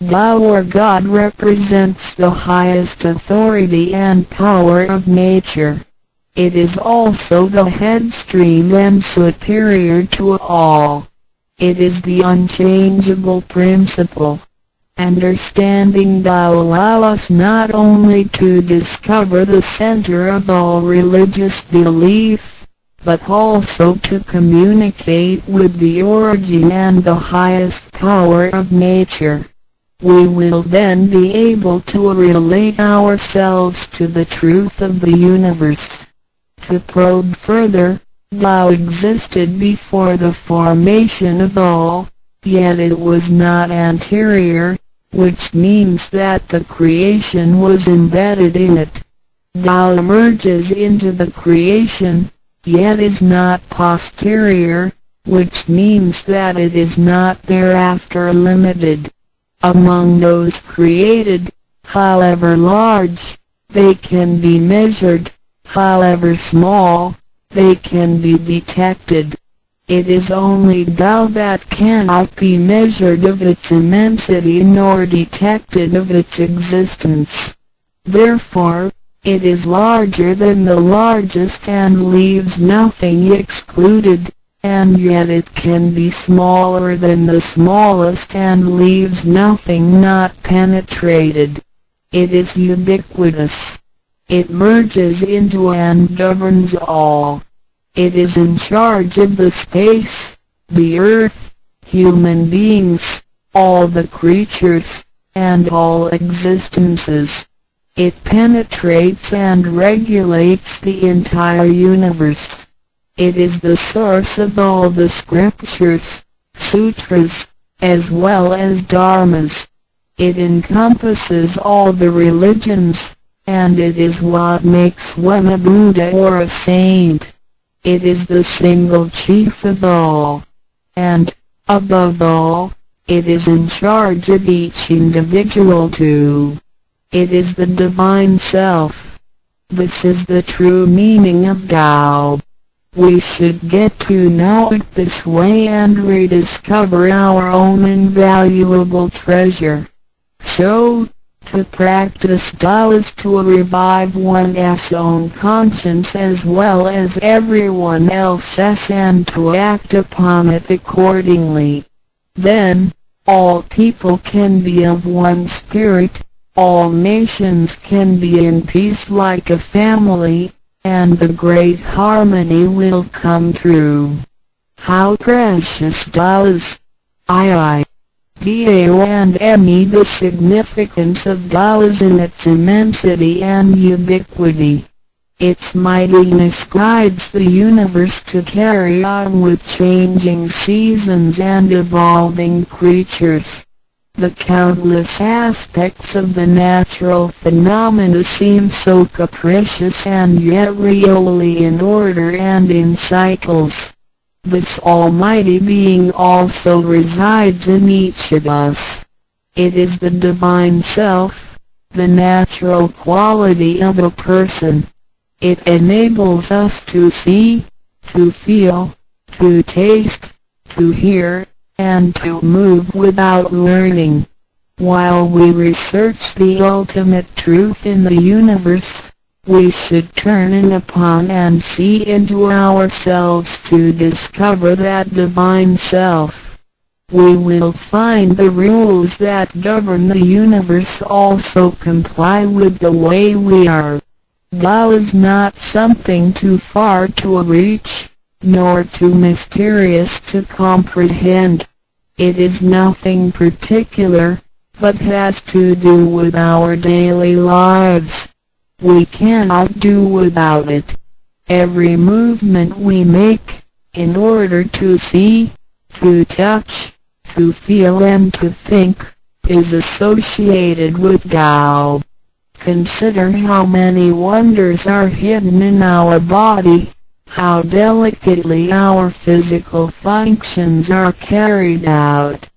Tao or God represents the highest authority and power of nature. It is also the headstream and superior to all. It is the unchangeable principle. Understanding Tao allows us not only to discover the center of all religious belief, but also to communicate with the origin and the highest power of nature. We will then be able to relate ourselves to the truth of the universe. To probe further, Tao existed before the formation of all, yet it was not anterior, which means that the creation was embedded in it. Tao emerges into the creation, yet is not posterior, which means that it is not thereafter limited. Among those created, however large, they can be measured, however small, they can be detected. It is only Tao that cannot be measured of its immensity nor detected of its existence. Therefore, it is larger than the largest and leaves nothing excluded, and yet it can be smaller than the smallest and leaves nothing not penetrated. It is ubiquitous. It merges into and governs all. It is in charge of the space, the earth, human beings, all the creatures, and all existences. It penetrates and regulates the entire universe. It is the source of all the scriptures, sutras, as well as dharmas. It encompasses all the religions, and it is what makes one a Buddha or a saint. It is the single chief of all. And, above all, it is in charge of each individual too. It is the Divine Self. This is the true meaning of Tao. We should get to know it this way and rediscover our own invaluable treasure. So, to practice Tao is to revive one's own conscience as well as everyone else's and to act upon it accordingly. Then, all people can be of one spirit, all nations can be in peace like a family, and the great harmony will come true. How precious does Tao and the significance of Tao is in its immensity and ubiquity. Its mightiness guides the universe to carry on with changing seasons and evolving creatures. The countless aspects of the natural phenomena seem so capricious and yet really in order and in cycles. This almighty being also resides in each of us. It is the Divine Self, the natural quality of a person. It enables us to see, to feel, to taste, to hear, and to move without learning. While we research the ultimate truth in the universe, we should turn in upon and see into ourselves to discover that Divine Self. We will find the rules that govern the universe also comply with the way we are. Tao is not something too far to reach, nor too mysterious to comprehend. It is nothing particular, but has to do with our daily lives. We cannot do without it. Every movement we make, in order to see, to touch, to feel and to think, is associated with Tao. Consider how many wonders are hidden in our body, how delicately our physical functions are carried out.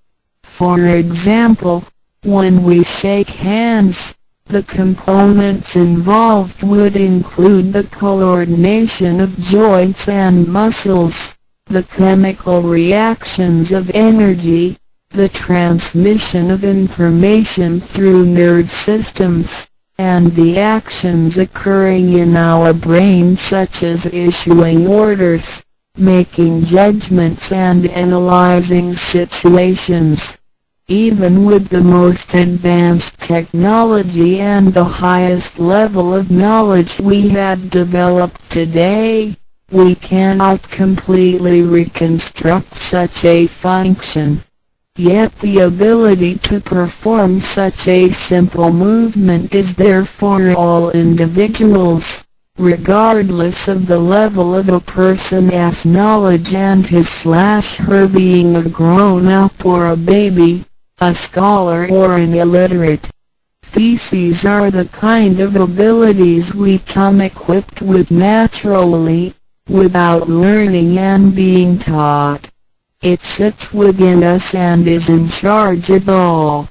For example, when we shake hands, the components involved would include the coordination of joints and muscles, the chemical reactions of energy, the transmission of information through nerve systems, and the actions occurring in our brain such as issuing orders, making judgments and analyzing situations. Even with the most advanced technology and the highest level of knowledge we have developed today, we cannot completely reconstruct such a function. Yet the ability to perform such a simple movement is there for all individuals, regardless of the level of a person's knowledge and his/her being a grown-up or a baby, a scholar or an illiterate. These are the kind of abilities we come equipped with naturally, without learning and being taught. It sits within us and is in charge of all.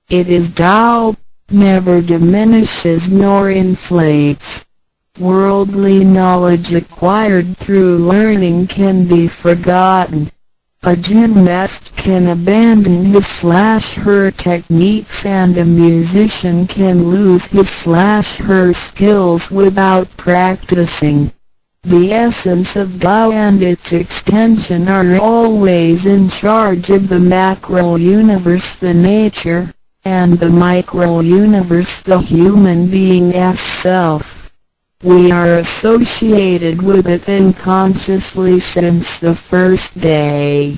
It is Tao, never diminishes nor inflates. Worldly knowledge acquired through learning can be forgotten. A gymnast can abandon his/her techniques and a musician can lose his/her skills without practicing. The essence of Tao and its extension are always in charge of the macro-universe, the nature, and the micro-universe, the human being's self. We are associated with it unconsciously since the first day.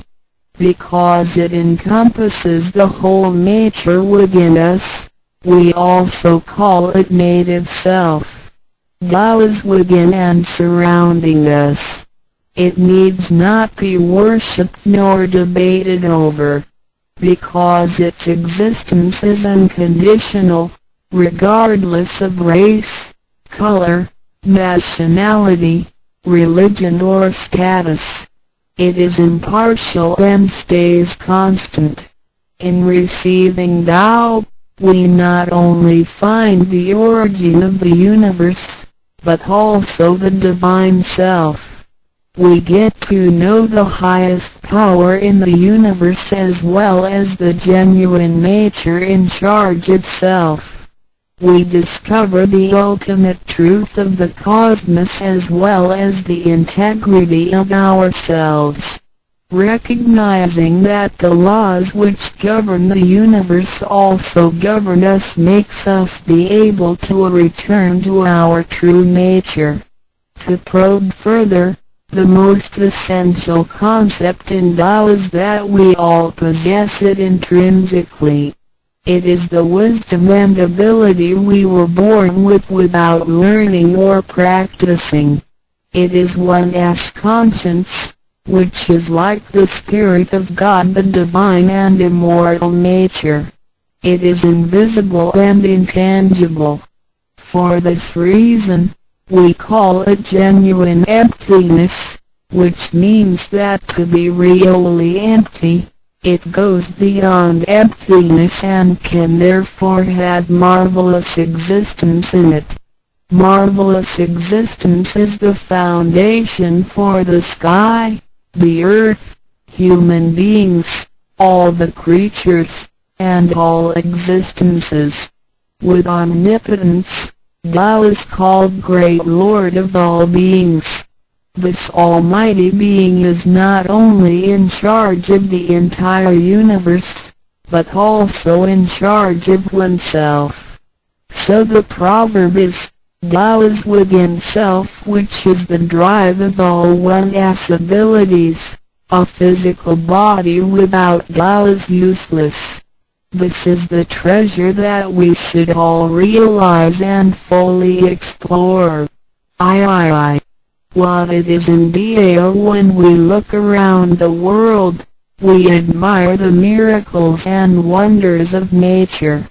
because it encompasses the whole nature within us. We also call it native self. Tao is within and surrounding us. It needs not be worshipped nor debated over, because its existence is unconditional, regardless of race, color, nationality, religion or status. It is impartial and stays constant. In receiving Tao, we not only find the origin of the universe, but also the divine self. We get to know the highest power in the universe as well as the genuine nature in charge itself. We discover the ultimate truth of the cosmos as well as the integrity of ourselves. Recognizing that the laws which govern the universe also govern us makes us be able to return to our true nature. To probe further, the most essential concept in Tao is that we all possess it intrinsically. It is the wisdom and ability we were born with without learning or practicing. It is one's conscience, which is like the Spirit of God, the divine and immortal nature. It is invisible and intangible. For this reason, we call it genuine emptiness, which means that to be really empty, it goes beyond emptiness and can therefore have marvelous existence in it. Marvelous existence is the foundation for the sky, the earth, human beings, all the creatures, and all existences. With omnipotence, Tao is called Great Lord of all beings. This almighty being is not only in charge of the entire universe, but also in charge of oneself. So the proverb is, Tao is within self, which is the drive of all one's abilities. A physical body without Tao is useless. This is the treasure that we should all realize and fully explore. What it is indeed. When we look around the world, we admire the miracles and wonders of nature.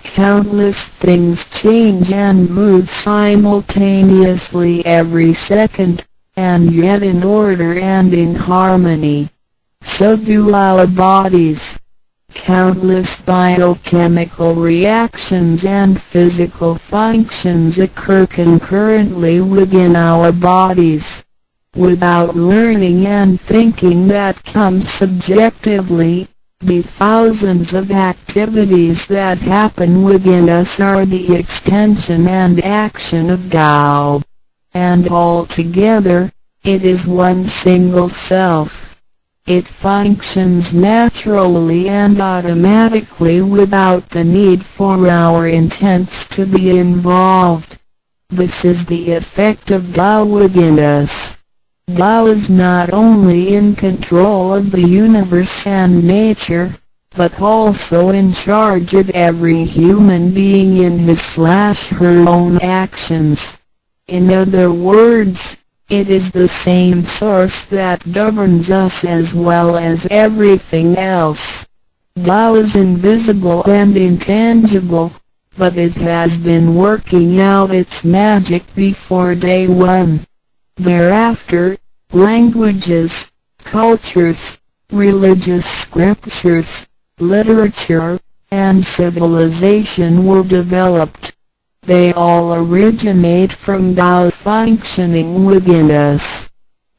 Countless things change and move simultaneously every second, and yet in order and in harmony. So do our bodies. Countless biochemical reactions and physical functions occur concurrently within our bodies. Without learning and thinking that comes subjectively, the thousands of activities that happen within us are the extension and action of Tao. And altogether, it is one single self. It functions naturally and automatically without the need for our intents to be involved. This is the effect of Tao within us. Tao is not only in control of the universe and nature, but also in charge of every human being in his/her own actions. In other words, it is the same source that governs us as well as everything else. Tao is invisible and intangible, but it has been working out its magic before day one. Thereafter, languages, cultures, religious scriptures, literature, and civilization were developed. They all originate from Tao functioning within us.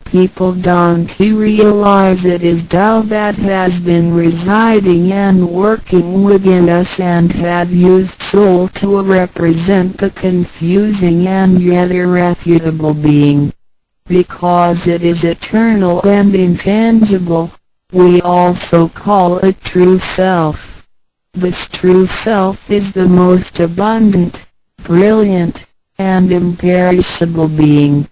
People don't realize it is Tao that has been residing and working within us and have used soul to represent the confusing and yet irrefutable being. Because it is eternal and intangible, we also call it true self. This true self is the most abundant, brilliant, and imperishable being.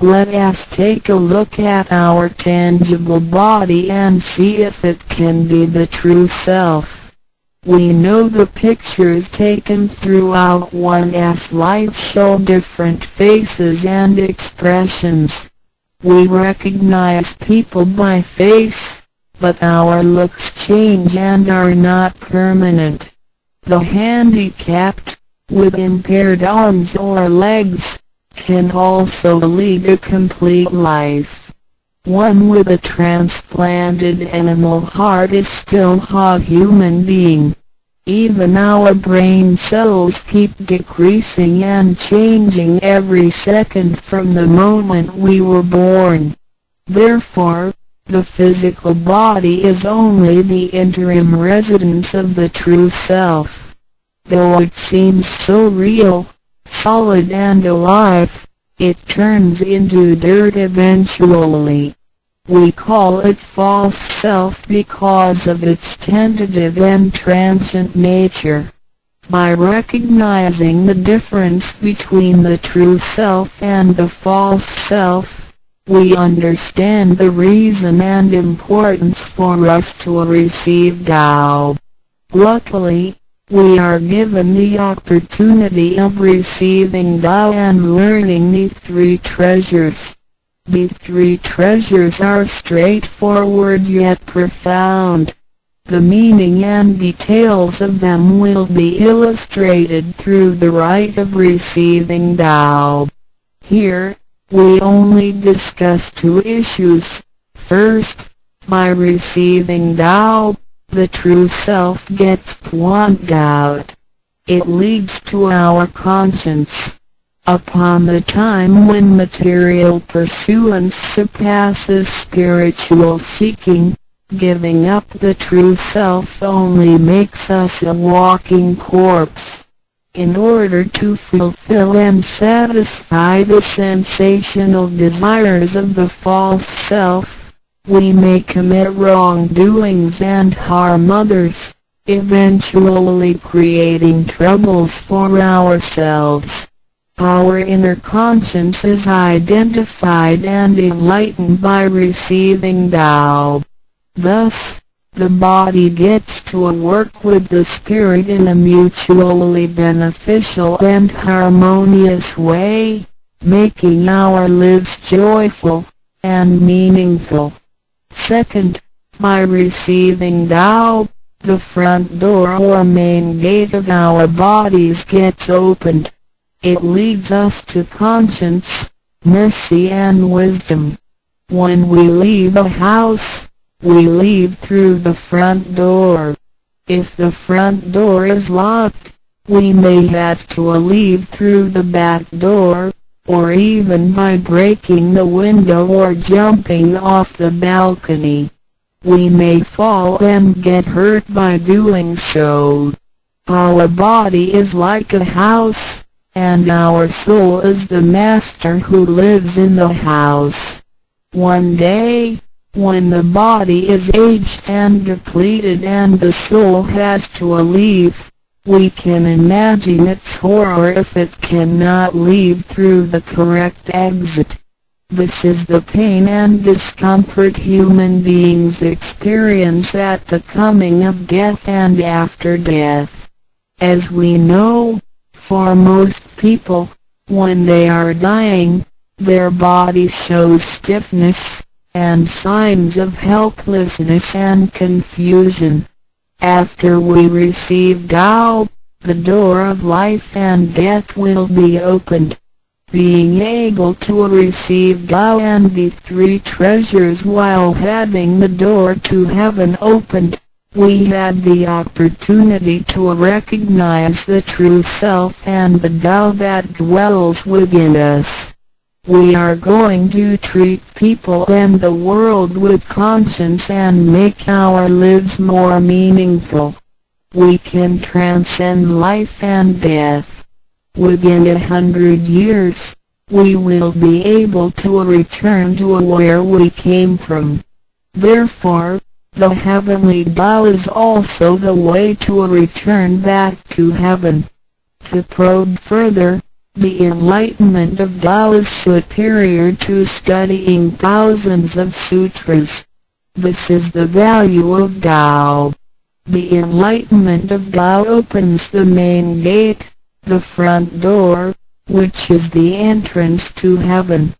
Let us take a look at our tangible body and see if it can be the true self. We know the pictures taken throughout one's life show different faces and expressions. We recognize people by face, but our looks change and are not permanent. The handicapped, with impaired arms or legs, can also lead a complete life. One with a transplanted animal heart is still a human being. Even our brain cells keep decreasing and changing every second from the moment we were born. Therefore, the physical body is only the interim residence of the true self. Though it seems so real, solid and alive, it turns into dirt eventually. We call it false self because of its tentative and transient nature. By recognizing the difference between the true self and the false self, we understand the reason and importance for us to receive Tao. Luckily, we are given the opportunity of receiving Tao and learning the three treasures. The three treasures are straightforward yet profound. The meaning and details of them will be illustrated through the rite of receiving Tao. Here, we only discuss two issues. First, by receiving Tao, the true self gets plucked out. It leads to our conscience. Upon the time when material pursuance surpasses spiritual seeking, giving up the true self only makes us a walking corpse. In order to fulfill and satisfy the sensational desires of the false self, we may commit wrongdoings and harm others, eventually creating troubles for ourselves. Our inner conscience is identified and enlightened by receiving Tao. Thus, the body gets to work with the spirit in a mutually beneficial and harmonious way, making our lives joyful and meaningful. Second, by receiving Tao, the front door or main gate of our bodies gets opened. It leads us to conscience, mercy and wisdom. When we leave a house, we leave through the front door. If the front door is locked, we may have to leave through the back door, or even by breaking the window or jumping off the balcony. We may fall and get hurt by doing so. Our body is like a house, and our soul is the master who lives in the house. One day, when the body is aged and depleted and the soul has to leave, we can imagine its horror if it cannot leave through the correct exit. This is the pain and discomfort human beings experience at the coming of death and after death. As we know, for most people, when they are dying, their body shows stiffness, and signs of helplessness and confusion. After we receive Tao, the door of life and death will be opened. Being able to receive Tao and the three treasures while having the door to heaven opened, we had the opportunity to recognize the true self and the Tao that dwells within us. We are going to treat people and the world with conscience and make our lives more meaningful. We can transcend life and death. Within 100 years, we will be able to return to where we came from. Therefore, the heavenly Tao is also the way to return back to heaven. To probe further, The enlightenment of Tao is superior to studying thousands of sutras. This is the value of Tao. The enlightenment of Tao opens the main gate, the front door, which is the entrance to heaven.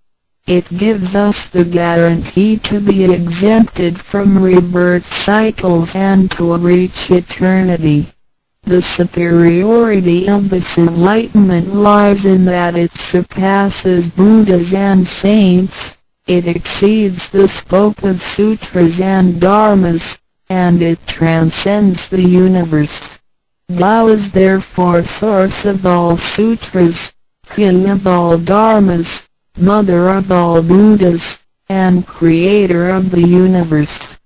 It gives us the guarantee to be exempted from rebirth cycles and to reach eternity. The superiority of this enlightenment lies in that it surpasses Buddhas and saints, it exceeds the scope of sutras and dharmas, and it transcends the universe. Tao is therefore source of all sutras, king of all dharmas, mother of all Buddhas, and creator of the universe.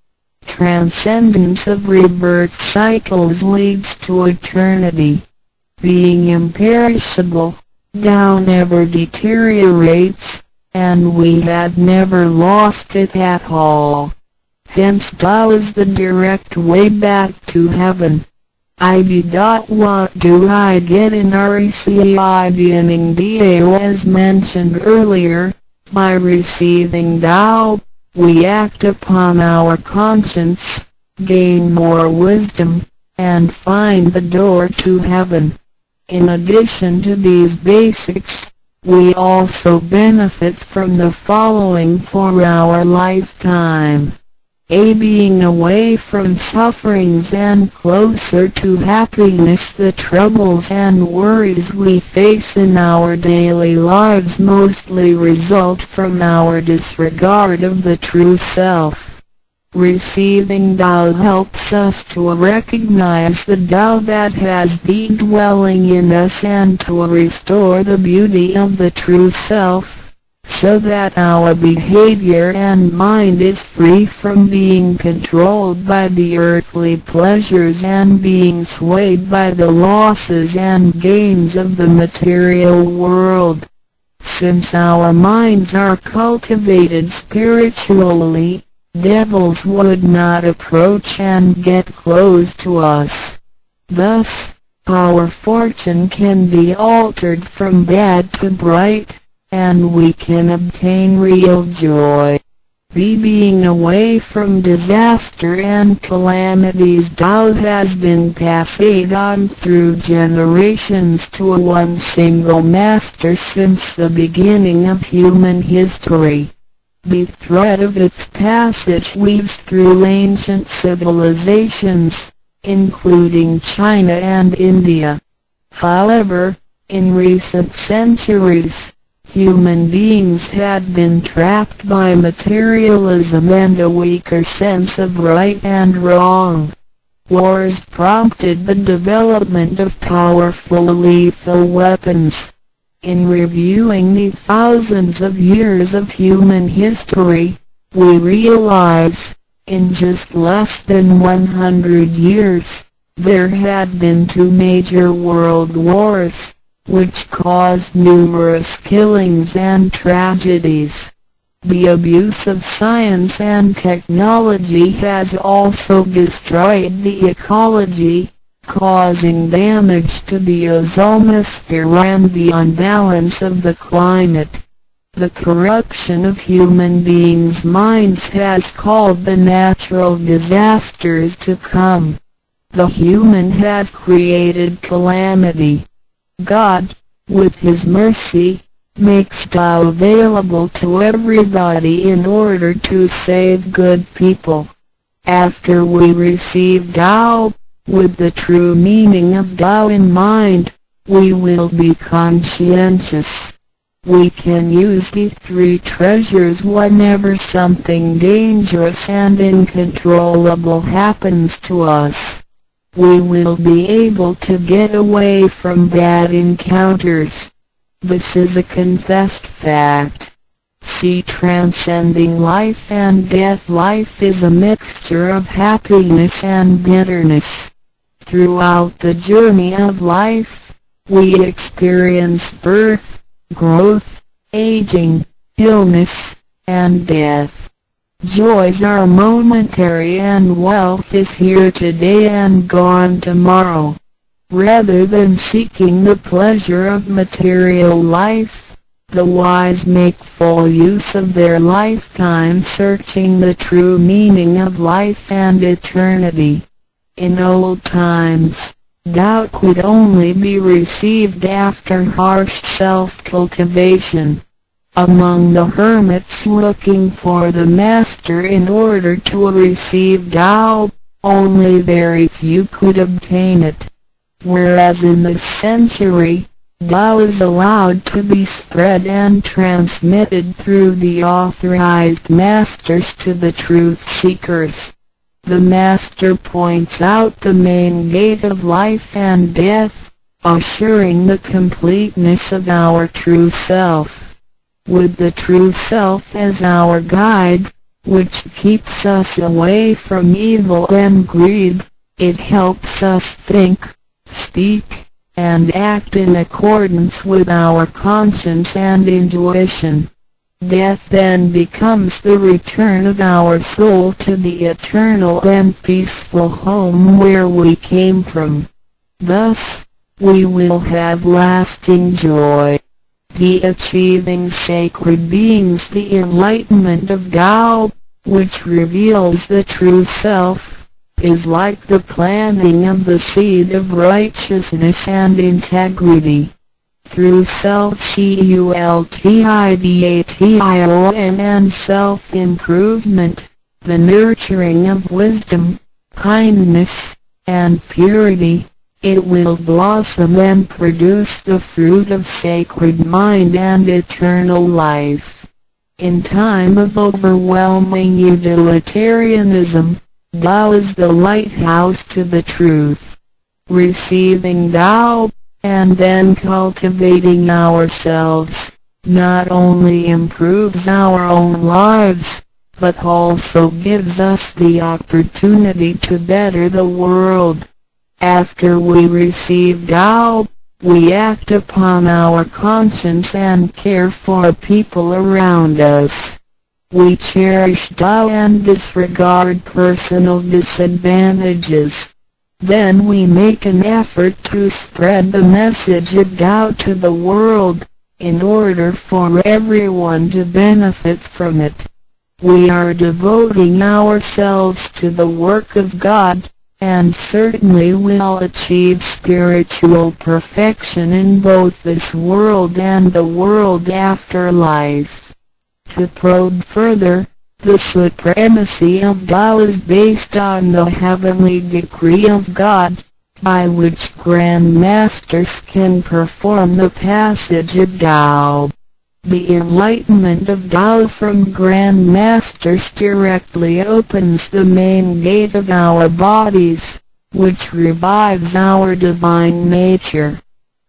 Transcendence of rebirth cycles leads to eternity. Being imperishable, Tao never deteriorates, and we had never lost it at all. Hence Tao is the direct way back to heaven. What do I get in RECI beginning Dao as mentioned earlier? By receiving Tao, we act upon our conscience, gain more wisdom, and find the door to heaven. In addition to these basics, we also benefit from the following for our lifetime. Being away from sufferings and closer to happiness. The troubles and worries we face in our daily lives mostly result from our disregard of the true self. Receiving Tao helps us to recognize the Tao that has been dwelling in us and to restore the beauty of the true self, so that our behavior and mind is free from being controlled by the earthly pleasures and being swayed by the losses and gains of the material world. Since our minds are cultivated spiritually, devils would not approach and get close to us. Thus, our fortune can be altered from bad to bright, and we can obtain real joy. Being away from disaster and calamities. Tao has been passed on through generations to one single master since the beginning of human history. The thread of its passage weaves through ancient civilizations, including China and India. However, in recent centuries, human beings had been trapped by materialism and a weaker sense of right and wrong. Wars prompted the development of powerful lethal weapons. In reviewing the thousands of years of human history, we realize, in just less than 100 years, there had been 2 major world wars, which caused numerous killings and tragedies. The abuse of science and technology has also destroyed the ecology, causing damage to the ozonosphere and the unbalance of the climate. The corruption of human beings' minds has called the natural disasters to come. The human have created calamity. God, with His mercy, makes Tao available to everybody in order to save good people. After we receive Tao, with the true meaning of Tao in mind, we will be conscientious. We can use the 3 treasures whenever something dangerous and uncontrollable happens to us. We will be able to get away from bad encounters. This is a confessed fact. See, transcending life and death. Life is a mixture of happiness and bitterness. Throughout the journey of life, we experience birth, growth, aging, illness, and death. Joys are momentary and wealth is here today and gone tomorrow. Rather than seeking the pleasure of material life, the wise make full use of their lifetime searching the true meaning of life and eternity. In old times, Tao could only be received after harsh self-cultivation. Among the hermits looking for the master in order to receive Tao, only very few could obtain it. Whereas in this century, Tao is allowed to be spread and transmitted through the authorized masters to the truth seekers. The master points out the main gate of life and death, assuring the completeness of our true self. With the true self as our guide, which keeps us away from evil and greed, it helps us think, speak, and act in accordance with our conscience and intuition. Death then becomes the return of our soul to the eternal and peaceful home where we came from. Thus, we will have lasting joy. The achieving sacred beings the enlightenment of Tao, which reveals the true self, is like the planting of the seed of righteousness and integrity. Through self-cultivation and self-improvement, the nurturing of wisdom, kindness, and purity, it will blossom and produce the fruit of sacred mind and eternal life. In time of overwhelming utilitarianism, Tao is the lighthouse to the truth. Receiving Tao, and then cultivating ourselves, not only improves our own lives, but also gives us the opportunity to better the world. After we receive Tao, we act upon our conscience and care for people around us. We cherish Tao and disregard personal disadvantages. Then we make an effort to spread the message of Tao to the world, in order for everyone to benefit from it. We are devoting ourselves to the work of God, and certainly will achieve spiritual perfection in both this world and the world after life. To probe further, the supremacy of Tao is based on the heavenly decree of God, by which Grand Masters can perform the passage of Tao. The enlightenment of Tao from Grand Masters directly opens the main gate of our bodies, which revives our divine nature.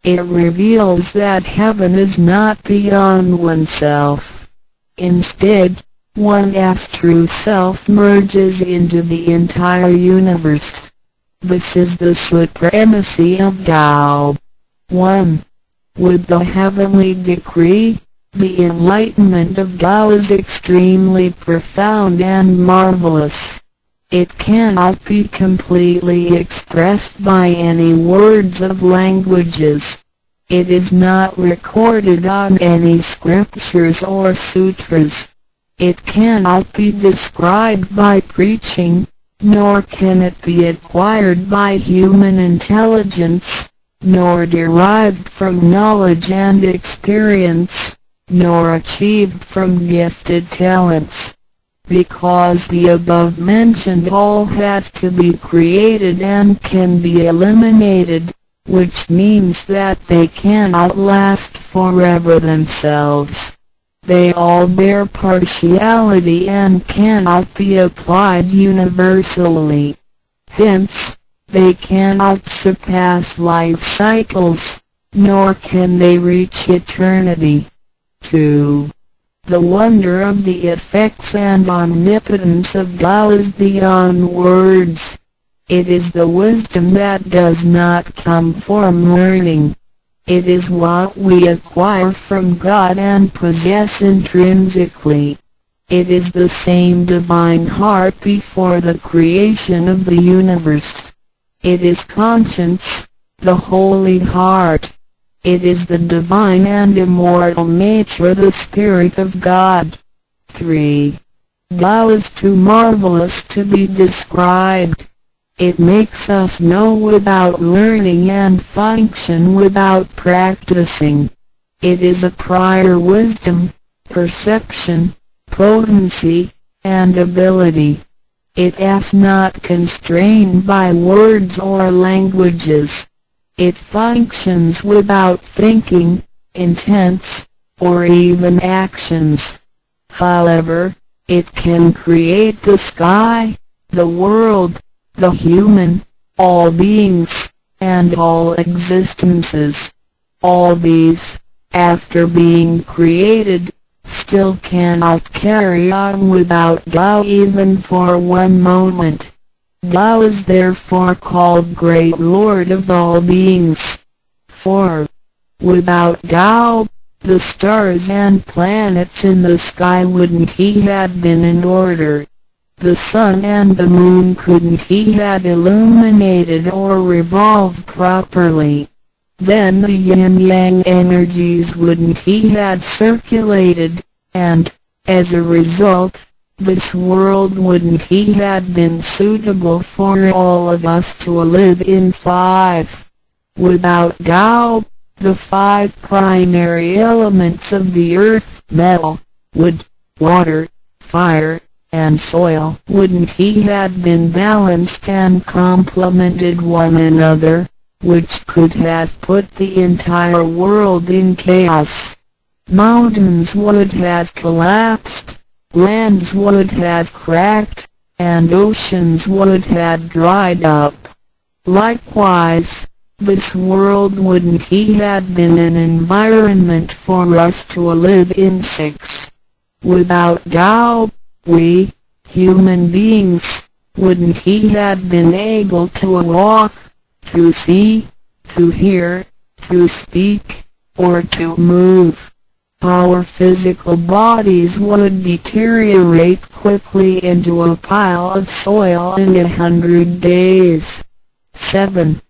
It reveals that heaven is not beyond oneself. Instead, one's true self merges into the entire universe. This is the supremacy of Tao. 1. With the heavenly decree, the enlightenment of Tao is extremely profound and marvelous. It cannot be completely expressed by any words of languages. It is not recorded on any scriptures or sutras. It cannot be described by preaching, nor can it be acquired by human intelligence, nor derived from knowledge and experience, nor achieved from gifted talents. Because the above-mentioned all have to be created and can be eliminated, which means that they cannot last forever themselves. They all bear partiality and cannot be applied universally. Hence, they cannot surpass life cycles, nor can they reach eternity. 2. The wonder of the effects and omnipotence of Tao is beyond words. It is the wisdom that does not come from learning. It is what we acquire from God and possess intrinsically. It is the same divine heart before the creation of the universe. It is conscience, the Holy Heart. It is the divine and immortal nature, the Spirit of God. 3. Tao is too marvelous to be described. It makes us know without learning and function without practicing. It is a prior wisdom, perception, potency, and ability. It is not constrained by words or languages. It functions without thinking, intents, or even actions. However, it can create the sky, the world, the human, all beings, and all existences. All these, after being created, still cannot carry on without Tao even for one moment. Tao is therefore called Great Lord of all beings. 4. Without Tao, the stars and planets in the sky wouldn't he have been in order. The sun and the moon couldn't he have illuminated or revolved properly. Then the yin-yang energies wouldn't he have circulated, and, as a result, this world wouldn't he have been suitable for all of us to live in. 5. Without Tao, the 5 primary elements of the earth, metal, wood, water, fire, and soil, wouldn't he have been balanced and complemented one another, which could have put the entire world in chaos. Mountains would have collapsed, lands would have cracked, and oceans would have dried up. Likewise, this world wouldn't he have been an environment for us to live in. 6. Without Tao, we, human beings, wouldn't he have been able to walk, to see, to hear, to speak, or to move. Our physical bodies would deteriorate quickly into a pile of soil in 100 days. 7.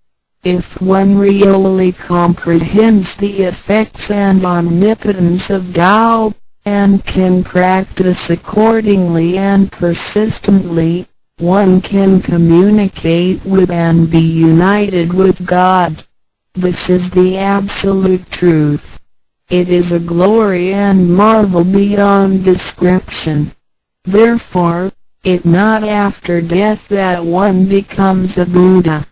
If one really comprehends the effects and omnipotence of Tao, and can practice accordingly and persistently, one can communicate with and be united with God. This is the absolute truth. It is a glory and marvel beyond description. Therefore, it not after death that one becomes a Buddha.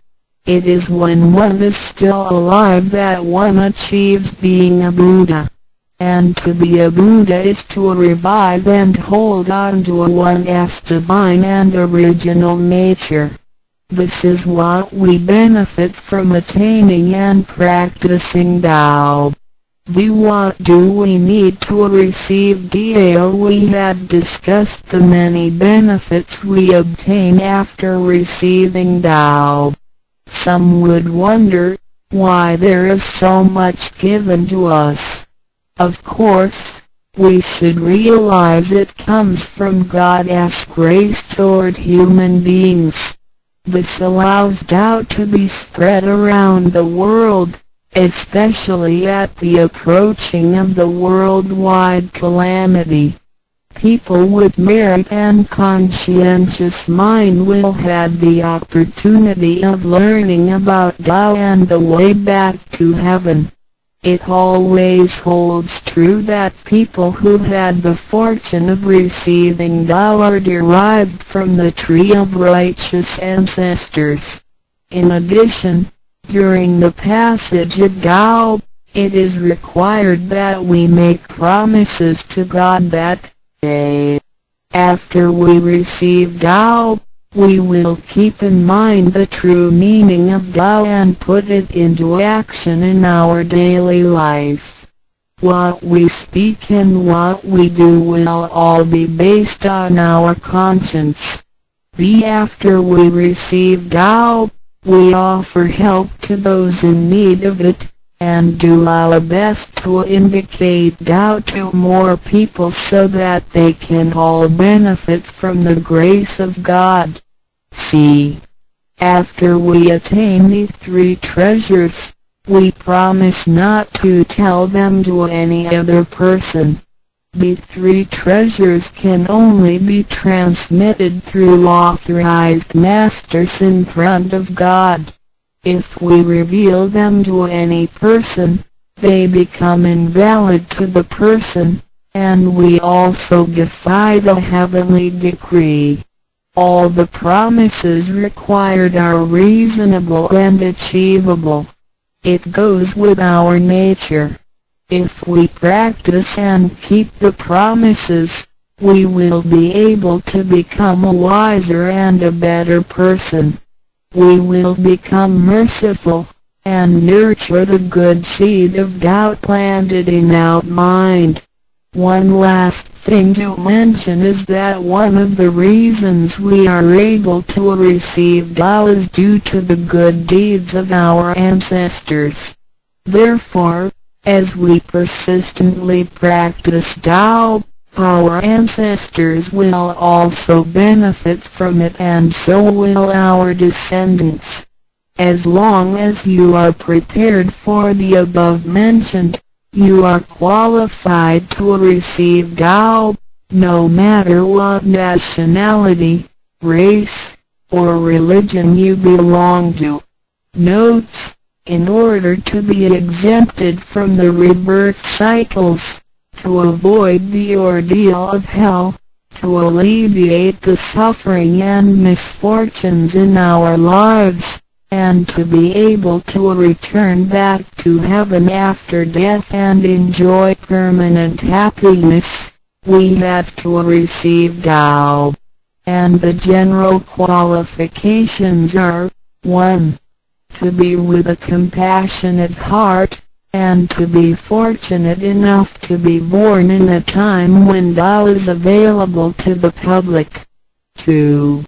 It is when one is still alive that one achieves being a Buddha. And to be a Buddha is to revive and hold on to one's divine and original nature. This is what we benefit from attaining and practicing Tao. What do we need to receive Tao? We have discussed the many benefits we obtain after receiving Tao. Some would wonder why there is so much given to us. Of course, we should realize it comes from God's grace toward human beings. This allows Tao to be spread around the world, especially at the approaching of the worldwide calamity. People with merit and conscientious mind will have the opportunity of learning about Tao and the way back to heaven. It always holds true that people who had the fortune of receiving Tao are derived from the tree of righteous ancestors. In addition, during the passage of Tao, it is required that we make promises to God that, after we receive Tao, we will keep in mind the true meaning of Tao and put it into action in our daily life. What we speak and what we do will all be based on our conscience. After we receive Tao, we offer help to those in need of it, and do our best to indicate Tao to more people so that they can all benefit from the grace of God. After we attain these three treasures, we promise not to tell them to any other person. The three treasures can only be transmitted through authorized masters in front of God. If we reveal them to any person, they become invalid to the person, and we also defy the heavenly decree. All the promises required are reasonable and achievable. It goes with our nature. If we practice and keep the promises, we will be able to become a wiser and a better person. We will become merciful, and nurture the good seed of doubt planted in our mind. One last thing to mention is that one of the reasons we are able to receive Tao is due to the good deeds of our ancestors. Therefore, as we persistently practice Tao, our ancestors will also benefit from it, and so will our descendants. As long as you are prepared for the above mentioned, you are qualified to receive Tao, no matter what nationality, race, or religion you belong to. Notes: in order to be exempted from the rebirth cycles, to avoid the ordeal of hell, to alleviate the suffering and misfortunes in our lives, and to be able to return back to heaven after death and enjoy permanent happiness, we have to receive Tao. And the general qualifications are: 1. To be with a compassionate heart, and to be fortunate enough to be born in a time when Tao is available to the public. 2.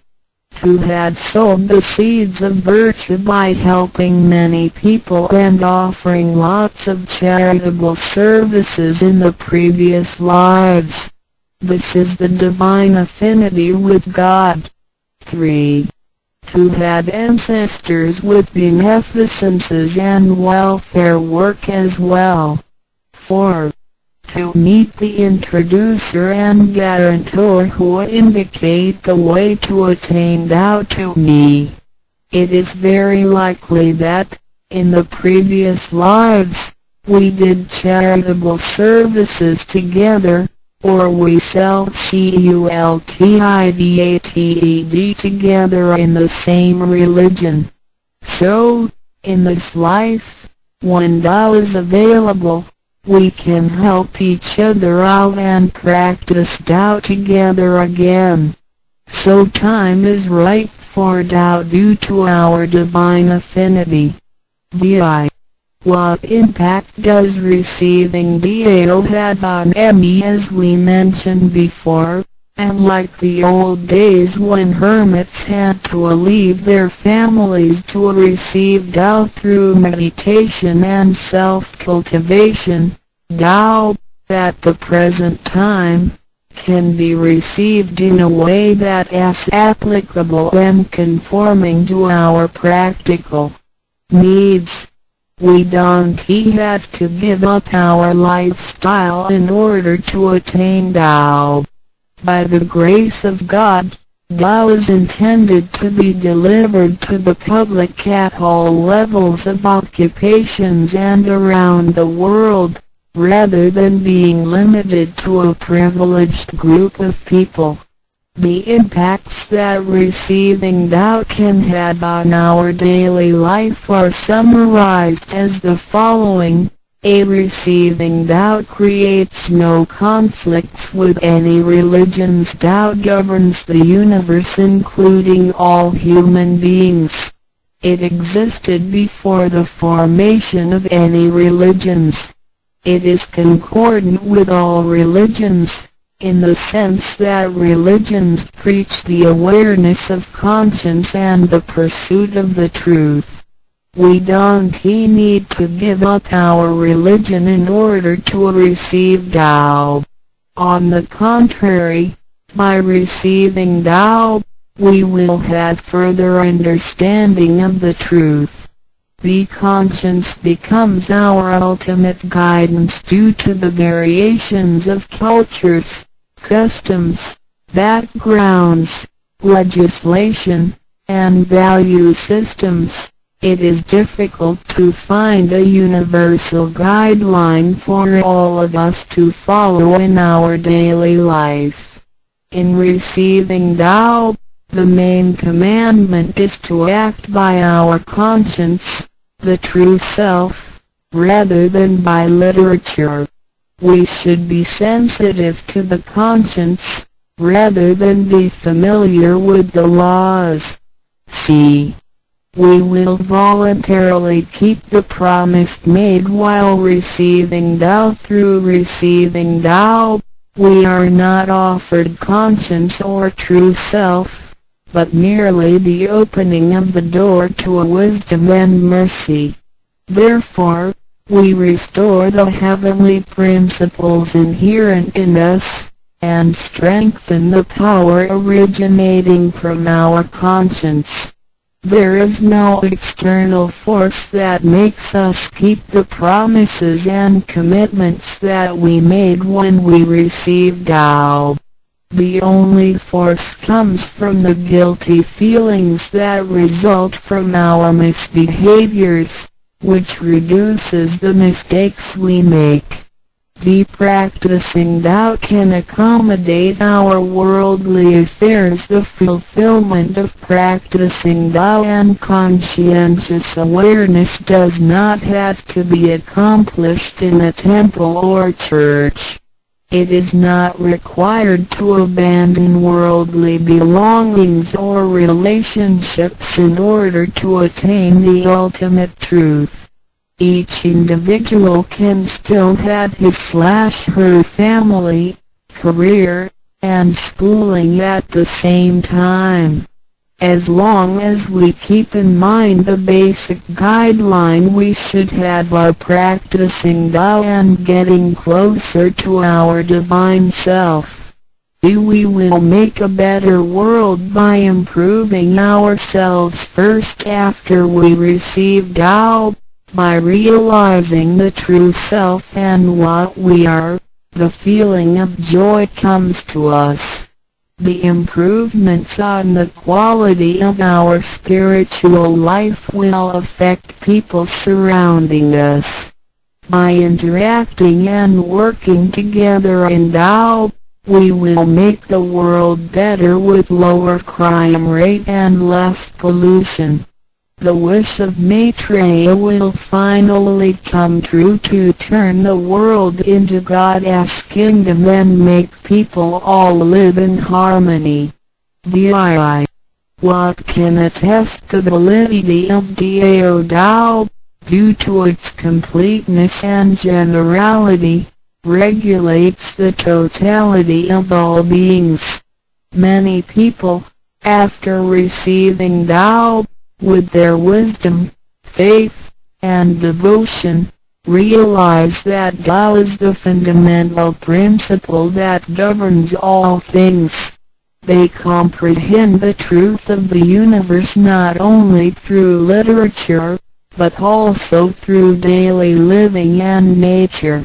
To have sowed the seeds of virtue by helping many people and offering lots of charitable services in the previous lives. This is the divine affinity with God. 3. To have ancestors with beneficences and welfare work as well. 4. To meet the introducer and guarantor who indicate the way to attain Tao to me. It is very likely that, in the previous lives, we did charitable services together, or we cultivated together in the same religion. So, in this life, when Tao is available, we can help each other out and practice Tao together again. So time is ripe for Tao due to our divine affinity. VI. What impact does receiving Tao have on me? As we mentioned before, and like the old days when hermits had to leave their families to receive Tao through meditation and self-cultivation, Tao, at the present time, can be received in a way that is applicable and conforming to our practical needs. We don't have to give up our lifestyle in order to attain Tao. By the grace of God, Tao is intended to be delivered to the public at all levels of occupations and around the world, rather than being limited to a privileged group of people. The impacts that receiving Tao can have on our daily life are summarized as the following. A. Receiving Tao creates no conflicts with any religions. Tao governs the universe, including all human beings. It existed before the formation of any religions. It is concordant with all religions, in the sense that religions preach the awareness of conscience and the pursuit of the truth. We don't need to give up our religion in order to receive Tao. On the contrary, by receiving Tao, we will have further understanding of the truth. The conscience becomes our ultimate guidance due to the variations of cultures, customs, backgrounds, legislation, and value systems. It is difficult to find a universal guideline for all of us to follow in our daily life. In receiving Tao, the main commandment is to act by our conscience, the true self, rather than by literature. We should be sensitive to the conscience, rather than be familiar with the laws. C. We will voluntarily keep the promise made while receiving Tao. Through receiving Tao, we are not offered conscience or true self, but merely the opening of the door to a wisdom and mercy. Therefore, we restore the heavenly principles inherent in us, and strengthen the power originating from our conscience. There is no external force that makes us keep the promises and commitments that we made when we received Tao. The only force comes from the guilty feelings that result from our misbehaviors, which reduces the mistakes we make. The practicing Tao can accommodate our worldly affairs. The fulfillment of practicing Tao and conscientious awareness does not have to be accomplished in a temple or church. It is not required to abandon worldly belongings or relationships in order to attain the ultimate truth. Each individual can still have his/her family, career, and schooling at the same time. As long as we keep in mind the basic guideline, we should have our practicing Tao and getting closer to our divine self. We will make a better world by improving ourselves first after we receive Tao. By realizing the true self and what we are, the feeling of joy comes to us. The improvements on the quality of our spiritual life will affect people surrounding us. By interacting and working together in Tao, we will make the world better with lower crime rate and less pollution. The wish of Maitreya will finally come true to turn the world into God's kingdom and make people all live in harmony. DII. What can attest to the validity of Dao Tao, due to its completeness and generality, regulates the totality of all beings. Many people, after receiving Tao, with their wisdom, faith, and devotion, realize that Tao is the fundamental principle that governs all things. They comprehend the truth of the universe not only through literature, but also through daily living and nature.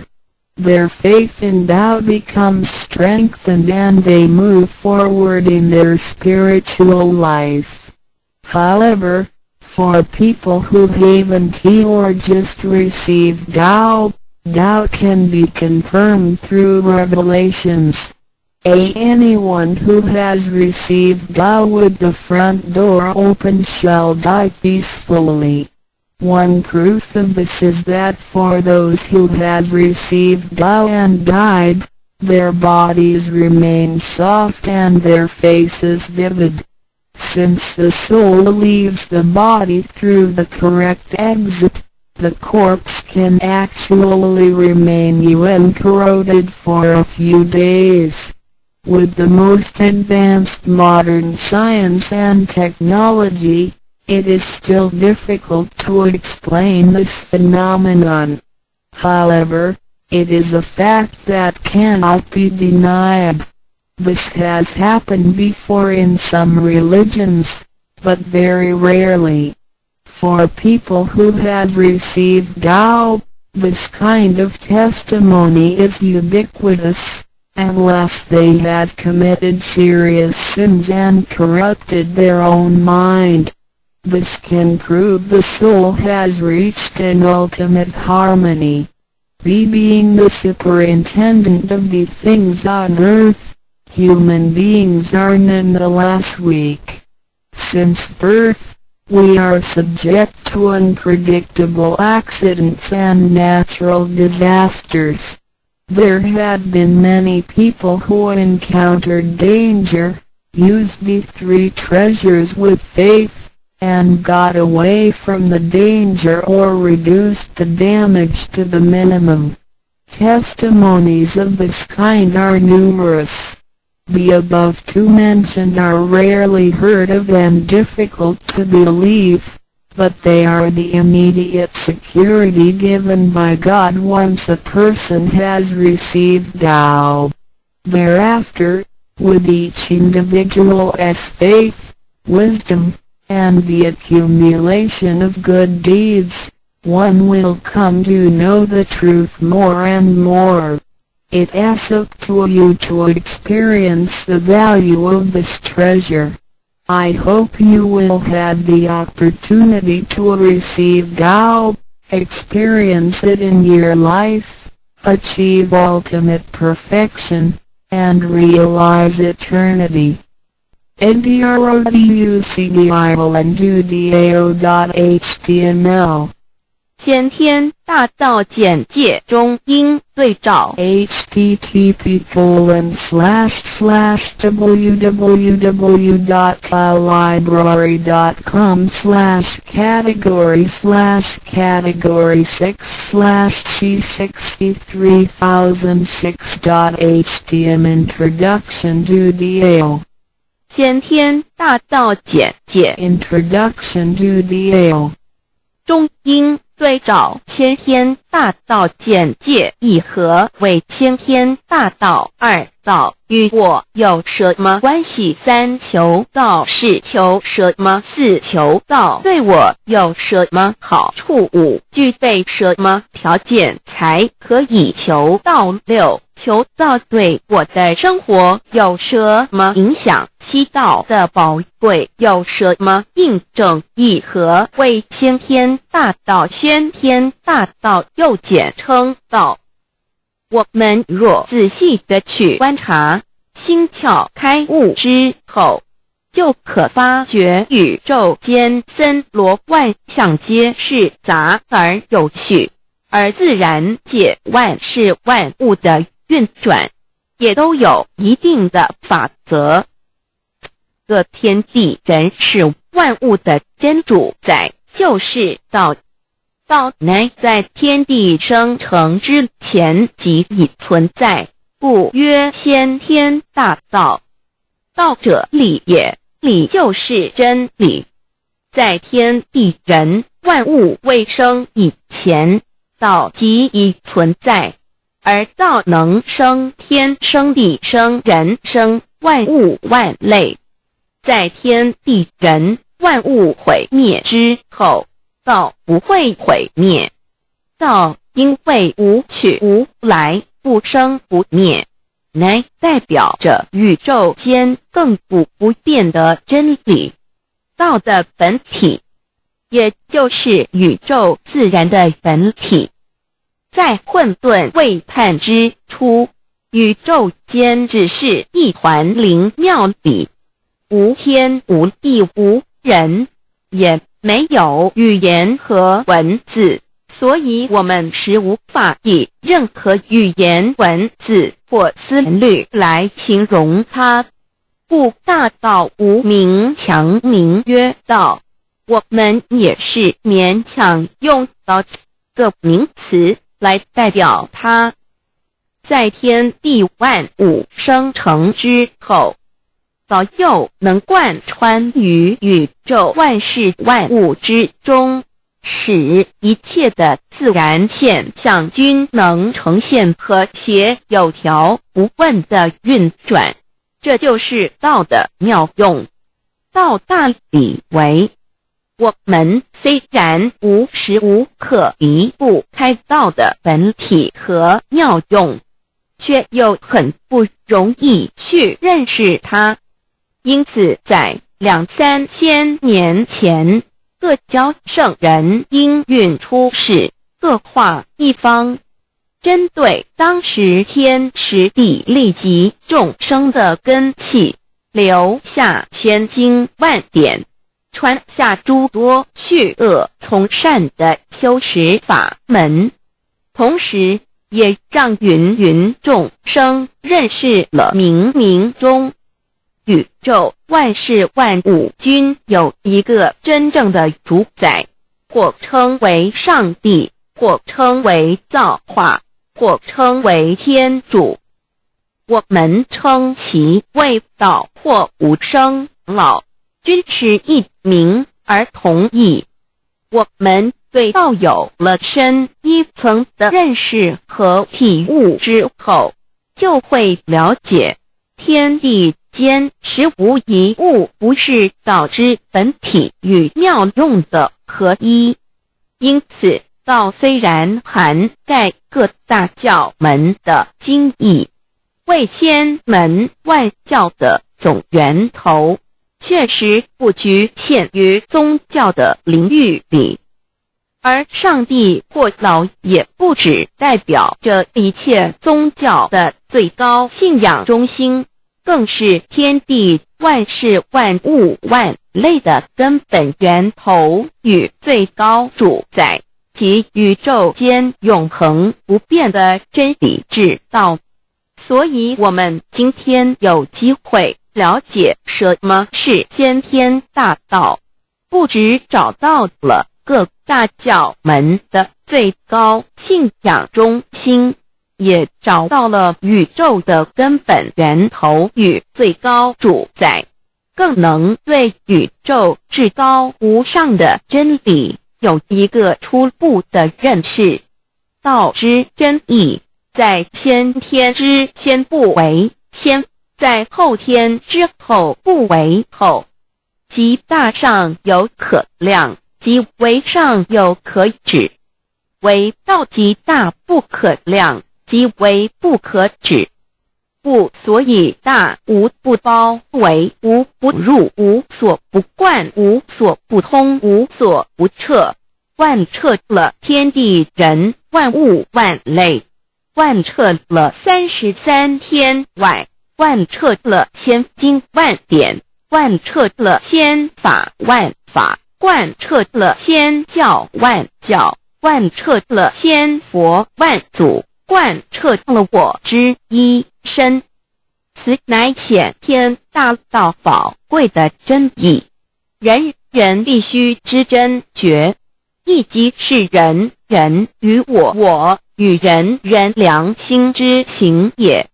Their faith in Tao becomes strengthened and they move forward in their spiritual life. However, for people who haven't or just received Tao, Tao can be confirmed through revelations. Anyone who has received Tao with the front door open shall die peacefully. One proof of this is that for those who have received Tao and died, their bodies remain soft and their faces vivid. Since the soul leaves the body through the correct exit, the corpse can actually remain uncorroded for a few days. With the most advanced modern science and technology, it is still difficult to explain this phenomenon. However, it is a fact that cannot be denied. This has happened before in some religions, but very rarely. For people who have received Tao, this kind of testimony is ubiquitous, unless they had committed serious sins and corrupted their own mind. This can prove the soul has reached an ultimate harmony. Being the superintendent of the things on earth, human beings are nonetheless weak. Since birth, we are subject to unpredictable accidents and natural disasters. There have been many people who encountered danger, used the three treasures with faith, and got away from the danger or reduced the damage to the minimum. Testimonies of this kind are numerous. The above two mentioned are rarely heard of and difficult to believe, but they are the immediate security given by God once a person has received Tao. Thereafter, with each individual's faith, wisdom, and the accumulation of good deeds, one will come to know the truth more and more. It is up to you to experience the value of this treasure. I hope you will have the opportunity to receive Tao, experience it in your life, achieve ultimate perfection, and realize eternity. ndroducdao.html 先天大道简介中应对照 http://www.library.com/category/c63006.htm Introduction to Tao 先天大道简介 Introduction to Tao 中应对照先天大道简介一和为先天大道二道与我有什么关系？三求道是求什么？四求道对我有什么好处？五具备什么条件才可以求道？六求道对我的生活有什么影响？七道的宝贵有什么印证？一和为先天大道，先天大道又简称道。我们若仔细地去观察，心窍开悟之后，就可发觉宇宙间森罗万象皆是杂而有序，而自然界万事万物的运转，也都有一定的法则。这天地人是万物的真主宰，就是道。道乃在天地生成之前即已存在，故曰先天大道。道者理也，理就是真理。在天地人万物未生以前，道即已存在，而道能生天、生地、生人、生万物万类。在天地人万物毁灭之后，道不会毁灭。道因为无去无来，不生不灭，乃代表着宇宙间亘古不变的真理。道的本体，也就是宇宙自然的本体。在混沌未判之初，宇宙间只是一团灵妙理，无天无地无人，也没有语言和文字，所以我们是无法以任何语言、文字或思虑来形容它。故大道无名强名曰道，我们也是勉强用道这个名词来代表它。在天地万物生成之后，道又能贯穿于宇宙万事万物之中，使一切的自然现象均能呈现和谐有条不紊的运转。这就是道的妙用。道大理为，我们虽然无时无刻离不开道的本体和妙用，却又很不容易去认识它。因此在2、3千年前，各教圣人应运出世，各化一方，针对当时天时地利及众生的根器，留下千经万典，传下诸多去恶从善的修持法门，同时也让芸芸众生认识了冥冥中宇宙万事万物均有一个真正的主宰，或称为上帝，或称为造化，或称为天主。我们称其为道或无生老，均是一名而同义。我们对道有了深一层的认识和体悟之后，就会了解天地间实无一物不是道之本体与妙用的合一。因此道虽然涵盖各大教门的经义，为千门万教的总源头，确实不局限于宗教的领域里。而上帝或老也不只代表着一切宗教的最高信仰中心，更是天地万事万物万类的根本源头与最高主宰，及宇宙间永恒不变的真理之道。所以我们今天有机会了解什么是先天大道，不只找到了各大教门的最高信仰中心，也找到了宇宙的根本源头与最高主宰，更能对宇宙至高无上的真理有一个初步的认识。道之真义，在先天之先不为先，在后天之后不为后，即大上有可量，即为上有可止，为道即大不可量，即为不可止。不所以大无不包，为无不入，无所不贯，无所不通，无所不彻，贯彻了天地人万物万类，贯彻了33天外，贯彻了千经万典，贯彻了千法万法，贯彻了千教万教，贯彻了千佛万祖，贯彻了我之一身。此乃显天大道宝贵的真义，人人必须知真觉，亦即是人人与我与人人良心之行也。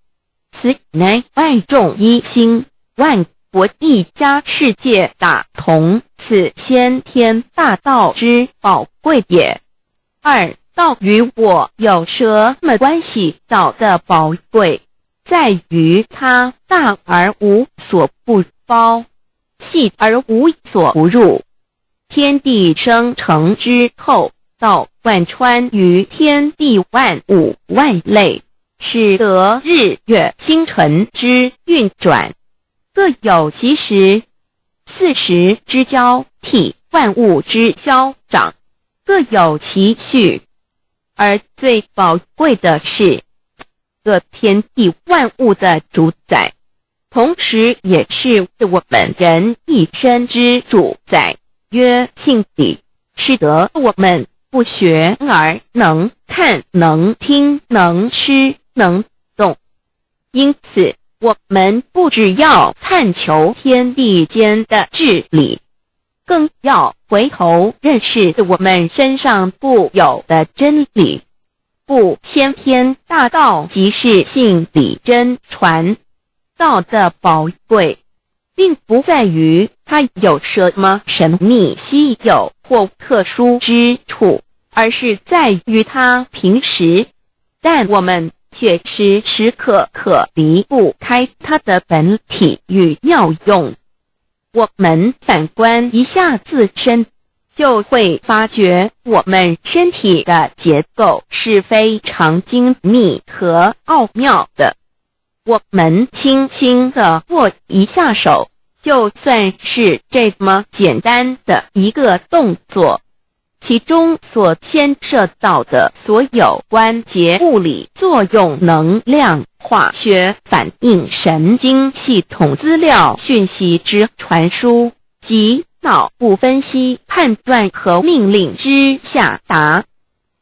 此乃万众一心，万国一家，世界大同，此先天大道之宝贵也。二、道与我有什么关系？道的宝贵在于它大而无所不包，细而无所不入。天地生成之后，道贯穿于天地万物万类，使得日月星辰之运转各有其时，四时之交替，万物之消长各有其序。而最宝贵的是各天地万物的主宰，同时也是我们人一生之主宰，曰性理，使得我们不学而能看，能听，能吃，能动。因此我们不只要探求天地间的治理，更要回头认识我们身上固有的真理。不，先天大道即是性理真传。道的宝贵并不在于它有什么神秘稀有或特殊之处，而是在于它平时但我们却时时刻刻离不开它的本体与妙用。我们反观一下自身，就会发觉我们身体的结构是非常精密和奥妙的。我们轻轻地握一下手，就算是这么简单的一个动作，其中所牵涉到的所有关节物理作用、能量、化学反应、神经系统资料讯息之传输及脑部分析、判断和命令之下达，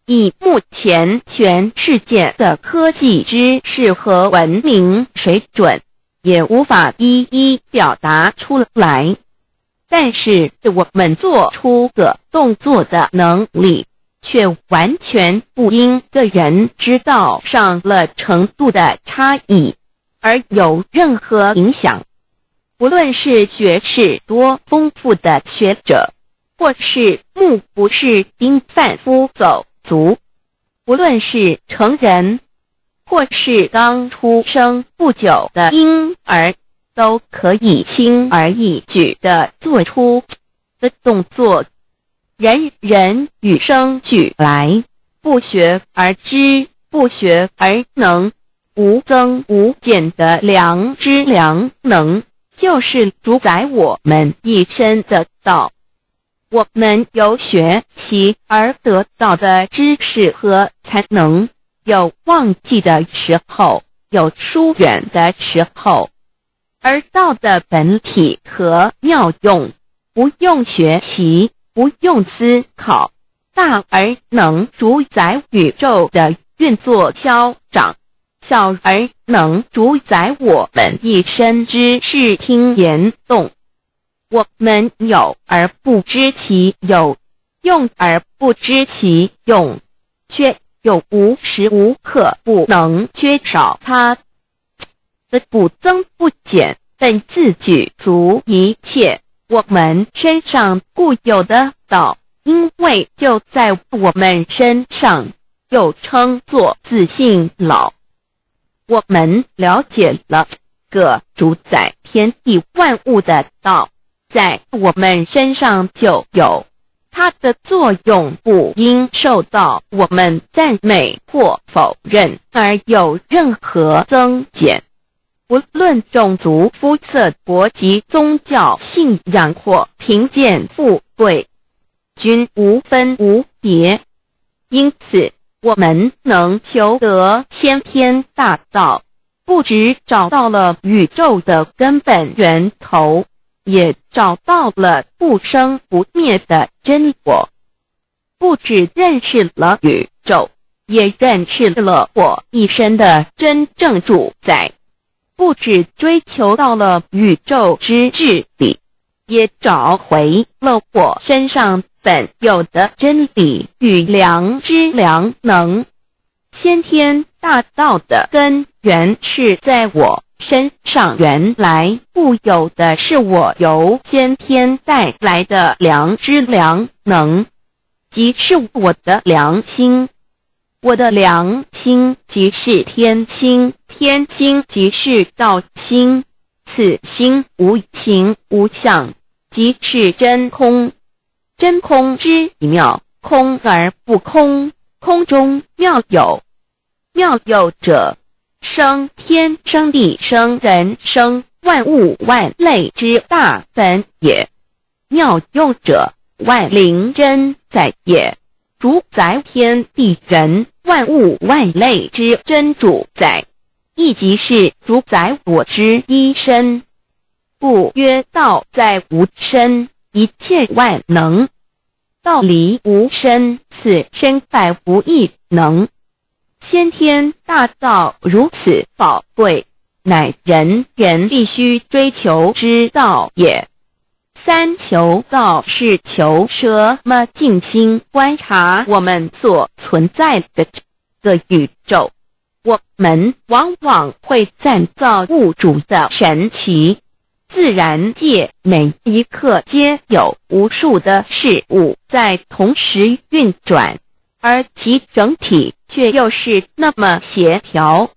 以目前全世界的科技知识和文明水准，也无法一一表达出来。但是我们做出个动作的能力，却完全不因个人知道上了程度的差异而有任何影响。不论是学识多丰富的学者，或是目不识丁贩夫走卒，不论是成人，或是刚出生不久的婴儿，都可以轻而易举地做出的动作。人人与生俱来，不学而知，不学而能，无增无减的良知良能，就是主宰我们一生的道。我们由学习而得到的知识和才能，有忘记的时候，有疏远的时候，而道的本体和妙用，不用学习，不用思考，大而能主宰宇宙的运作消长，小而能主宰我们一生之视听言动。我们有而不知其有，用而不知其用，却又无时无刻不能缺少它的不增不减，本自具足一切。我们身上固有的道，因为就在我们身上，又称作自性老。我们了解了个主宰天地万物的道，在我们身上就有，它的作用不应受到我们赞美或否认而有任何增减。无论种族、肤色、国籍、宗教、信仰或贫贱富贵，均无分无别。因此，我们能求得先天大道，不只找到了宇宙的根本源头，也找到了不生不灭的真我。不只认识了宇宙，也认识了我一生的真正主宰。不只追求到了宇宙之至理，也找回了我身上本有的真理与良知良能。先天大道的根源是在我身上，原来固有的是我由先天带来的良知良能，即是我的良心。我的良心即是天心，天心即是道心，此心无形无相，即是真空。真空之妙，空而不空，空中妙有。妙有者，生天生地生人生万物万类之大本也。妙用者，万灵真在也，主宰天地人万物万类之真主宰，亦即是主宰我之一身。故曰道在无身，一切万能；道离无身，此身百无一能。先天大道如此宝贵，乃人人必须追求之道也。三求道是求什么？静心观察我们所存在的这个宇宙，我们往往会赞造物主的神奇。自然界每一刻皆有无数的事物在同时运转，而其整体却又是那么协调。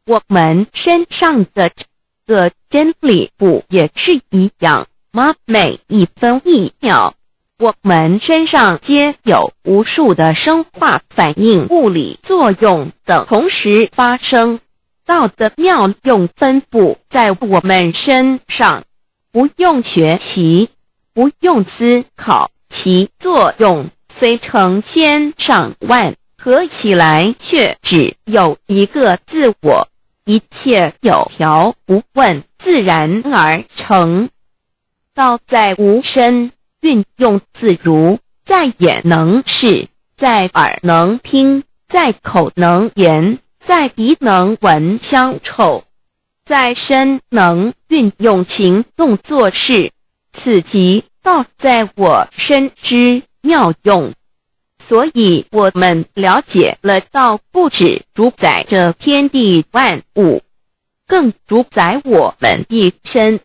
我们身上的这个真理不也是一样吗？每一分一秒，我们身上皆有无数的生化反应、物理作用等同时发生，道的妙用分布在我们身上，不用学习，不用思考，其作用虽成千上万，合起来却只有一个自我，一切有条不紊，自然而成。道在无身，运用自如，在眼能视，在耳能听，在口能言，在鼻能闻香臭，在身能运用行动做事，此即道在我身之妙用。所以我们了解了道不只主宰这天地万物，更主宰我们一身。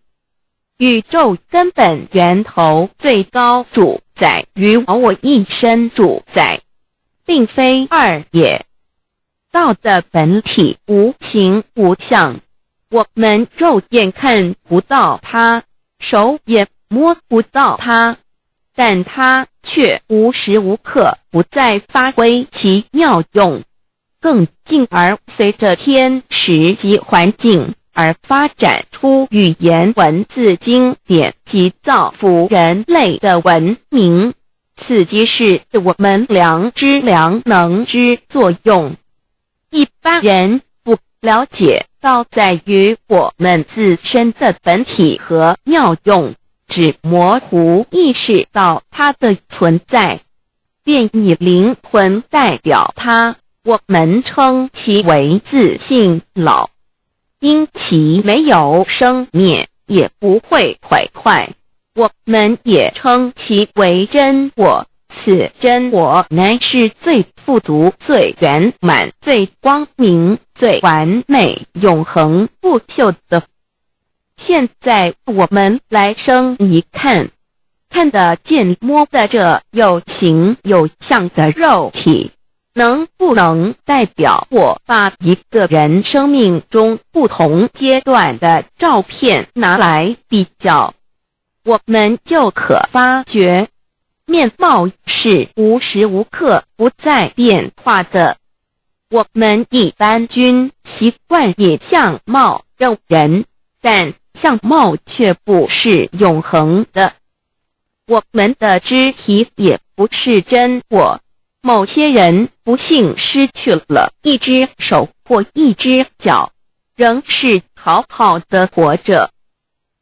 宇宙根本源头最高主宰与我一身主宰，并非二也。道的本体无形无相，我们肉眼看不到它，手也摸不到它，但它却无时无刻不在发挥其妙用，更进而随着天时及环境而发展出语言文字经典及造福人类的文明，此即是我们良知良能之作用。一般人不了解道在于我们自身的本体和妙用，只模糊意识到它的存在，便以灵魂代表它，我们称其为自性老。因其没有生灭，也不会毁坏，我们也称其为真我。此真我乃是最富足、最圆满、最光明、最完美、永恒不朽的。现在我们来生一看，看得见摸得着有形有相的肉体，能不能代表我把一个人生命中不同阶段的照片拿来比较，我们就可发觉，面貌是无时无刻不在变化的。我们一般均习惯以相貌认人，但相貌却不是永恒的。我们的肢体也不是真我，某些人不幸失去了一只手或一只脚，仍是好好的活着。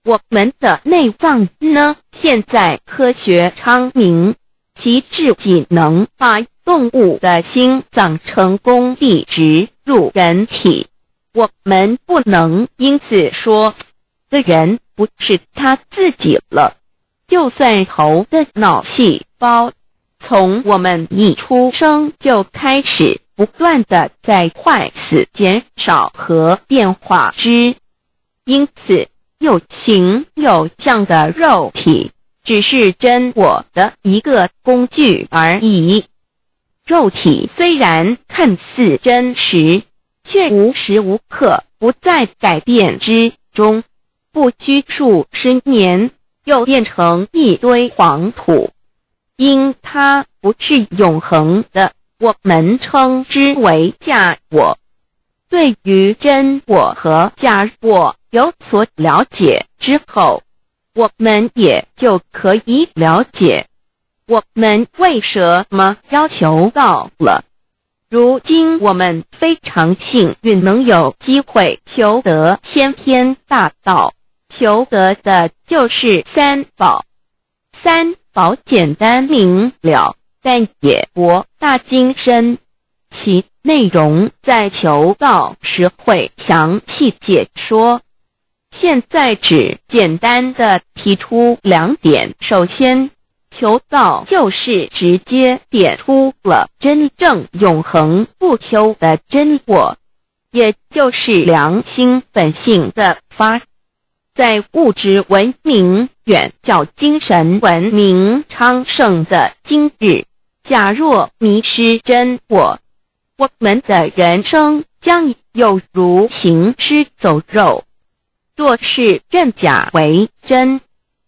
我们的内脏呢？现在科学昌明，其至仅能把动物的心脏成功地植入人体。我们不能因此说这人不是他自己了。就算头的脑细胞从我们一出生就开始不断地在坏死、减少和变化之，因此有形有相的肉体只是真我的一个工具而已。肉体虽然看似真实，却无时无刻不在改变之中，不拘数十年又变成一堆黄土。因它不是永恒的，我们称之为假我。对于真我和假我有所了解之后，我们也就可以了解我们为什么要求道了。如今我们非常幸运能有机会求得先天大道，求得的就是三宝。三宝简单明了，但也博大精深，其内容在求道时会详细解说。现在只简单的提出两点。首先，求道就是直接点出了真正永恒不朽的真我，也就是良心本性的发。在物质文明远较精神文明昌盛的今日，假若迷失真我，我们的人生将有如行尸走肉。若是认假为真，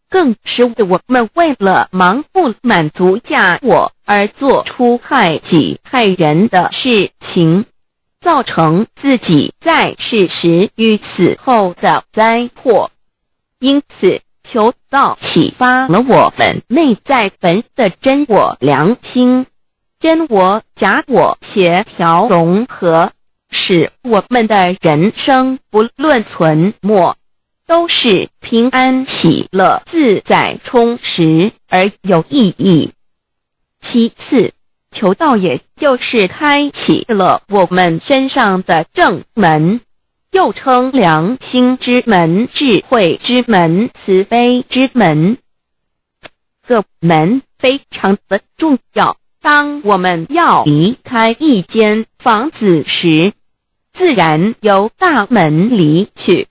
更是我们为了盲目满足假我而做出害己害人的事情，造成自己在世时与死后的灾祸。因此，求道启发了我们内在本的真我良心，真我假我协调融合，使我们的人生不论存没，都是平安喜乐自在充实而有意义。其次，求道也就是开启了我们身上的正门，又称良心之门、智慧之门、慈悲之门。这门非常的重要，当我们要离开一间房子时，自然由大门离去。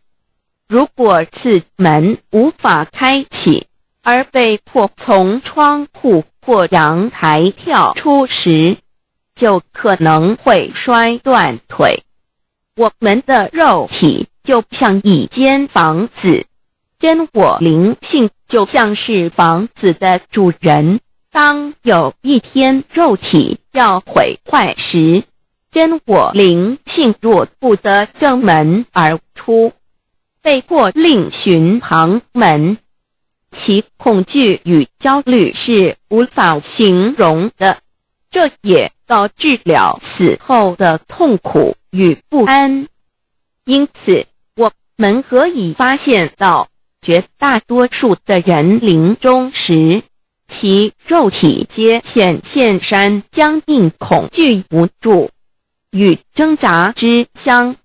如果此门无法开启，而被迫从窗户或阳台跳出时，就可能会摔断腿。我们的肉体就像一间房子，真我灵性就像是房子的主人。当有一天肉体要毁坏时，真我灵性若不得正门而出，被迫另寻旁门，其恐惧与焦虑是无法形容的，这也导致了死后的痛苦与不安。因此，我们可以发现到，绝大多数的人临终时，其肉体皆显现山僵硬、恐惧、无助与挣扎之相。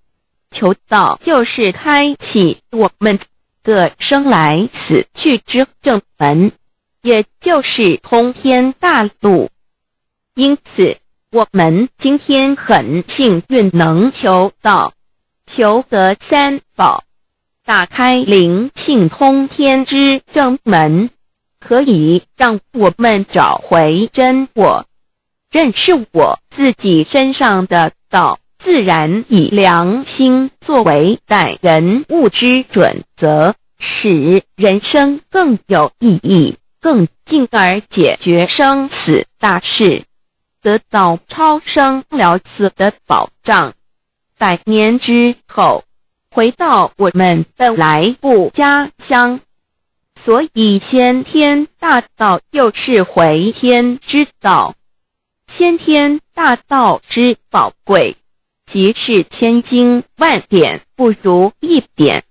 求道就是开启我们的生来死去之正门，也就是通天大路。因此，我们今天很幸运能求道，求得三宝，打开灵性通天之正门，可以让我们找回真我，认识我自己身上的道，自然以良心作为待人物之准则，使人生更有意义，更进而解决生死大事，得到超生了死的保障。100年之后，回到我们的来部家乡。所以先天大道又是回天之道。先天大道之宝贵，即是千金万点不如一点。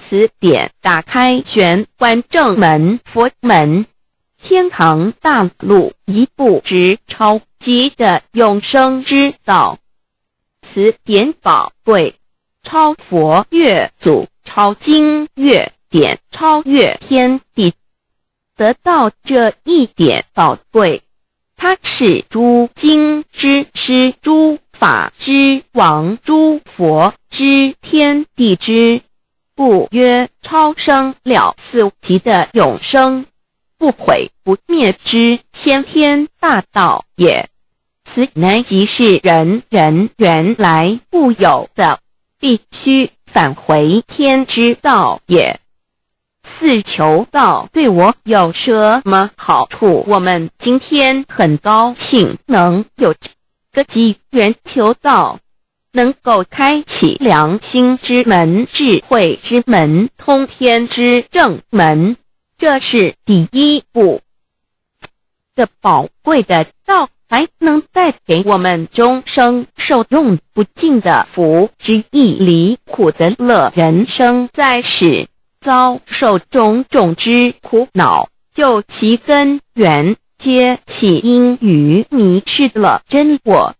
此点打开玄关正门佛门，天堂大路一步之超级的永生之道。此点宝贵，超佛越祖，超经越典，超越天地。得到这一点宝贵，它是诸经之师，诸法之王，诸佛之天地之故曰超生了死极的永生，不毁不灭之先天大道也。此乃即是人人原来固有的，必须返回天之道也。四求道对我有什么好处？我们今天很高兴能有这个机缘求道，能够开启良心之门、智慧之门、通天之正门，这是第一步。这宝贵的道还能带给我们终生受用不尽的福之益，离苦的乐。人生在世，遭受种种之苦恼，就其根源皆起因于迷失了真我。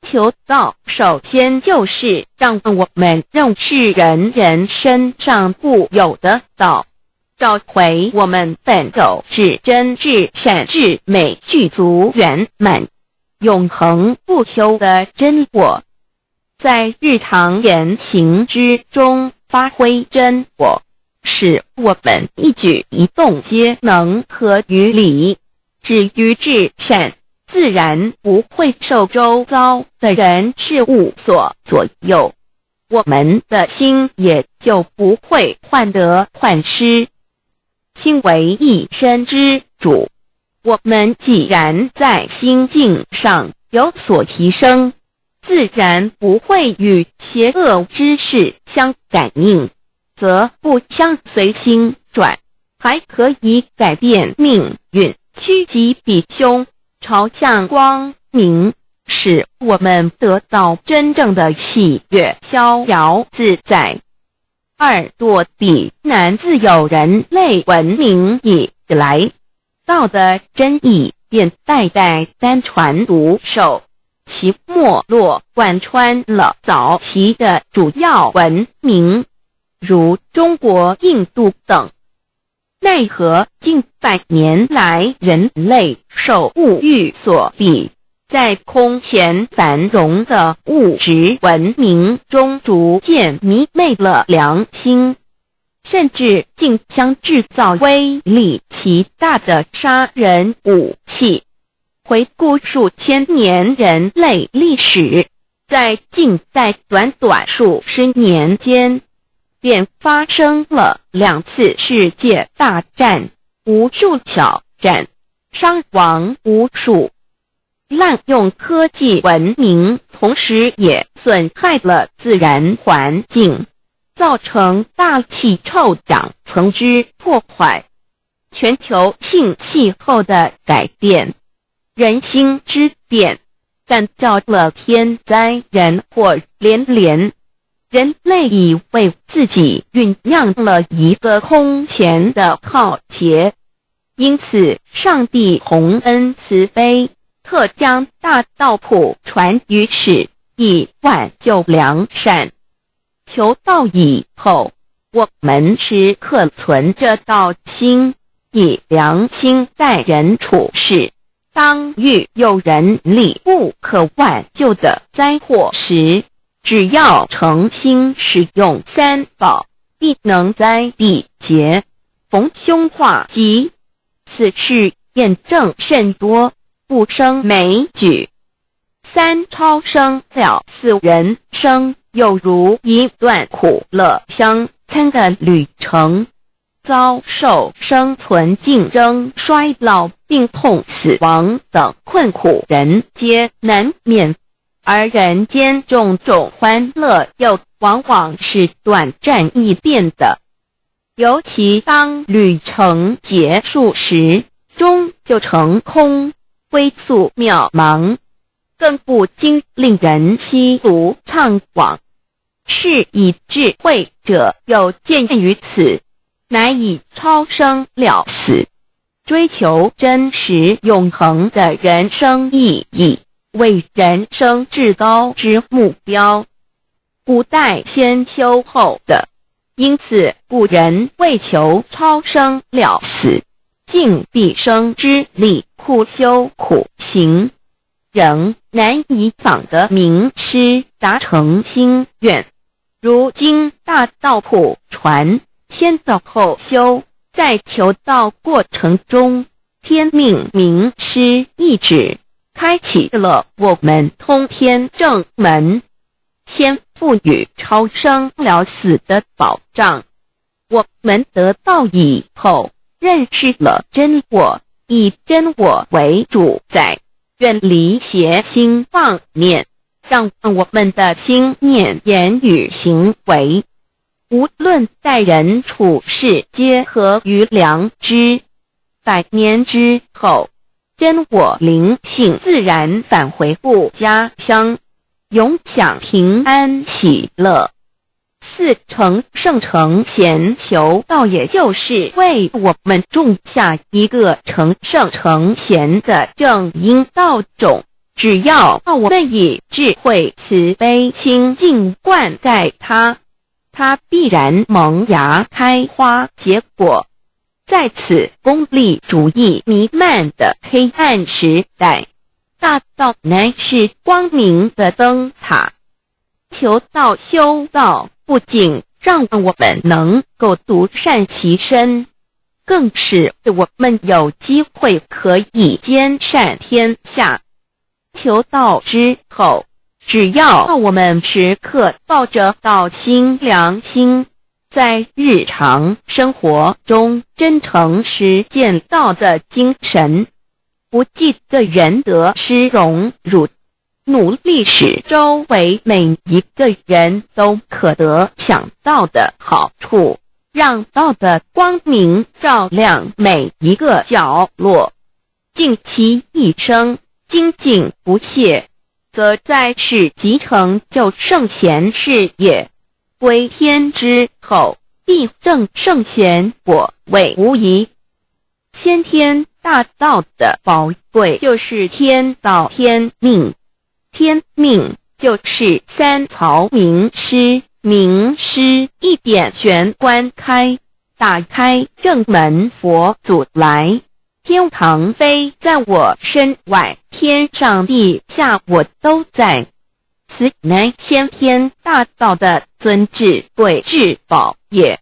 求道首先就是让我们认识人身上固有的道，找回我们本有至真至善至美具足圆满永恒不朽的真我，在日常言行之中发挥真我，使我们一举一动皆能合于理，止于至善，自然不会受周遭的人事物所左右，我们的心也就不会患得患失。心为一身之主，我们既然在心境上有所提升，自然不会与邪恶之事相感应，则不相随心转，还可以改变命运，趋吉避凶，朝向光明，使我们得到真正的喜悦，逍遥自在。二堕地南自有人类文明以来，道的真义便代代单传独授，其没落贯穿了早期的主要文明，如中国、印度等。奈何近百年来人类受物欲所逼，在空前繁荣的物质文明中逐渐迷昧了良心，甚至竟将制造威力极大的杀人武器。回顾数千年人类历史，在近代短短数十年间，便发生了2次世界大战，无数小战，伤亡无数。滥用科技文明，同时也损害了自然环境，造成大气臭氧层之破坏，全球性气候的改变，人心之变，干造了天灾人祸连连。人类已为自己酝酿了一个空前的浩劫，因此上帝洪恩慈悲，特将大道谱传于世，以挽救良善。求道以后，我们时刻存着道心，以良心待人处事。当遇有人力不可挽救的灾祸时，只要诚心使用三宝，必能灾必劫，逢凶化吉。此事验证甚多，不胜枚举。3超生了4人生，有如一段苦乐相参的旅程，遭受生存竞争、衰老、病痛、死亡等困苦，人皆难免。而人间种种欢乐又往往是短暂易变的，尤其当旅程结束时，终就成空，归宿渺茫，更不禁令人凄独怅惘。是以智慧者有见于此，乃以超生了死，追求真实永恒的人生意义为人生至高之目标，古代先修后的，因此古人为求超生了死，尽毕生之力苦修苦行，仍难以访得名师达成心愿。如今大道谱传，先道后修，在求道过程中，天命名师一指，开启了我们通天正门，先赋予超生了死的保障。我们得道以后，认识了真我，以真我为主宰，远离邪心妄念，让我们的心念、言语、行为，无论待人处事，皆合于良知。100年之后，真我灵性自然返回故家乡，永享平安喜乐。4成圣成贤求道，也就是为我们种下一个成圣成贤的正因道种。只要我们以智慧慈悲清净灌溉它，它必然萌芽开花结果。在此功利主义弥漫的黑暗时代，大道乃是光明的灯塔。求道修道，不仅让我们能够独善其身，更使我们有机会可以兼善天下。求道之后，只要我们时刻抱着道心良心，在日常生活中真诚实践道的精神，不计个人得失荣辱，努力使周围每一个人都可得享道的好处，让道的光明照亮每一个角落，尽其一生精进不懈，则在世即成就圣贤事业，归天之后必证圣贤果位无疑。先天大道的宝贵就是天道天命，天命就是三曹名师，名师一点玄关开，打开正门佛祖来，天堂飞在我身外，天上地下我都在，此乃先天大道的尊至贵至宝也。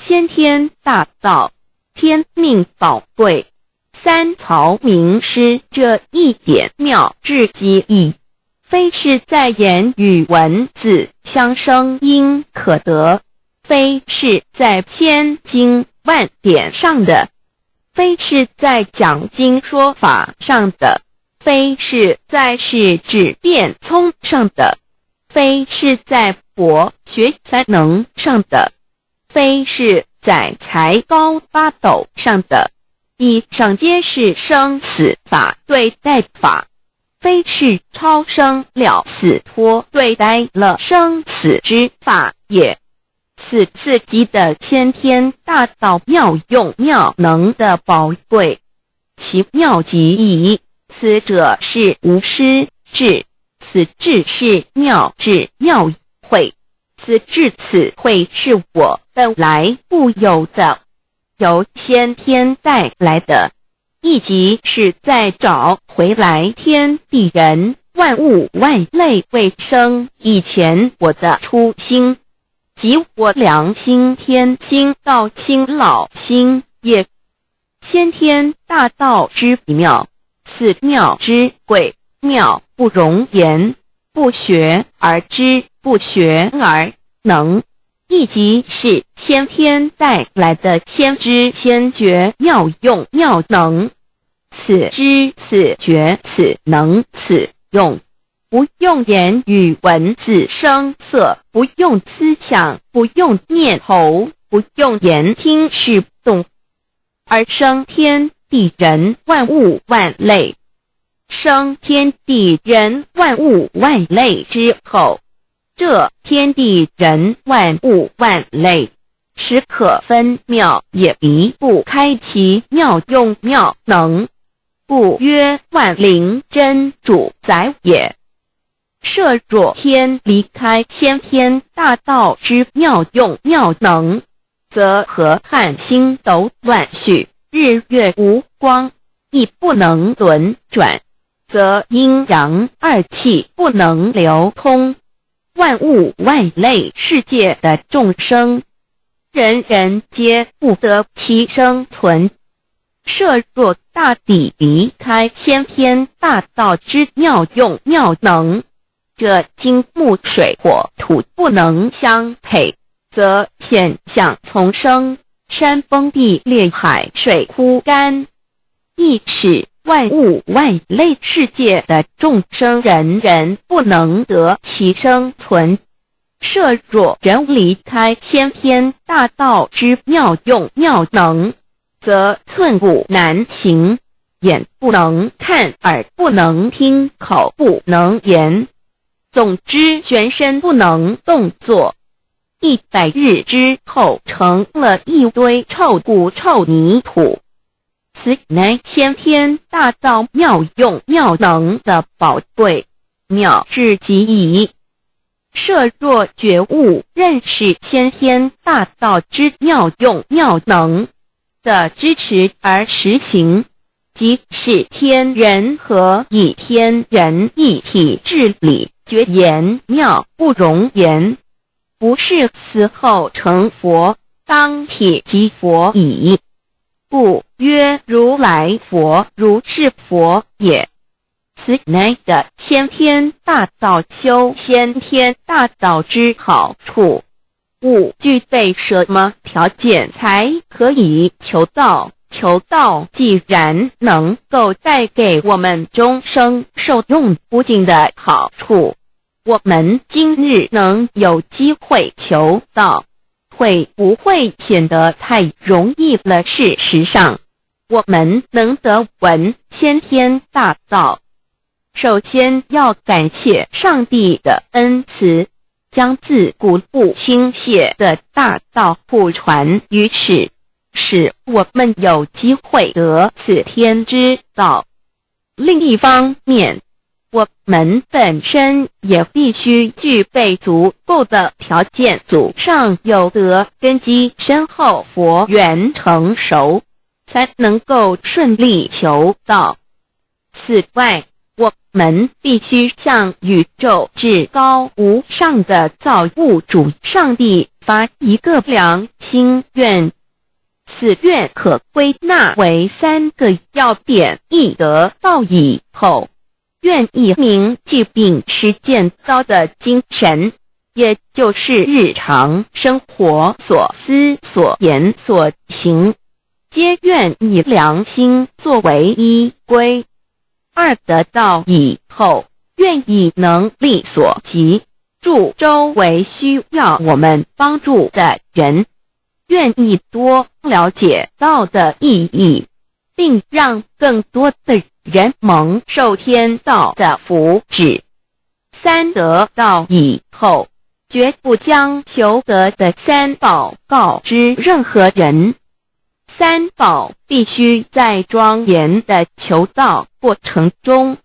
先天大道，天命宝贵，三曹名师这一点妙至极意，非是在言语文字相声音可得，非是在千经万典上的，非是在讲经说法上的，非是在世智辩聪上的，非是在博学才能上的，非是在才高八斗上的，以上皆是生死法对待法，非是超生了死脱对待了生死之法也。此自己的先天大道妙用妙能的宝贵，其妙极矣。此者是无师智，此智是妙智妙慧，此智此慧是我本来固有的，由先天带来的，亦即是在找回来天地人万物万类未生以前我的初心，即我良心天心道心老心也。先天大道之妙，此妙之贵，妙不容言，不学而知，不学而能，亦即是先天带来的先知先觉妙用妙能。此知此觉此能此用，不用言语文字声色，不用思想，不用念头，不用言听是动，而生天地人万物万类。生天地人万物万类之后，这天地人万物万类实可分妙，也离不开其妙用妙能，故曰万灵真主宰也。设若天离开先天大道之妙用妙能，则河汉星斗乱序，日月无光，亦不能轮转，则阴阳二气不能流通，万物万类世界的众生，人人皆不得其生存。设若大地离开先天大道之妙用妙能，这金木水火土不能相配，则现象丛生，山崩地裂，海水枯干，亦使万物万类世界的众生人人不能得其生存。设若人离开先天大道之妙用妙能，则寸步难行，眼不能看，耳不能听，口不能言，总之全身不能动作。100日之后成了一堆臭骨臭泥土。此乃先天大道妙用妙能的宝贵，妙至极矣。设若觉悟认识先天大道之妙用妙能的支持而实行，即是天人合一，天人一体治理，绝言妙不容言，不是死后成佛，当体即佛矣。故曰如来佛如是佛也。此乃的先天大道修先天大道之好处。勿具备什么条件才可以求道？求道既然能够带给我们终生受用不尽的好处，我们今日能有机会求道，会不会显得太容易了？事实上，我们能得闻先天大道，首先要感谢上帝的恩慈，将自古不倾泻的大道普传于世，使我们有机会得此天之道。另一方面，我们本身也必须具备足够的条件，祖上有德，根基深厚，佛缘成熟，才能够顺利求道。此外，我们必须向宇宙至高无上的造物主上帝发一个良心愿，此愿可归纳为3个要点：一得道以后，愿以明记并实践道的精神，也就是日常生活所思所言所行，皆愿以良心作为依归。二得道以后，愿以能力所及，助周围需要我们帮助的人，愿意多了解道的意义，并让更多的人蒙受天道的福祉。三得道以后，绝不将求得的3宝告知任何人。3宝必须在庄严的求道过程中，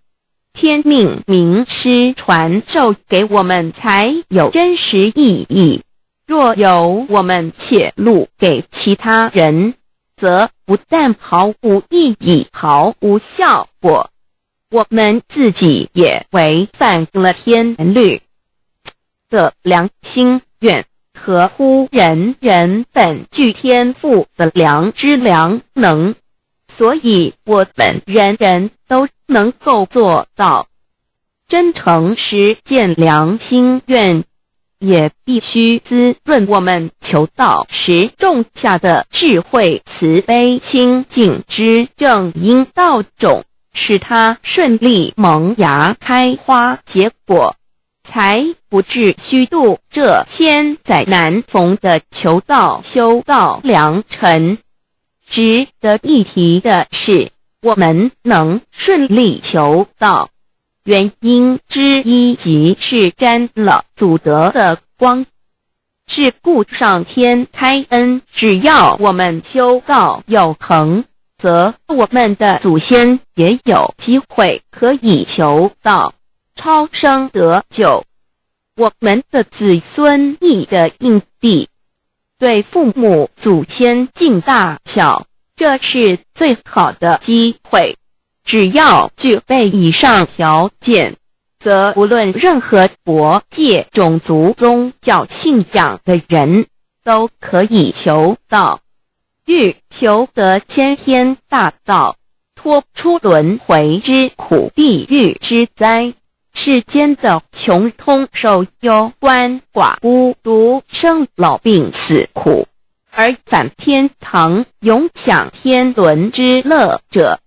天命名师传授给我们，才有真实意义。若由我们泄露给其他人，则不但毫无意义，毫无效果，我们自己也违反了天律。的良心愿合乎人人本具天赋的良知良能，所以我们人人都能够做到。真诚实践良心愿，也必须滋润我们求道时种下的智慧、慈悲、清净之正因道种，使它顺利萌芽、开花结果，才不至虚度这千载难逢的求道修道良辰。值得一提的是，我们能顺利求道，原因之一即是沾了祖德的光。是故上天开恩，只要我们修道有成，则我们的祖先也有机会可以求道超生得救。我们的子孙亦的印地，对父母祖先尽大孝，这是最好的机会。只要具备以上条件，则无论任何国界、种族、宗教信仰的人，都可以求道。欲求得先天大道，脱出轮回之苦、地狱之灾，世间的穷通受忧、鳏寡孤独、生老病死苦，而返天堂永享天伦之乐者，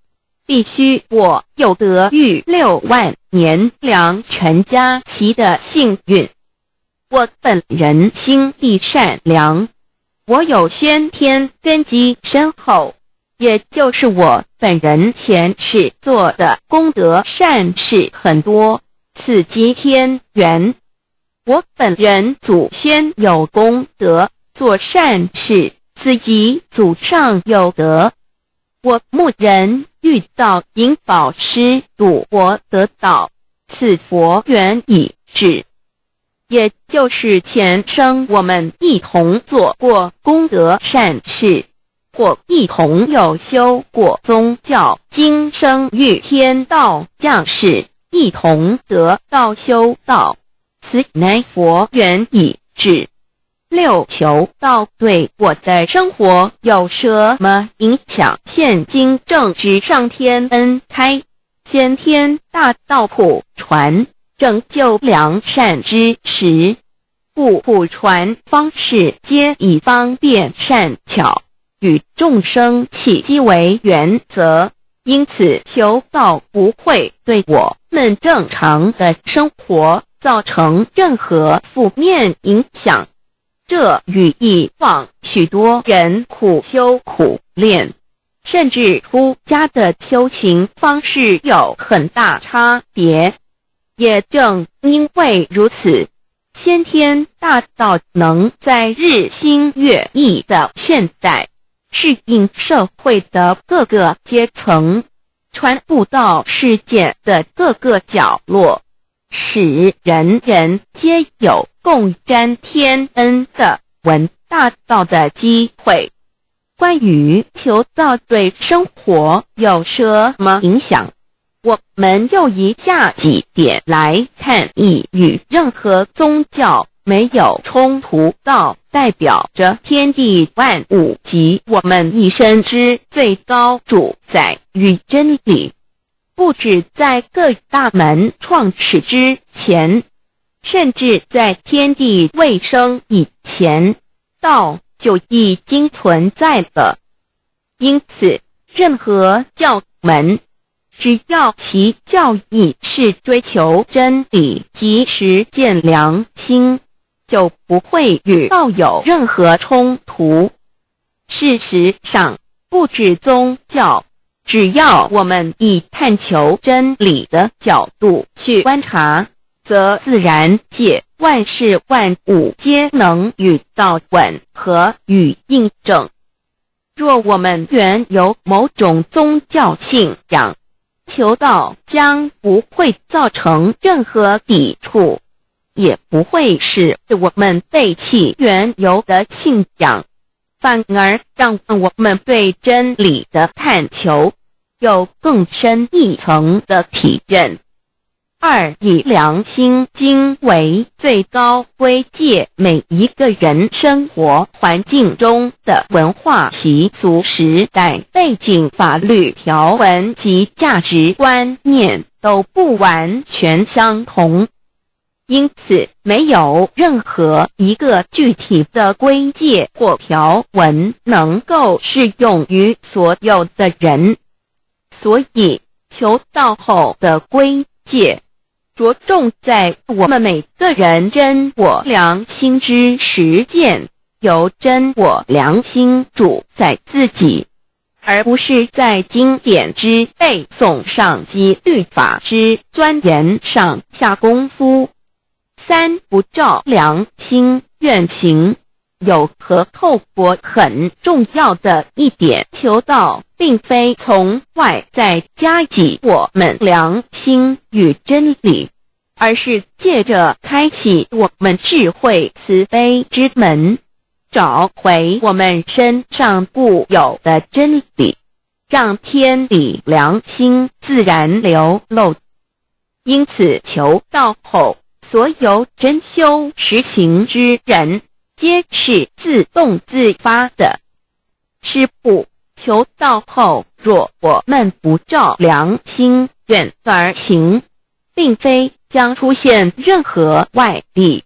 必须我有得遇6万年良辰佳期的幸运。我本人心地善良，我有先天根基深厚，也就是我本人前世做的功德善事很多，此即天缘。我本人祖先有功德，做善事，此即祖上有德。我牧人遇到引导师度我得道，此佛缘已至，也就是前生我们一同做过功德善事，或一同有修过宗教，今生遇天道降世，一同得道修道，此乃佛缘已至。6求道对我的生活有什么影响？现今正值上天恩开，先天大道普传，拯救良善之时，故普传方式皆以方便善巧，与众生契机为原则，因此求道不会对我们正常的生活造成任何负面影响。这与以往许多人苦修苦练，甚至出家的修行方式有很大差别。也正因为如此，先天大道能在日新月异的现代适应社会的各个阶层，传布到世界的各个角落，使人人皆有共沾天恩的闻大道的机会。关于求道对生活有什么影响，我们又以下几点来看。一、与任何宗教没有冲突，道代表着天地万物及我们一生之最高主宰与真理。不止在各大门创始之前，甚至在天地未生以前，道就已经存在了。因此，任何教门，只要其教义是追求真理及实践良心，就不会与道有任何冲突。事实上，不止宗教，只要我们以探求真理的角度去观察，则自然界万事万物皆能与道吻合与印证。若我们原有某种宗教信仰，求道将不会造成任何抵触，也不会使我们背弃原有的信仰，反而让我们对真理的探求有更深一层的体认。二、以良心经为最高规戒每一个人生活环境中的文化习俗、时代背景、法律条文及价值观念都不完全相同，因此没有任何一个具体的规戒或条文能够适用于所有的人。所以求道后的规戒着重在我们每个人真我良心之实践，由真我良心主宰自己，而不是在经典之背诵上及律法之钻研上下功夫。三、不照良心愿行。有和透过很重要的一点，求道并非从外在加给我们良心与真理，而是借着开启我们智慧慈悲之门，找回我们身上固有的真理，让天理良心自然流露。因此求道后，所有真修实行之人皆是自动自发的。是不求道后，若我们不照良心愿而行，并非将出现任何外力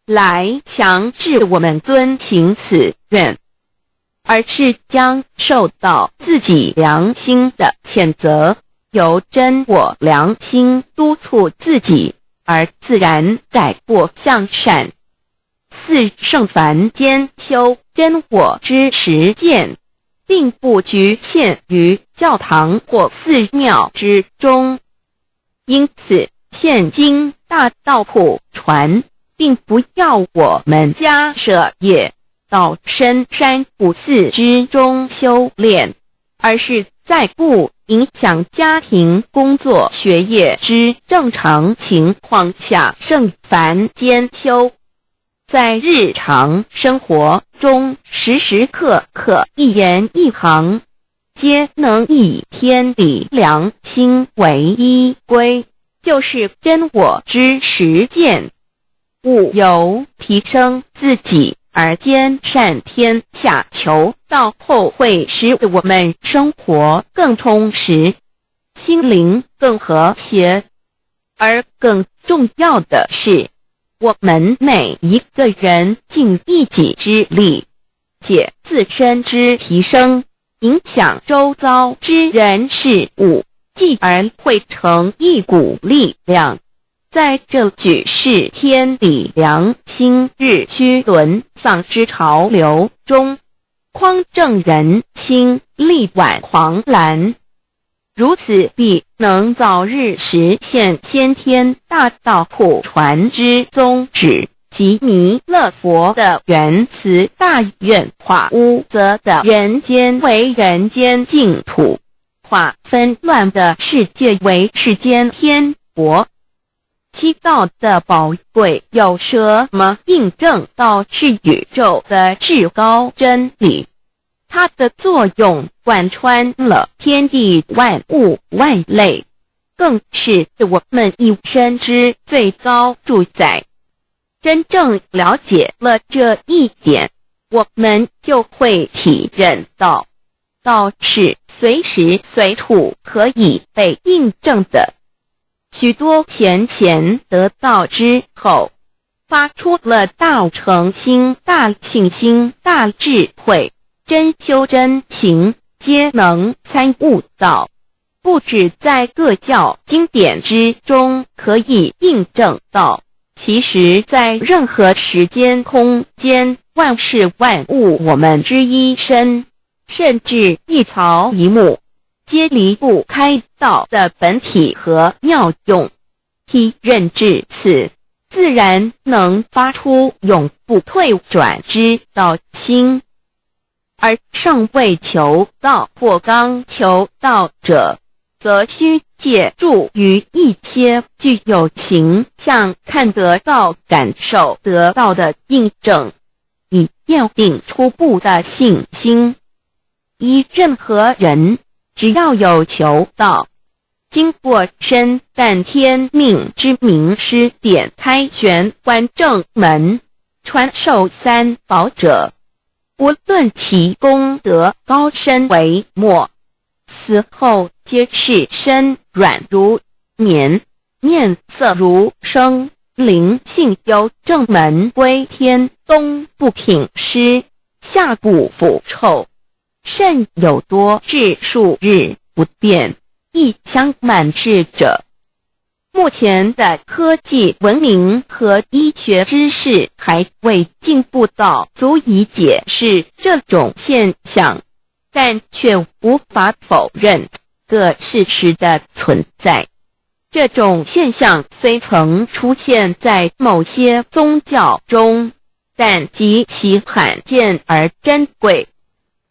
来强制我们遵行此愿，而是将受到自己良心的谴责，由真我良心督促自己，而自然改过向善。四、圣凡间修真我之实践，并不局限于教堂或寺庙之中。因此，现今大道普传，并不要我们家舍业到深山古寺之中修炼，而是在不影响家庭、工作、学业之正常情况下圣凡间修。在日常生活中，时时刻刻一言一行，皆能以天理良心为依归，就是真我之实践。五、由提升自己而兼善天下求道后，会使我们生活更充实，心灵更和谐。而更重要的是，我们每一个人尽一己之力，借自身之提升，影响周遭之人事物，继而汇成一股力量，在这举世天理良心日趋沦丧之潮流中，匡正人心，力挽狂澜。如此必能早日实现先天大道普传之宗旨及弥勒佛的原慈大愿，化污浊的人间为人间净土，化纷乱的世界为世间天国。七道的宝贵有什么印证道是宇宙的至高真理？它的作用贯穿了天地万物万类，更是我们一生之最高主宰。真正了解了这一点，我们就会体认到，道是随时随处可以被印证的。许多贤贤得道之后，发出了大诚心、大信心、大智慧，真修真行，皆能参悟到，不止在各教经典之中可以印证到，其实在任何时间空间，万事万物我们之一身，甚至一草一木，皆离不开道的本体和妙用。体认至此，自然能发出永不退转之道心。而尚未求道或刚求道者，则需借助于一些具有形象看得到、感受得到的印证，以奠定初步的信心。任何人只要有求道，经过身淡天命之名师点开玄关正门，传授三宝者，无论其功德高深为末，死后皆是身软如棉，面色如生，灵性由正门归天，东不品湿，下不腐臭，甚有多至数日不变，一腔满志者。目前的科技文明和医学知识还未进步到足以解释这种现象，但却无法否认个事实的存在。这种现象虽曾出现在某些宗教中，但极其罕见而珍贵，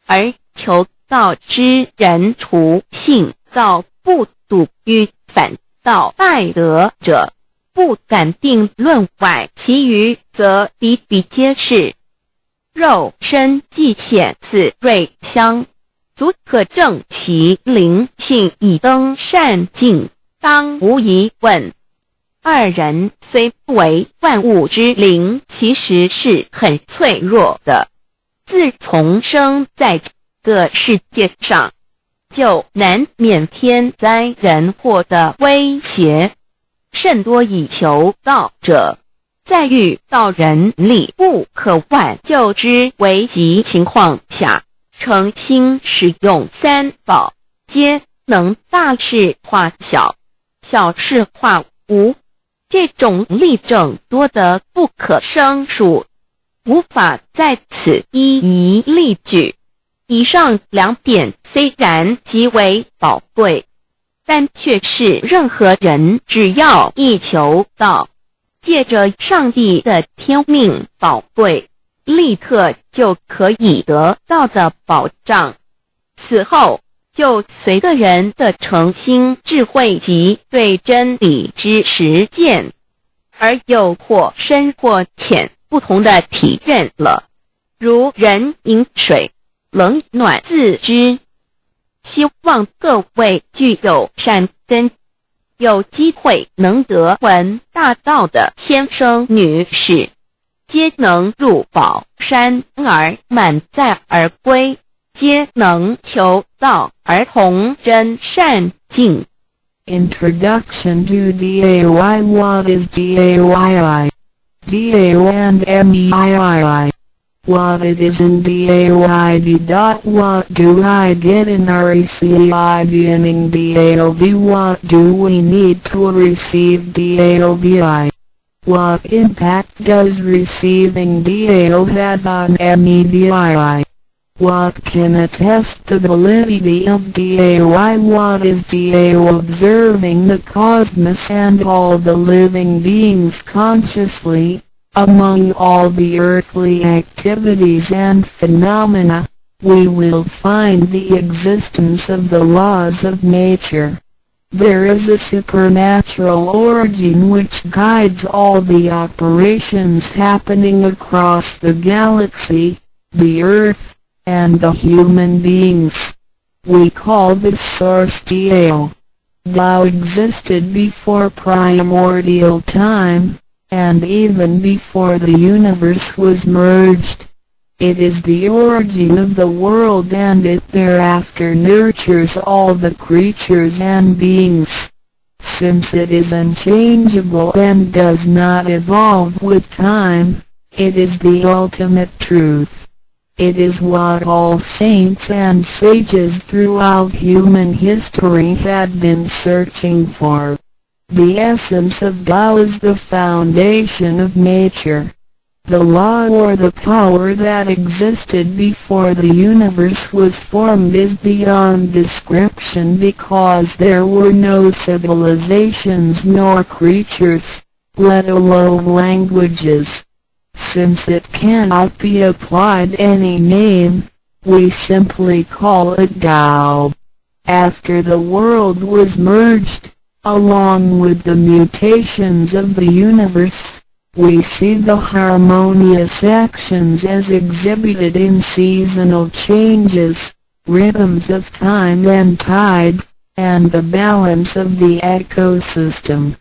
而求道之人除信道不笃于反道拜德者，不敢定论外，其余则比比皆是。肉身既显似瑞香，足可证其灵性已登善境，当无疑问。二人虽不为万物之灵，其实是很脆弱的。自从生在这个世界上，就难免天灾人祸的威胁，甚多以求道者，在遇到人力不可挽救之危急情况下，诚心使用三宝，皆能大事化小，小事化无。这种例证多得不可胜数，无法在此一一例举。以上两点虽然极为宝贵，但却是任何人只要一求道，借着上帝的天命宝贵，立刻就可以得到的保障。此后就随个人的诚心、智慧及对真理之实践，而有或深或浅不同的体认了。如人饮水，冷暖自知。希望各位具有善根，有机会能得闻大道的先生女士，皆能入宝山而满载而归，皆能求道而同真善境。 Introduction to DAY. What is DAYI? DAY and MEII. What it is in DAYD. What do I get in RECI beginning DAOB? What do we need to receive DAOBI? What impact does receiving DAO have on MEDII? What can attest the validity of DAY? What is DAO? Observing the cosmos and all the living beings consciously, among all the earthly activities and phenomena, we will find the existence of the laws of nature. There is a supernatural origin which guides all the operations happening across the galaxy, the earth, and the human beings. We call this source DAO. Tao existed before primordial time, and even before the universe was merged. It is the origin of the world, and it thereafter nurtures all the creatures and beings. Since it is unchangeable and does not evolve with time, it is the ultimate truth. It is what all saints and sages throughout human history had been searching for. The essence of Tao is the foundation of nature. The law or the power that existed before the universe was formed is beyond description, because there were no civilizations nor creatures, let alone languages. Since it cannot be applied any name, we simply call it Tao. After the world was merged, along with the mutations of the universe, we see the harmonious actions as exhibited in seasonal changes, rhythms of time and tide, and the balance of the ecosystem.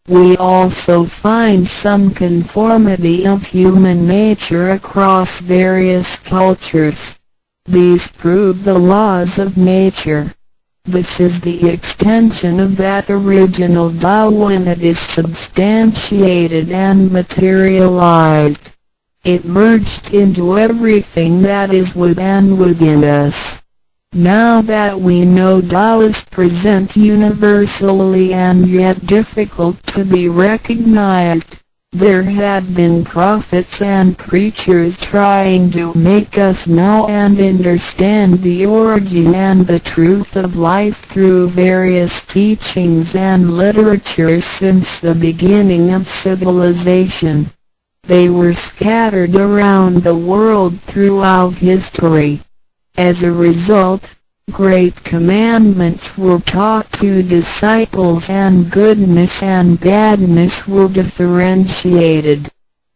We also find some conformity of human nature across various cultures. These prove the laws of nature. This is the extension of that original Tao when it is substantiated and materialized. It merged into everything that is within us. Now that we know Tao is present universally and yet difficult to be recognized, there have been prophets and preachers trying to make us know and understand the origin and the truth of life through various teachings and literature since the beginning of civilization. They were scattered around the world throughout history. As a result, great commandments were taught to disciples and goodness and badness were differentiated.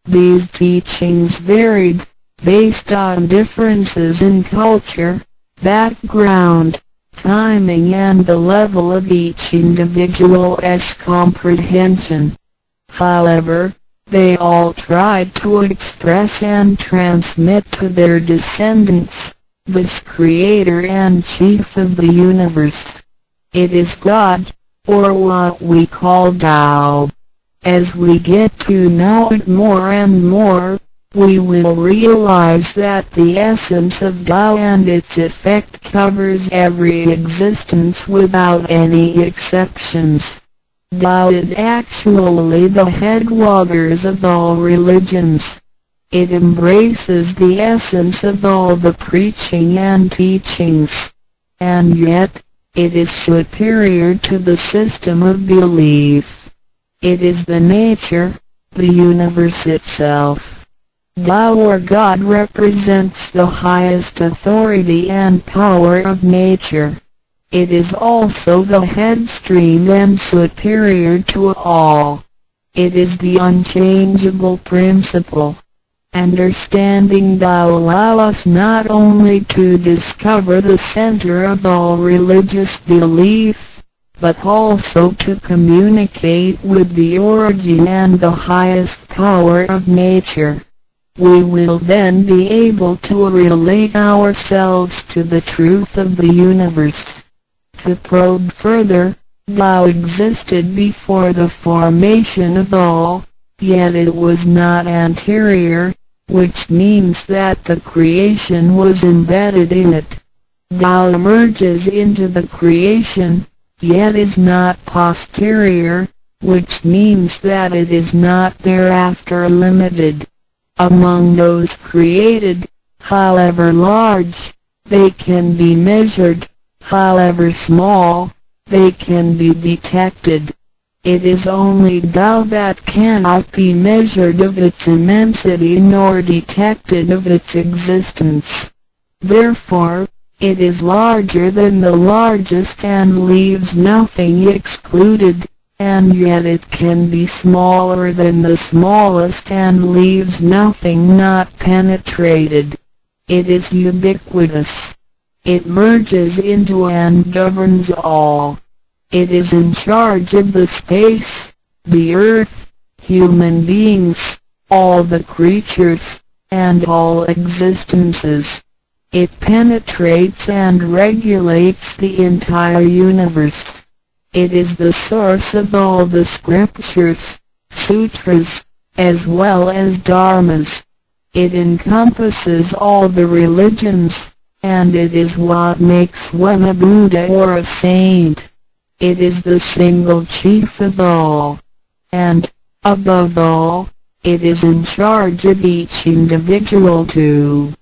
These teachings varied, based on differences in culture, background, timing and the level of each individual's comprehension. However, they all tried to express and transmit to their descendants this Creator and Chief of the universe. It is God, or what we call Tao. As we get to know it more and more, we will realize that the essence of Tao and its effect covers every existence without any exceptions. Tao is actually the headwaters of all religions. It embraces the essence of all the preaching and teachings, and yet, it is superior to the system of belief. It is the nature, the universe itself. Tao or God represents the highest authority and power of nature. It is also the headstream and superior to all. It is the unchangeable principle. Understanding Tao allows us not only to discover the center of all religious belief, but also to communicate with the origin and the highest power of nature. We will then be able to relate ourselves to the truth of the universe. To probe further, Tao existed before the formation of all, yet it was not anterior, which means that the creation was embedded in it. Tao emerges into the creation, yet is not posterior, which means that it is not thereafter limited. Among those created, however large, they can be measured, however small, they can be detected. It is only Tao that cannot be measured of its immensity nor detected of its existence. Therefore, it is larger than the largest and leaves nothing excluded, and yet it can be smaller than the smallest and leaves nothing not penetrated. It is ubiquitous. It merges into and governs all. It is in charge of the space, the earth, human beings, all the creatures, and all existences. It penetrates and regulates the entire universe. It is the source of all the scriptures, sutras, as well as dharmas. It encompasses all the religions, and it is what makes one a Buddha or a saint. It is the single chief of all. And, above all, it is in charge of each individual too.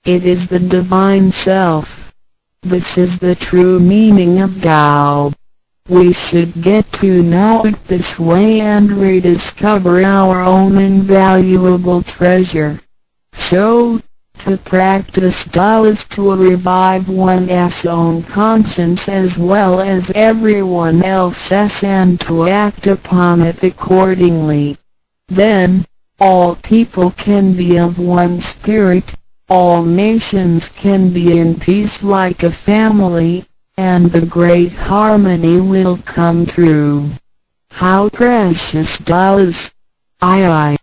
It is the Divine Self. This is the true meaning of Tao. We should get to know it this way and rediscover our own invaluable treasure. So, to practice Tao is to revive one's own conscience as well as everyone else's and to act upon it accordingly. Then, all people can be of one spirit, all nations can be in peace like a family, and the great harmony will come true. How precious Tao is! Tao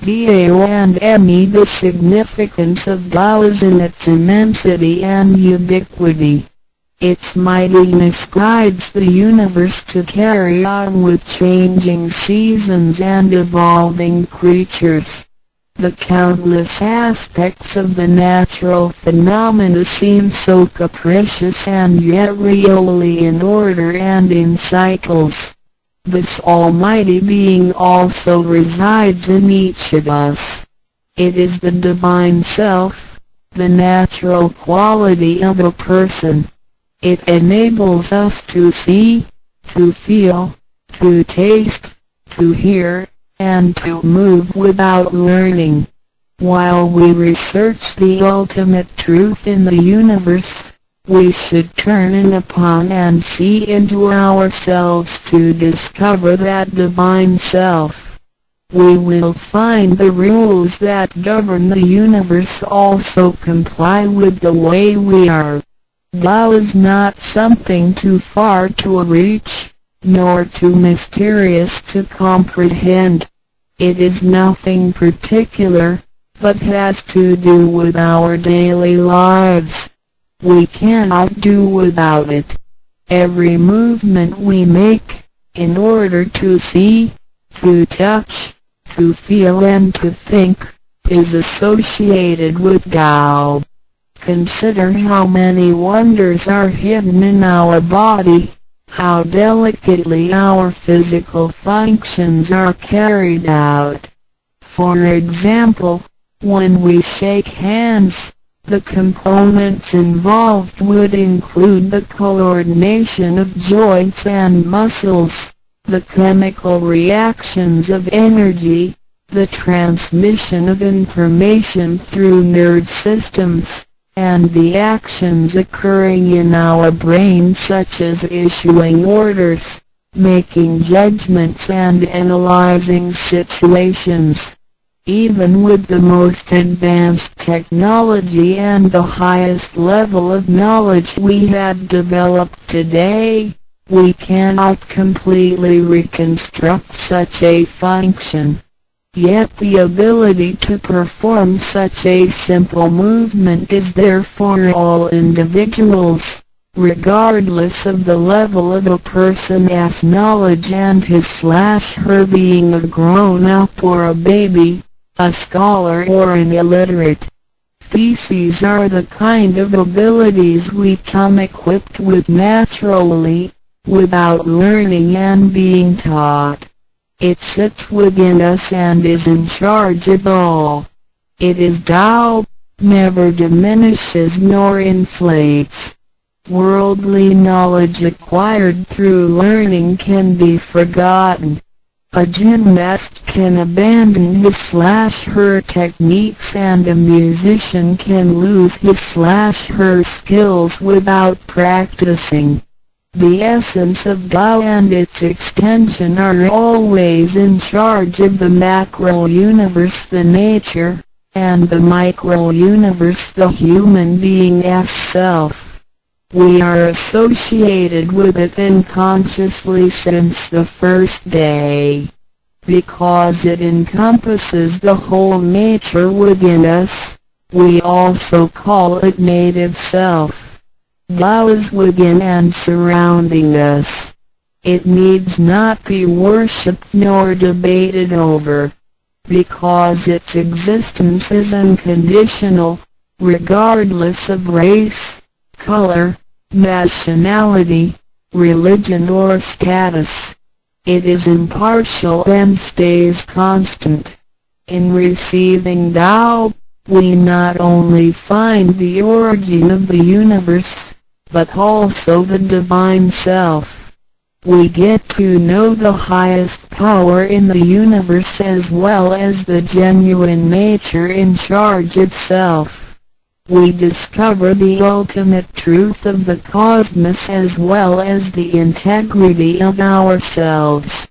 and me. The significance of Tao is in its immensity and ubiquity. Its mightiness guides the universe to carry on with changing seasons and evolving creatures. The countless aspects of the natural phenomena seem so capricious and yet really in order and in cycles. This almighty being also resides in each of us. It is the Divine Self, the natural quality of a person. It enables us to see, to feel, to taste, to hear, and to move without learning. While we research the ultimate truth in the universe, we should turn in upon and see into ourselves to discover that Divine Self. We will find the rules that govern the universe also comply with the way we are. Tao is not something too far to reach, nor too mysterious to comprehend. It is nothing particular, but has to do with our daily lives. We cannot do without it. Every movement we make, in order to see, to touch, to feel and to think, is associated with Tao. Consider how many wonders are hidden in our body, how delicately our physical functions are carried out. For example, when we shake hands, the components involved would include the coordination of joints and muscles, the chemical reactions of energy, the transmission of information through nerve systems, and the actions occurring in our brain such as issuing orders, making judgments and analyzing situations. Even with the most advanced technology and the highest level of knowledge we have developed today, we cannot completely reconstruct such a function. Yet the ability to perform such a simple movement is there for all individuals, regardless of the level of a person's knowledge and his/her being a grown-up or a baby, a scholar or an illiterate. These are the kind of abilities we come equipped with naturally, without learning and being taught. It sits within us and is in charge of all. It is Tao, never diminishes nor inflates. Worldly knowledge acquired through learning can be forgotten. A gymnast can abandon his/her techniques and a musician can lose his/her skills without practicing. The essence of Tao and its extension are always in charge of the macro-universe, the nature, and the micro-universe, the human being's self. We are associated with it unconsciously since the first day. Because it encompasses the whole nature within us, we also call it native self. Tao is within and surrounding us. It needs not be worshipped nor debated over, because its existence is unconditional, regardless of race, color, nationality, religion or status. It is impartial and stays constant. In receiving Tao, we not only find the origin of the universe, but also the divine self. We get to know the highest power in the universe as well as the genuine nature in charge itself. We discover the ultimate truth of the cosmos as well as the integrity of ourselves.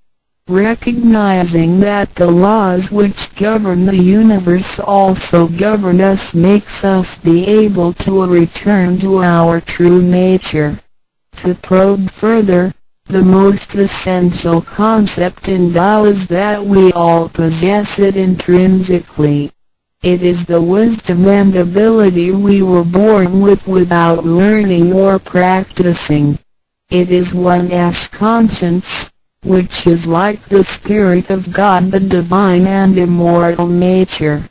Recognizing that the laws which govern the universe also govern us makes us be able to return to our true nature. To probe further, the most essential concept in Tao is that we all possess it intrinsically. It is the wisdom and ability we were born with without learning or practicing. It is one's conscience, which is like the Spirit of God, the divine and immortal nature.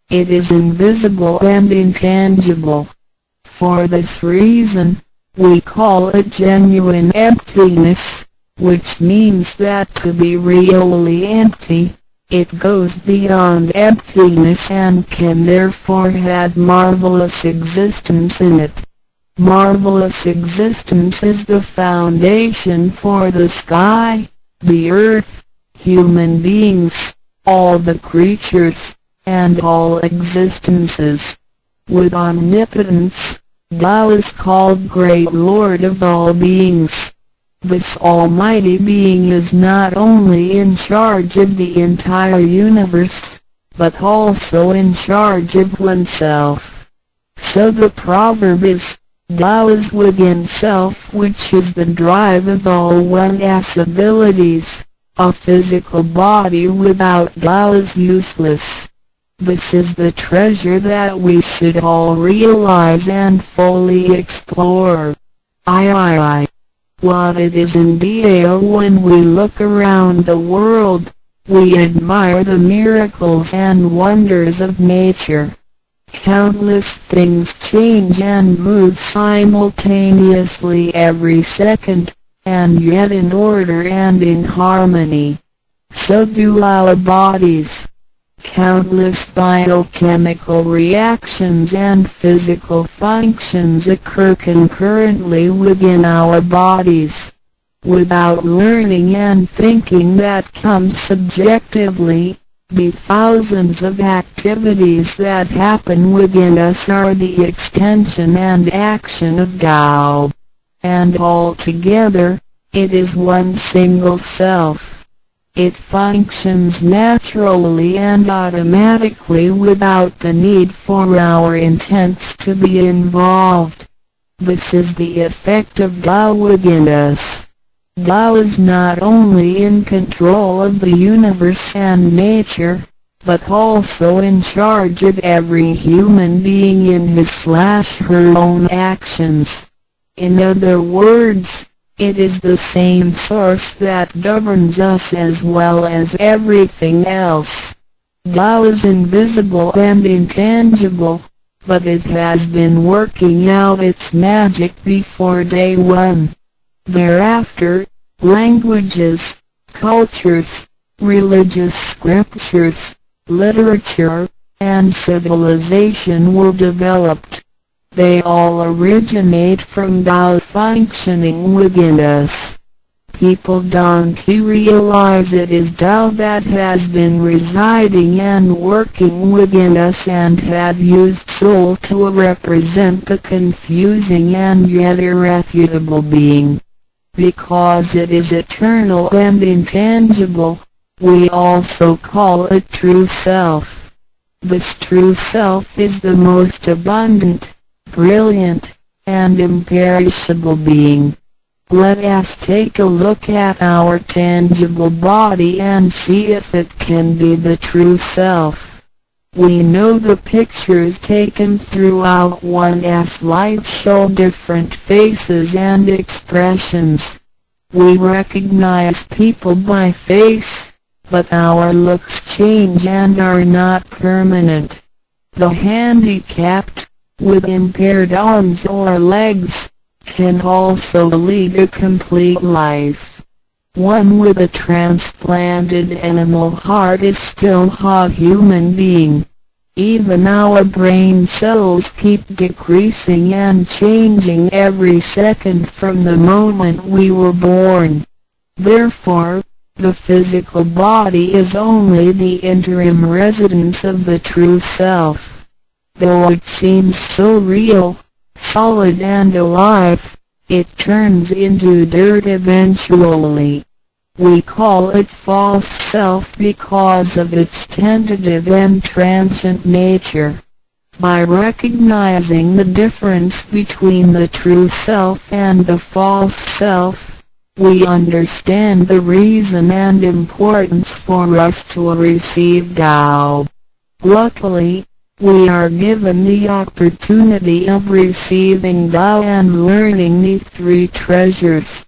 It is invisible and intangible. For this reason, we call it genuine emptiness, which means that to be really empty, it goes beyond emptiness and can therefore have marvelous existence in it. Marvelous existence is the foundation for the sky, the earth, human beings, all the creatures, and all existences. With omnipotence, Tao is called Great Lord of all beings. This almighty being is not only in charge of the entire universe, but also in charge of oneself. So the proverb is, Tao is within self, which is the drive of all one's abilities. A physical body without Tao is useless. This is the treasure that we should all realize and fully explore. What it is indeed. When we look around the world, we admire the miracles and wonders of nature. Countless things change and move simultaneously every second, and yet in order and in harmony. So do our bodies. Countless biochemical reactions and physical functions occur concurrently within our bodies. Without learning and thinking that comes subjectively, the thousands of activities that happen within us are the extension and action of Tao. And altogether, it is one single self. It functions naturally and automatically without the need for our intents to be involved. This is the effect of Tao within us. Tao is not only in control of the universe and nature, but also in charge of every human being in his/her own actions. In other words, it is the same source that governs us as well as everything else. Tao is invisible and intangible, but it has been working out its magic before day one. Thereafter, languages, cultures, religious scriptures, literature, and civilization were developed. They all originate from Tao functioning within us. People don't realize it is Tao that has been residing and working within us and have used soul to represent the confusing and yet irrefutable being. Because it is eternal and intangible, we also call it true self. This true self is the most abundant, brilliant, and imperishable being. Let us take a look at our tangible body and see if it can be the true self. We know the pictures taken throughout one's life show different faces and expressions. We recognize people by face, but our looks change and are not permanent. The handicapped, with impaired arms or legs, can also lead a complete life. One with a transplanted animal heart is still a human being. Even our brain cells keep decreasing and changing every second from the moment we were born. Therefore, the physical body is only the interim residence of the true self. Though it seems so real, solid and alive, it turns into dirt eventually. We call it false self because of its tentative and transient nature. By recognizing the difference between the true self and the false self, we understand the reason and importance for us to receive Tao. Luckily, we are given the opportunity of receiving Tao and learning the three treasures.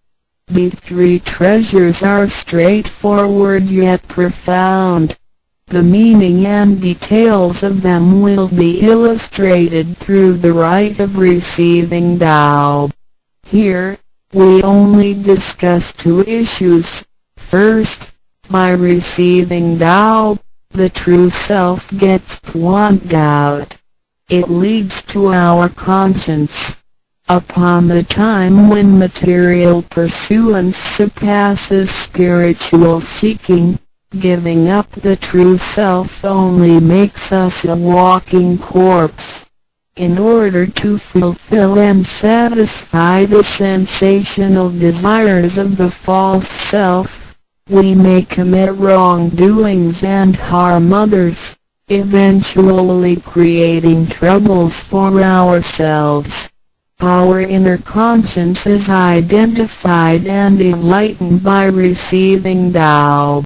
The three treasures are straightforward yet profound. The meaning and details of them will be illustrated through the rite of receiving Tao. Here, we only discuss two issues. First, by receiving Tao, the true self gets plucked out. It leads to our conscience. Upon the time when material pursuance surpasses spiritual seeking, giving up the true self only makes us a walking corpse. In order to fulfill and satisfy the sensational desires of the false self, we may commit wrongdoings and harm others, eventually creating troubles for ourselves. Our inner conscience is identified and enlightened by receiving Tao.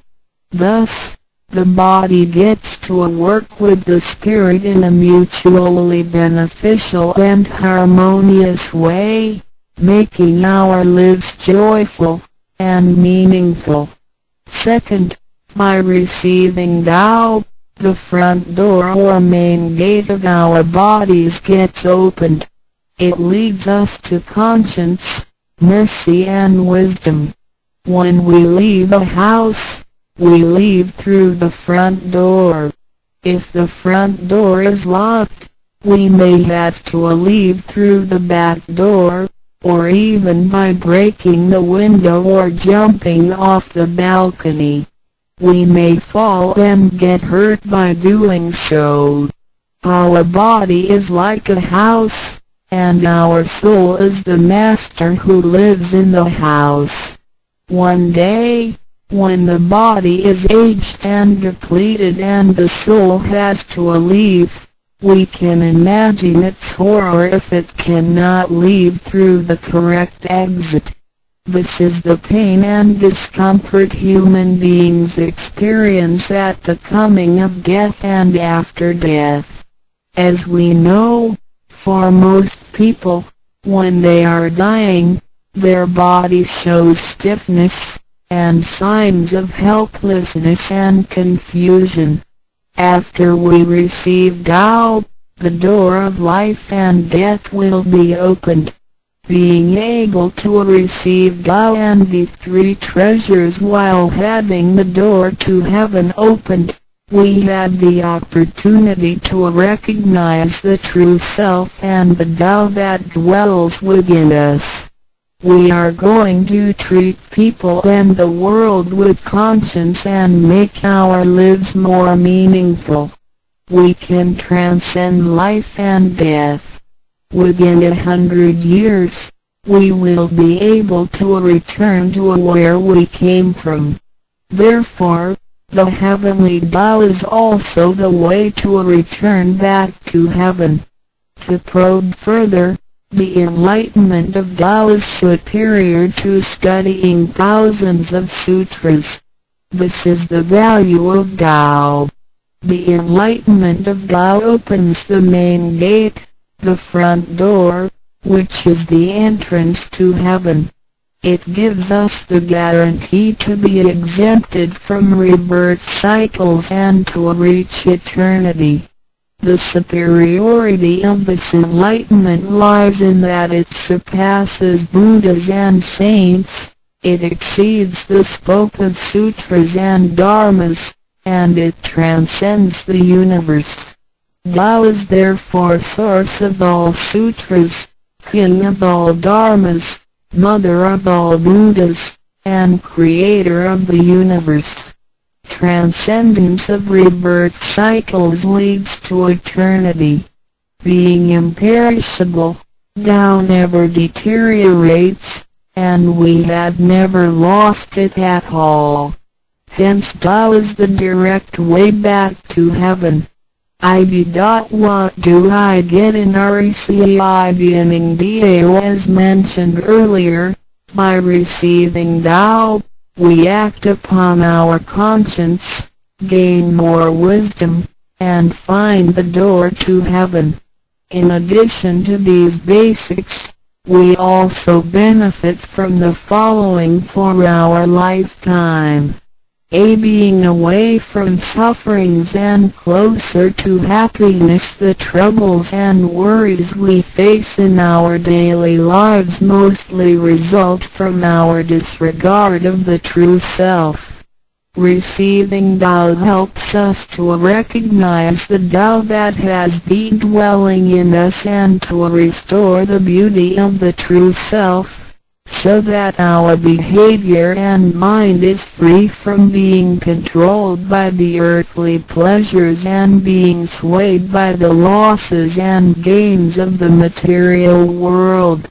Thus, the body gets to work with the spirit in a mutually beneficial and harmonious way, making our lives joyful and meaningful. Second, by receiving Tao, the front door or main gate of our bodies gets opened. It leads us to conscience, mercy and wisdom. When we leave a house, we leave through the front door. If the front door is locked, we may have to leave through the back door, or even by breaking the window or jumping off the balcony. We may fall and get hurt by doing so. Our body is like a house, and our soul is the master who lives in the house. One day, when the body is aged and depleted and the soul has to leave, we can imagine its horror if it cannot leave through the correct exit. This is the pain and discomfort human beings experience at the coming of death and after death. As we know, for most people, when they are dying, their body shows stiffness, and signs of helplessness and confusion. After we receive Tao, the door of life and death will be opened. Being able to receive Tao and the three treasures while having the door to heaven opened, we had the opportunity to recognize the true self and the Tao that dwells within us. We are going to treat people and the world with conscience and make our lives more meaningful. We can transcend life and death. Within 100 years, we will be able to return to where we came from. Therefore, the heavenly Tao is also the way to return back to heaven. To probe further, the enlightenment of Tao is superior to studying thousands of sutras. This is the value of Tao. The enlightenment of Tao opens the main gate, the front door, which is the entrance to heaven. It gives us the guarantee to be exempted from rebirth cycles and to reach eternity. The superiority of this enlightenment lies in that it surpasses Buddhas and saints, it exceeds the scope of sutras and dharmas, and it transcends the universe. Tao is therefore source of all sutras, king of all dharmas, mother of all Buddhas, and creator of the universe. Transcendence of rebirth cycles leads to eternity. Being imperishable, Tao never deteriorates, and we had never lost it at all. Hence Tao is the direct way back to heaven. What do I get in RECI beginning Tao? As mentioned earlier, by receiving Tao, we act upon our conscience, gain more wisdom, and find the door to heaven. In addition to these basics, we also benefit from the following for our lifetime. Being away from sufferings and closer to happiness. The troubles and worries we face in our daily lives mostly result from our disregard of the true self. Receiving Tao helps us to recognize the Tao that has been dwelling in us and to restore the beauty of the true self, so that our behavior and mind is free from being controlled by the earthly pleasures and being swayed by the losses and gains of the material world.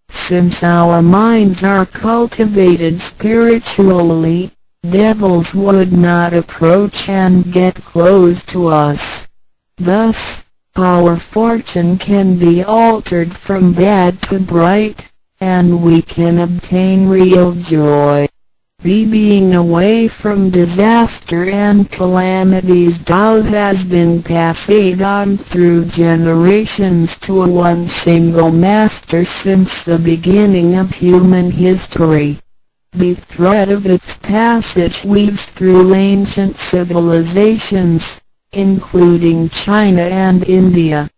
Since our minds are cultivated spiritually, devils would not approach and get close to us. Thus, our fortune can be altered from bad to bright, and we can obtain real joy. Being away from disaster and calamities. Tao has been passed on through generations to one single master since the beginning of human history. The thread of its passage weaves through ancient civilizations, including China and India.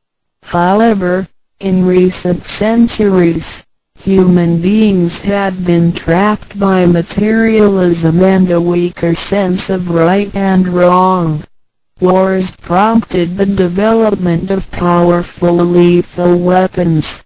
However, in recent centuries, human beings had been trapped by materialism and a weaker sense of right and wrong. Wars prompted the development of powerful lethal weapons.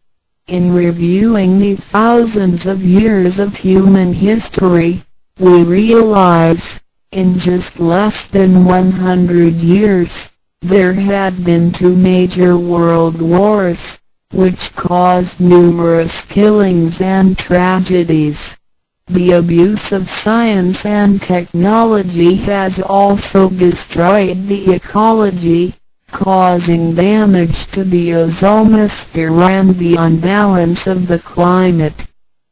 In reviewing the thousands of years of human history, we realize, in just less than 100 years, there had been 2 major world wars, which caused numerous killings and tragedies. The abuse of science and technology has also destroyed the ecology, causing damage to the ozonosphere and the unbalance of the climate.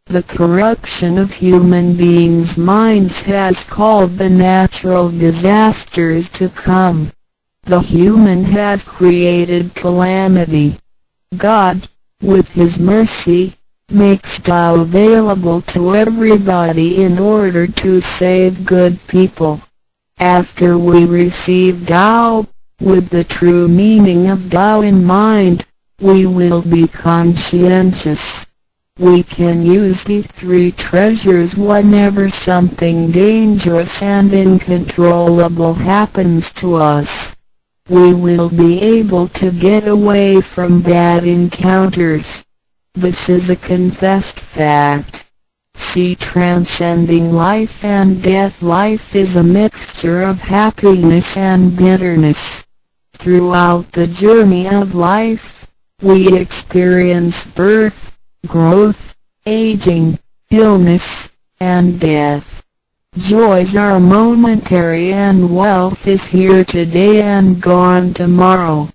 The corruption of human beings' minds has called the natural disasters to come. The human has created calamity. God, with His mercy, makes Tao available to everybody in order to save good people. After we receive Tao, with the true meaning of Tao in mind, we will be conscientious. We can use the three treasures whenever something dangerous and uncontrollable happens to us. We will be able to get away from bad encounters. This is a confessed fact. See, transcending life and death. Life is a mixture of happiness and bitterness. Throughout the journey of life, we experience birth, growth, aging, illness, and death. Joys are momentary and wealth is here today and gone tomorrow.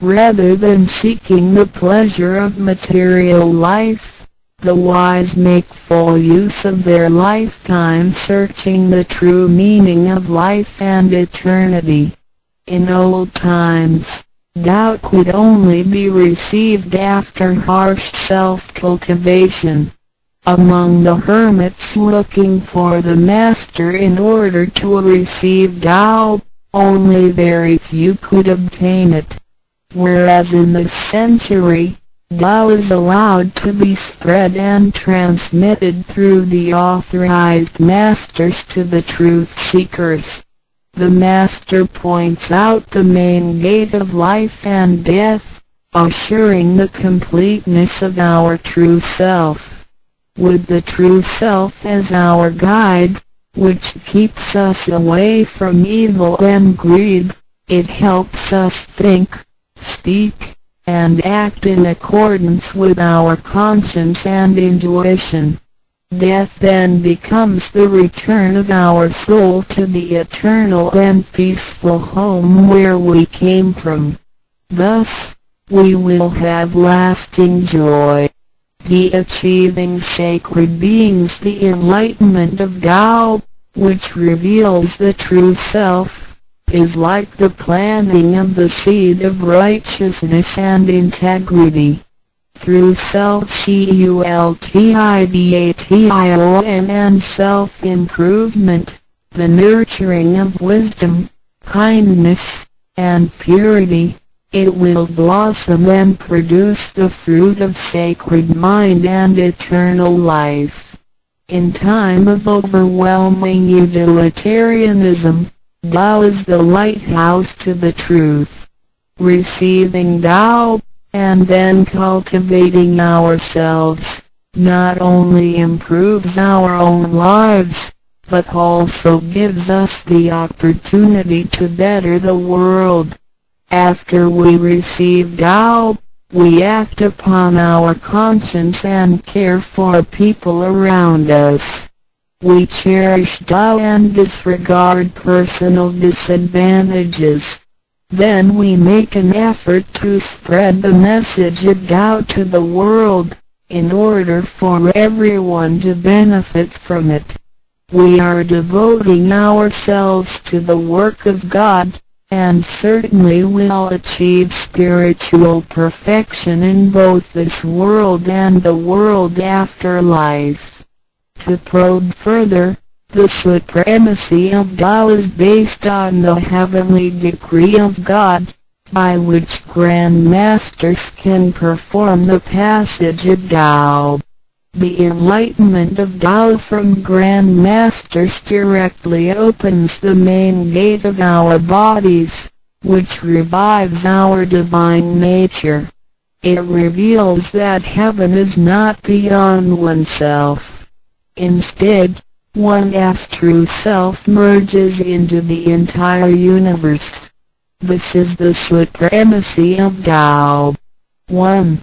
Rather than seeking the pleasure of material life, the wise make full use of their lifetime searching the true meaning of life and eternity. In old times, Tao could only be received after harsh self-cultivation. Among the hermits looking for the master in order to receive Tao, only very few could obtain it. Whereas in this century, Tao is allowed to be spread and transmitted through the authorized masters to the truth seekers. The master points out the main gate of life and death, assuring the completeness of our true self. With the true self as our guide, which keeps us away from evil and greed, it helps us think, speak, and act in accordance with our conscience and intuition. Death then becomes the return of our soul to the eternal and peaceful home where we came from. Thus, we will have lasting joy. The achieving sacred beings the enlightenment of Tao, which reveals the true self, is like the planting of the seed of righteousness and integrity. Through self-cultivation and self-improvement, the nurturing of wisdom, kindness, and purity, it will blossom and produce the fruit of sacred mind and eternal life. In time of overwhelming utilitarianism, Tao is the lighthouse to the truth. Receiving Tao, and then cultivating ourselves, not only improves our own lives, but also gives us the opportunity to better the world. After we receive Tao, we act upon our conscience and care for people around us. We cherish Tao and disregard personal disadvantages. Then we make an effort to spread the message of Tao to the world, in order for everyone to benefit from it. We are devoting ourselves to the work of God, and certainly will achieve spiritual perfection in both this world and the world after life. To probe further, the supremacy of Tao is based on the heavenly decree of God, by which Grand Masters can perform the passage of Tao. The enlightenment of Tao from Grand Masters directly opens the main gate of our bodies, which revives our divine nature. It reveals that heaven is not beyond oneself. Instead, one's true self merges into the entire universe. This is the supremacy of Tao. 1.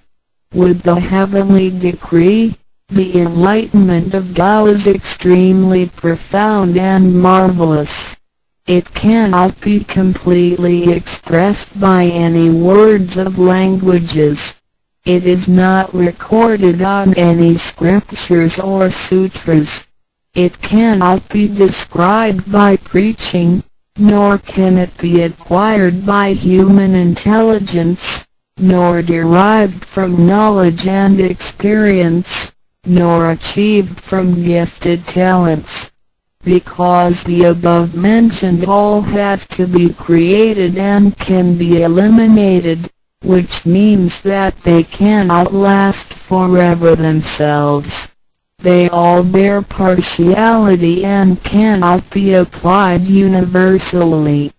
With the heavenly decree, the enlightenment of Tao is extremely profound and marvelous. It cannot be completely expressed by any words of languages. It is not recorded on any scriptures or sutras. It cannot be described by preaching, nor can it be acquired by human intelligence, nor derived from knowledge and experience, nor achieved from gifted talents. Because the above-mentioned all have to be created and can be eliminated, which means that they cannot last forever themselves. They all bear partiality and cannot be applied universally.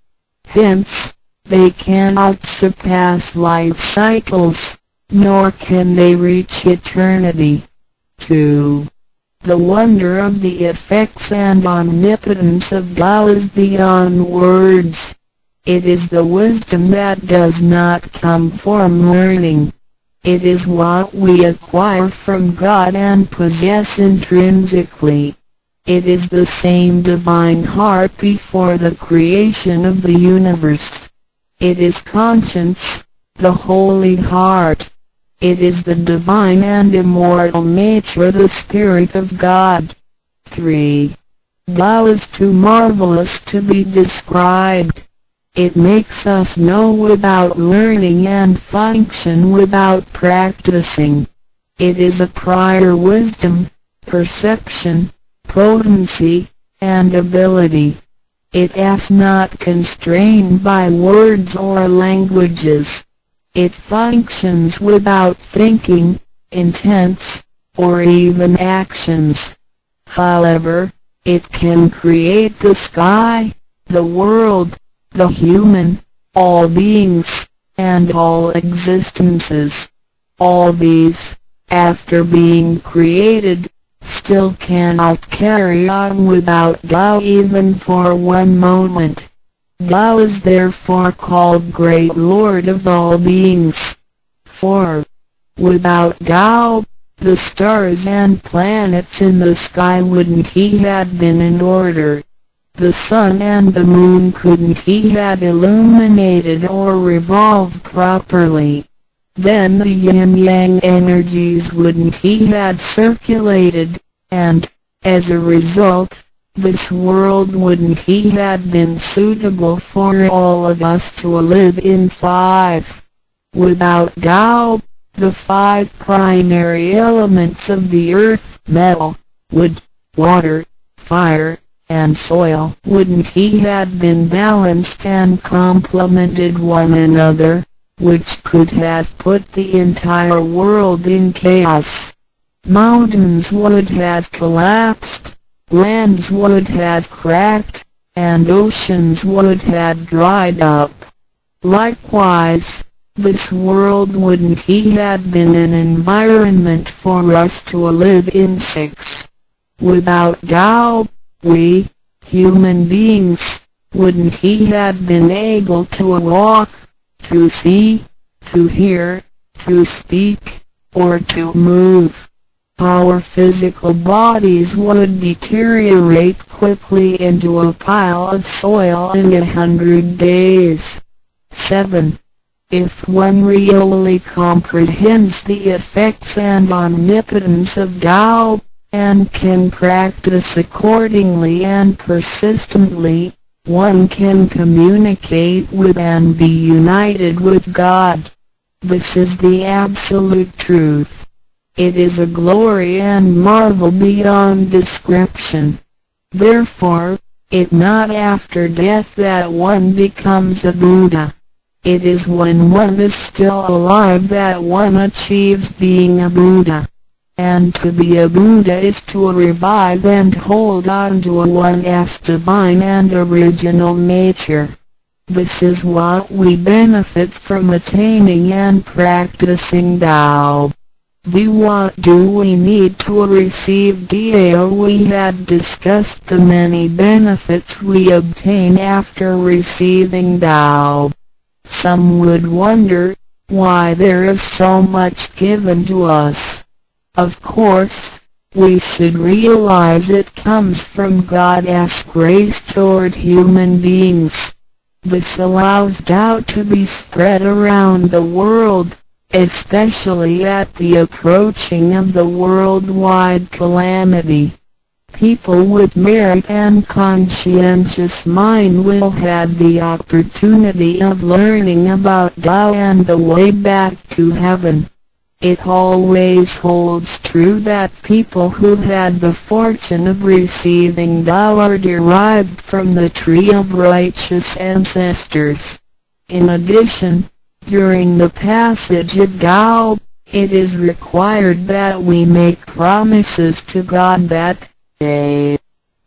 Hence, they cannot surpass life cycles, nor can they reach eternity. 2. The wonder of the effects and omnipotence of Tao is beyond words. It is the wisdom that does not come from learning. It is what we acquire from God and possess intrinsically. It is the same divine heart before the creation of the universe. It is conscience, the holy heart. It is the divine and immortal nature, the Spirit of God. 3. Tao is too marvelous to be described. It makes us know without learning and function without practicing. It is a prior wisdom, perception, potency, and ability. It is not constrained by words or languages. It functions without thinking, intents, or even actions. However, it can create the sky, the world, the human, all beings, and all existences. All these, after being created, still cannot carry on without Tao even for one moment. Tao is therefore called Great Lord of all beings. 4. Without Tao, the stars and planets in the sky wouldn't he had been in order. The sun and the moon couldn't he had illuminated or revolved properly. Then the yin-yang energies wouldn't he had circulated, and, as a result, this world wouldn't he had been suitable for all of us to live in. 5. Without Tao, the 5 primary elements of the earth, metal, wood, water, fire, and soil, wouldn't he had been balanced and complemented one another, which could have put the entire world in chaos. Mountains would have collapsed, lands would have cracked, and oceans would have dried up. Likewise, this world wouldn't he had been an environment for us to live in. 6. Without Tao, we, human beings, wouldn't he had been able to walk, to see, to hear, to speak, or to move. Our physical bodies would deteriorate quickly into a pile of soil in 100 days. 7. If one really comprehends the effects and omnipotence of Tao, and can practice accordingly and persistently, one can communicate with and be united with God. This is the absolute truth. It is a glory and marvel beyond description. Therefore, it not after death that one becomes a Buddha. It is when one is still alive that one achieves being a Buddha. And to be a Buddha is to revive and hold on to one's divine and original nature. This is what we benefit from attaining and practicing Tao. What do we need to receive Tao? We had discussed the many benefits we obtain after receiving Tao. Some would wonder why there is so much given to us. Of course, we should realize it comes from God's grace toward human beings. This allows Tao to be spread around the world, especially at the approaching of the worldwide calamity. People with merit and conscientious mind will have the opportunity of learning about Tao and the way back to heaven. It always holds true that people who had the fortune of receiving Tao are derived from the tree of righteous ancestors. In addition, during the passage of Tao, it is required that we make promises to God that,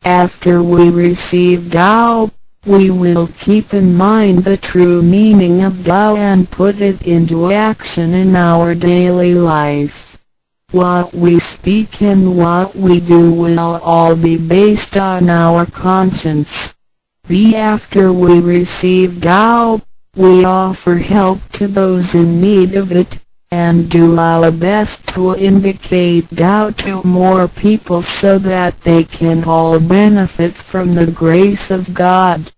after we receive Tao, we will keep in mind the true meaning of Tao and put it into action in our daily life. What we speak and what we do will all be based on our conscience. After we receive Tao, we offer help to those in need of it, and do our best to indicate Tao to more people so that they can all benefit from the grace of God.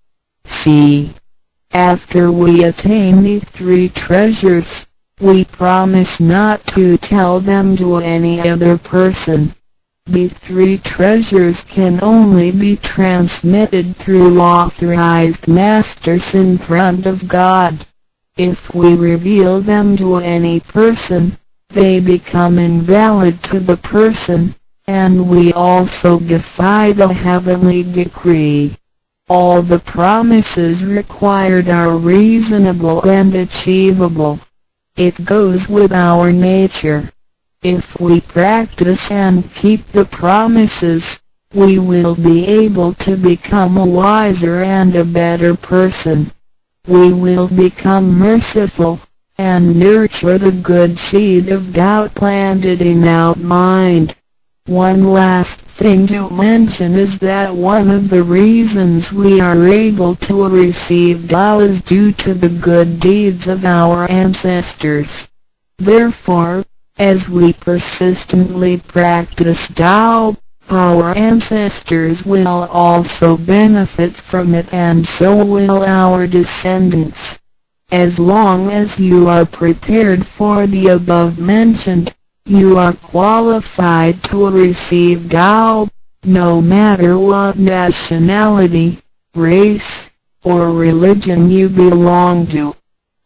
After we attain these three treasures, we promise not to tell them to any other person. The three treasures can only be transmitted through authorized masters in front of God. If we reveal them to any person, they become invalid to the person, and we also defy the heavenly decree. All the promises required are reasonable and achievable. It goes with our nature. If we practice and keep the promises, we will be able to become a wiser and a better person. We will become merciful, and nurture the good seed of doubt planted in our mind. One last thing to mention is that one of the reasons we are able to receive Tao is due to the good deeds of our ancestors. Therefore, as we persistently practice Tao, our ancestors will also benefit from it, and so will our descendants. As long as you are prepared for the above mentioned, you are qualified to receive Tao, no matter what nationality, race, or religion you belong to.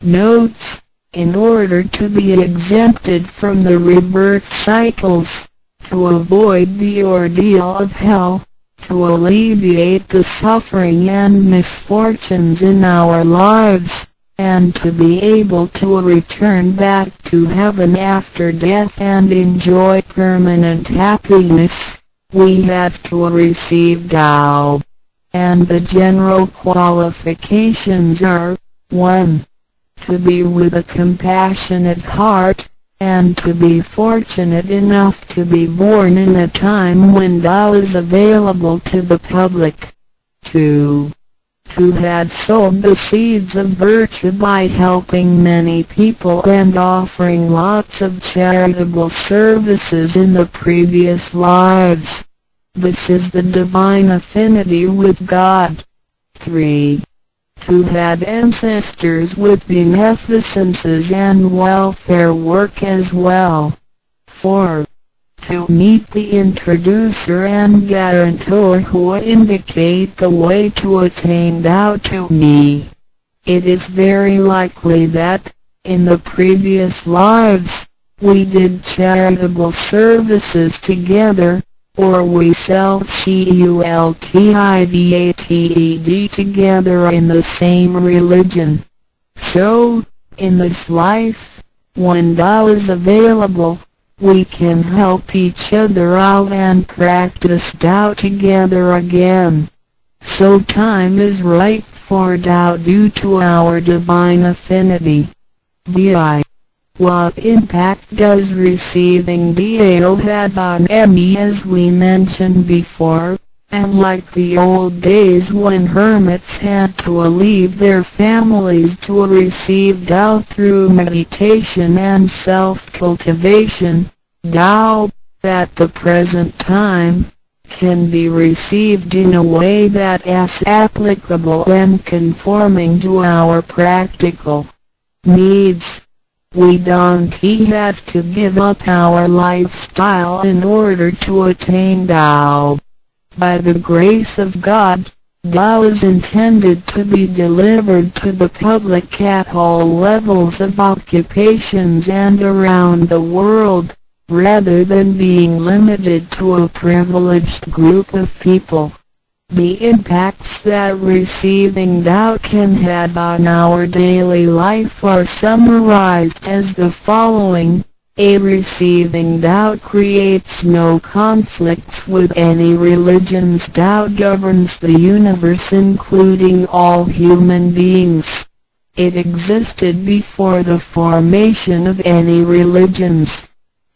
Notes: in order to be exempted from the rebirth cycles, to avoid the ordeal of hell, to alleviate the suffering and misfortunes in our lives, and to be able to return back to heaven after death and enjoy permanent happiness, we have to receive Tao. And the general qualifications are: 1. To be with a compassionate heart, and to be fortunate enough to be born in a time when Tao is available to the public. 2. To have sowed the seeds of virtue by helping many people and offering lots of charitable services in the previous lives. This is the divine affinity with God. 3. To have ancestors with beneficences and welfare work as well. 4. To meet the introducer and guarantor who indicate the way to attain Tao to me. It is very likely that, in the previous lives, we did charitable services together, or we cultivated together in the same religion. So, in this life, when Tao is available, we can help each other out and practice Tao together again. So time is ripe for Tao due to our divine affinity. What impact does receiving Tao have on me? As we mentioned before, and like the old days when hermits had to leave their families to receive Tao through meditation and self-cultivation, Tao, at the present time, can be received in a way that is applicable and conforming to our practical needs. We don't have to give up our lifestyle in order to attain Tao. By the grace of God, Tao is intended to be delivered to the public at all levels of occupations and around the world, rather than being limited to a privileged group of people. The impacts that receiving Tao can have on our daily life are summarized as the following. A receiving Tao creates no conflicts with any religions. Tao governs the universe, including all human beings. It existed before the formation of any religions.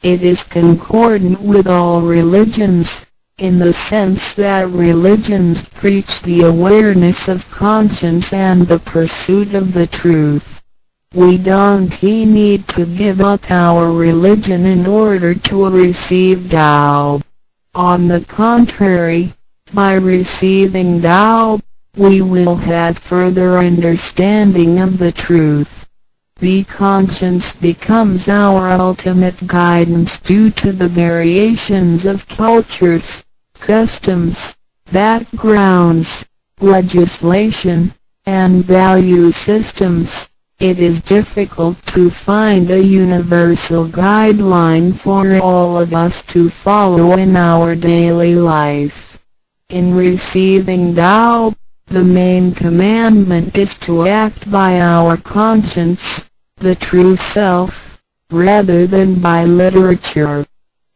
It is concordant with all religions, in the sense that religions preach the awareness of conscience and the pursuit of the truth. We don't need to give up our religion in order to receive Tao. On the contrary, by receiving Tao, we will have further understanding of the truth. The conscience becomes our ultimate guidance due to the variations of cultures, customs, backgrounds, legislation, and value systems. It is difficult to find a universal guideline for all of us to follow in our daily life. In receiving Tao, the main commandment is to act by our conscience, the true self, rather than by literature.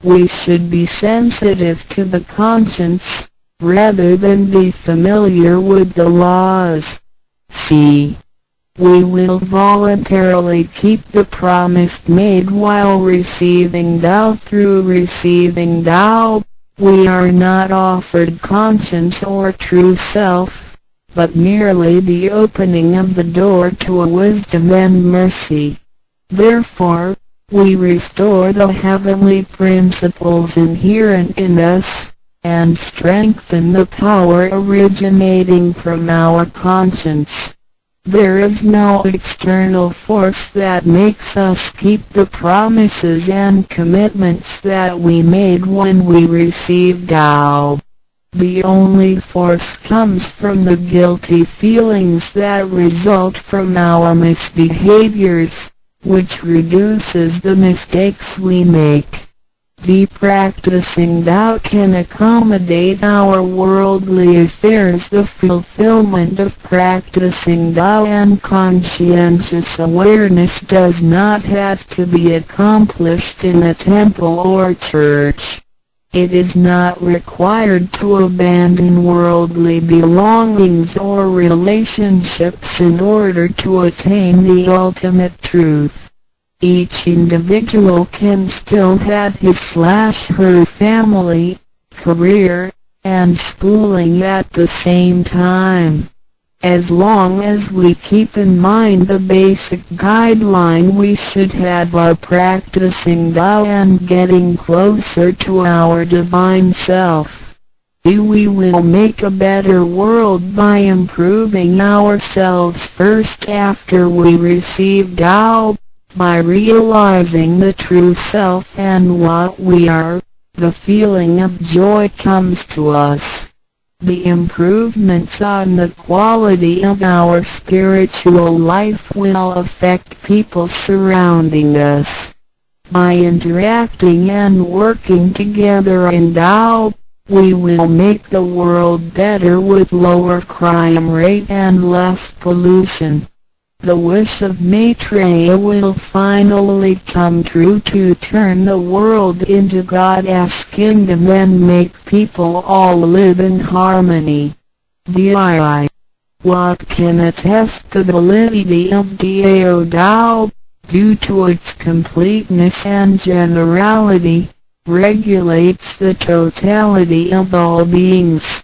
We should be sensitive to the conscience, rather than be familiar with the laws. C. We will voluntarily keep the promise made while receiving Tao. Through receiving Tao, we are not offered conscience or true self, but merely the opening of the door to a wisdom and mercy. Therefore, we restore the heavenly principles inherent in us, and strengthen the power originating from our conscience. There is no external force that makes us keep the promises and commitments that we made when we received Tao. The only force comes from the guilty feelings that result from our misbehaviors, which reduces the mistakes we make. The practicing Tao can accommodate our worldly affairs. The fulfillment of practicing Tao and conscientious awareness does not have to be accomplished in a temple or church. It is not required to abandon worldly belongings or relationships in order to attain the ultimate truth. Each individual can still have his/her family, career, and schooling at the same time. As long as we keep in mind the basic guideline we should have our practicing Tao and getting closer to our divine self, we will make a better world by improving ourselves first after we receive Tao. By realizing the true self and what we are, the feeling of joy comes to us. The improvements on the quality of our spiritual life will affect people surrounding us. By interacting and working together in Tao, we will make the world better with lower crime rate and less pollution. The wish of Maitreya will finally come true to turn the world into God's kingdom and make people all live in harmony. DII. What can attest the validity of Dao Tao, due to its completeness and generality, regulates the totality of all beings.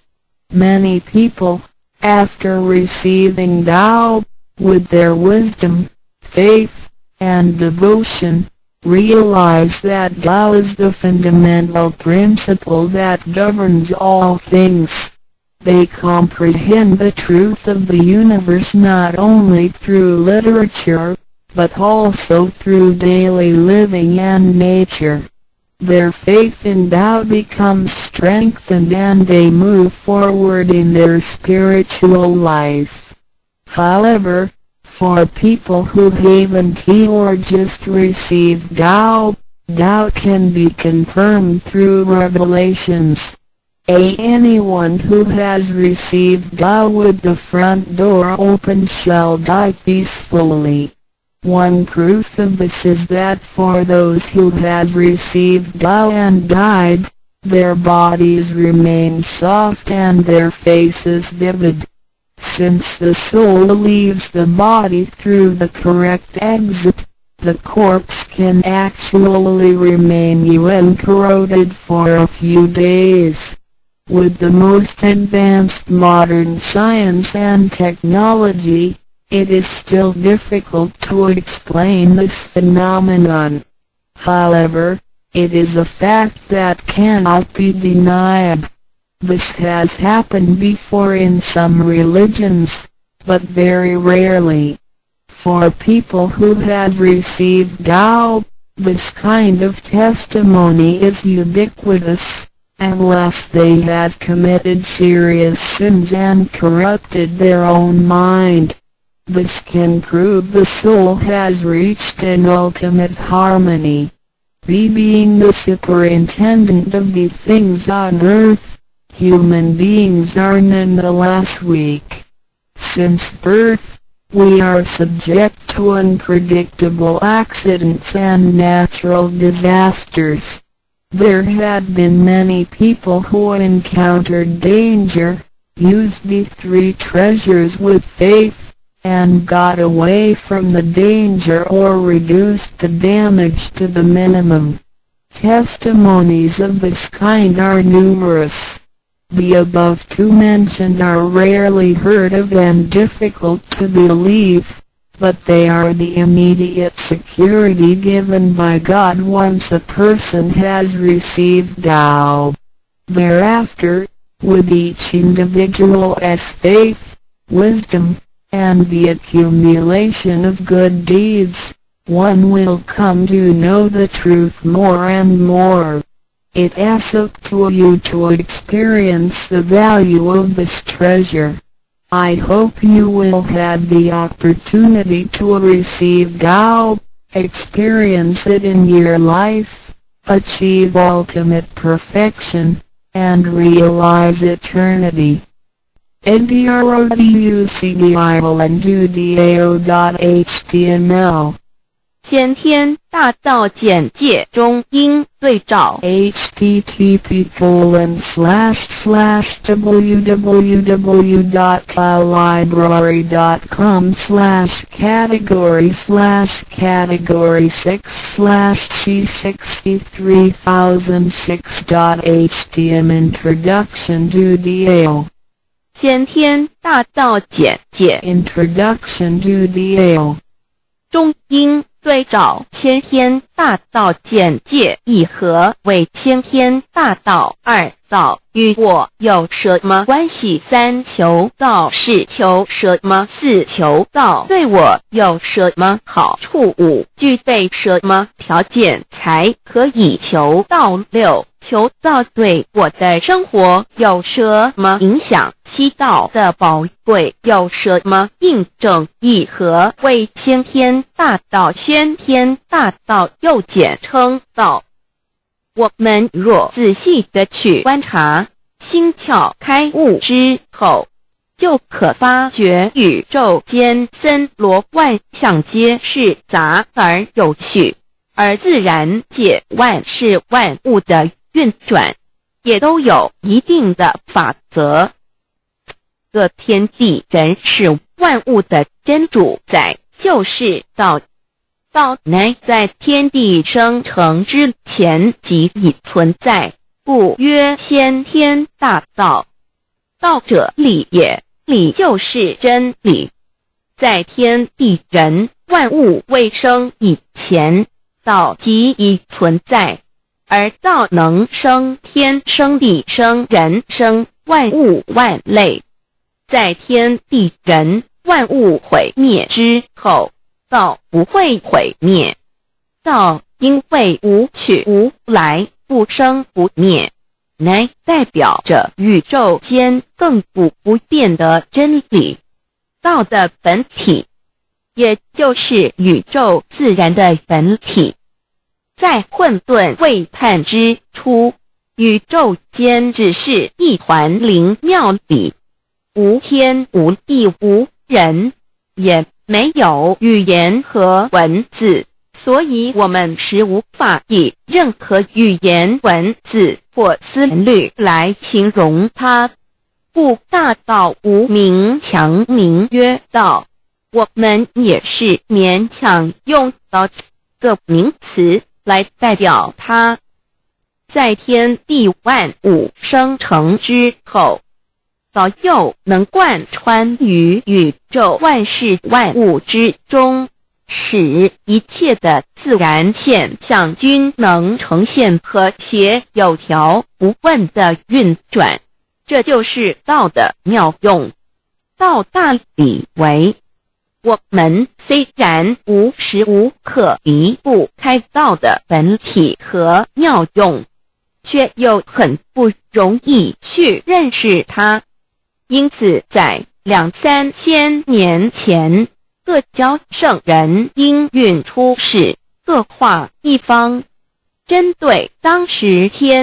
Many people, after receiving Tao, with their wisdom, faith, and devotion, realize that Tao is the fundamental principle that governs all things. They comprehend the truth of the universe not only through literature, but also through daily living and nature. Their faith in Tao becomes strengthened and they move forward in their spiritual life. However, for people who haven't or just received Tao, Tao can be confirmed through revelations. Anyone who has received Tao with the front door open shall die peacefully. One proof of this is that for those who have received Tao and died, their bodies remain soft and their faces vivid. Since the soul leaves the body through the correct exit, the corpse can actually remain uncorroded for a few days. With the most advanced modern science and technology, it is still difficult to explain this phenomenon. However, it is a fact that cannot be denied. This has happened before in some religions, but very rarely. For people who have received Tao, this kind of testimony is ubiquitous, unless they have committed serious sins and corrupted their own mind. This can prove the soul has reached an ultimate harmony. Being the superintendent of the things on earth, human beings are nonetheless weak. Since birth, we are subject to unpredictable accidents and natural disasters. There had been many people who encountered danger, used the three treasures with faith, and got away from the danger or reduced the damage to the minimum. Testimonies of this kind are numerous. The above two mentioned are rarely heard of and difficult to believe, but they are the immediate security given by God once a person has received Tao. Thereafter, with each individual's faith, wisdom, and the accumulation of good deeds, one will come to know the truth more and more. It is up to you to experience the value of this treasure. I hope you will have the opportunity to receive Tao, experience it in your life, achieve ultimate perfection, and realize eternity. ndrucdao.html 先天大道简介中英对照 http://www.taolibrary.com/category/c63006.htm Introduction to Tao 先天大道简介 Introduction to Tao 中英对照先天大道简介一和为先天大道二道与我有什么关系？三求道是求什么？四求道对我有什么好处？五具备什么条件才可以求道？六求道对我的生活有什么影响？七道的宝贵有什么印证？一和为先天大道，先天大道又简称道。我们若仔细地去观察，心窍开悟之后，就可发觉宇宙间森罗万象皆是杂而有序，而自然界万事万物的运转，也都有一定的法则。这天地人是万物的真主宰，就是道。道乃在天地生成之前即已存在，故曰先天大道。道者理也，理就是真理。在天地人万物未生以前，道即已存在，而道能生天、生地、生人、生万物万类。在天地人万物毁灭之后，道不会毁灭。道因为无去无来，不生不灭，乃代表着宇宙间亘古不变的真理。道的本体，也就是宇宙自然的本体。在混沌未探之初，宇宙间只是一团灵妙理，无天无地无人，也没有语言和文字，所以我们是无法以任何语言文字或思虑来形容它。故大道无名强名曰道，我们也是勉强用到这个名词来代表它。在天地万物生成之后，早又能贯穿于宇宙万事万物之中，使一切的自然现象均能呈现和谐有条不紊的运转。这就是道的妙用。道大理为，我们虽然无时无刻离不开道的本体和妙用，却又很不容易去认识它。因此在2-3千年前，各教圣人应运出世，各化一方，针对当时天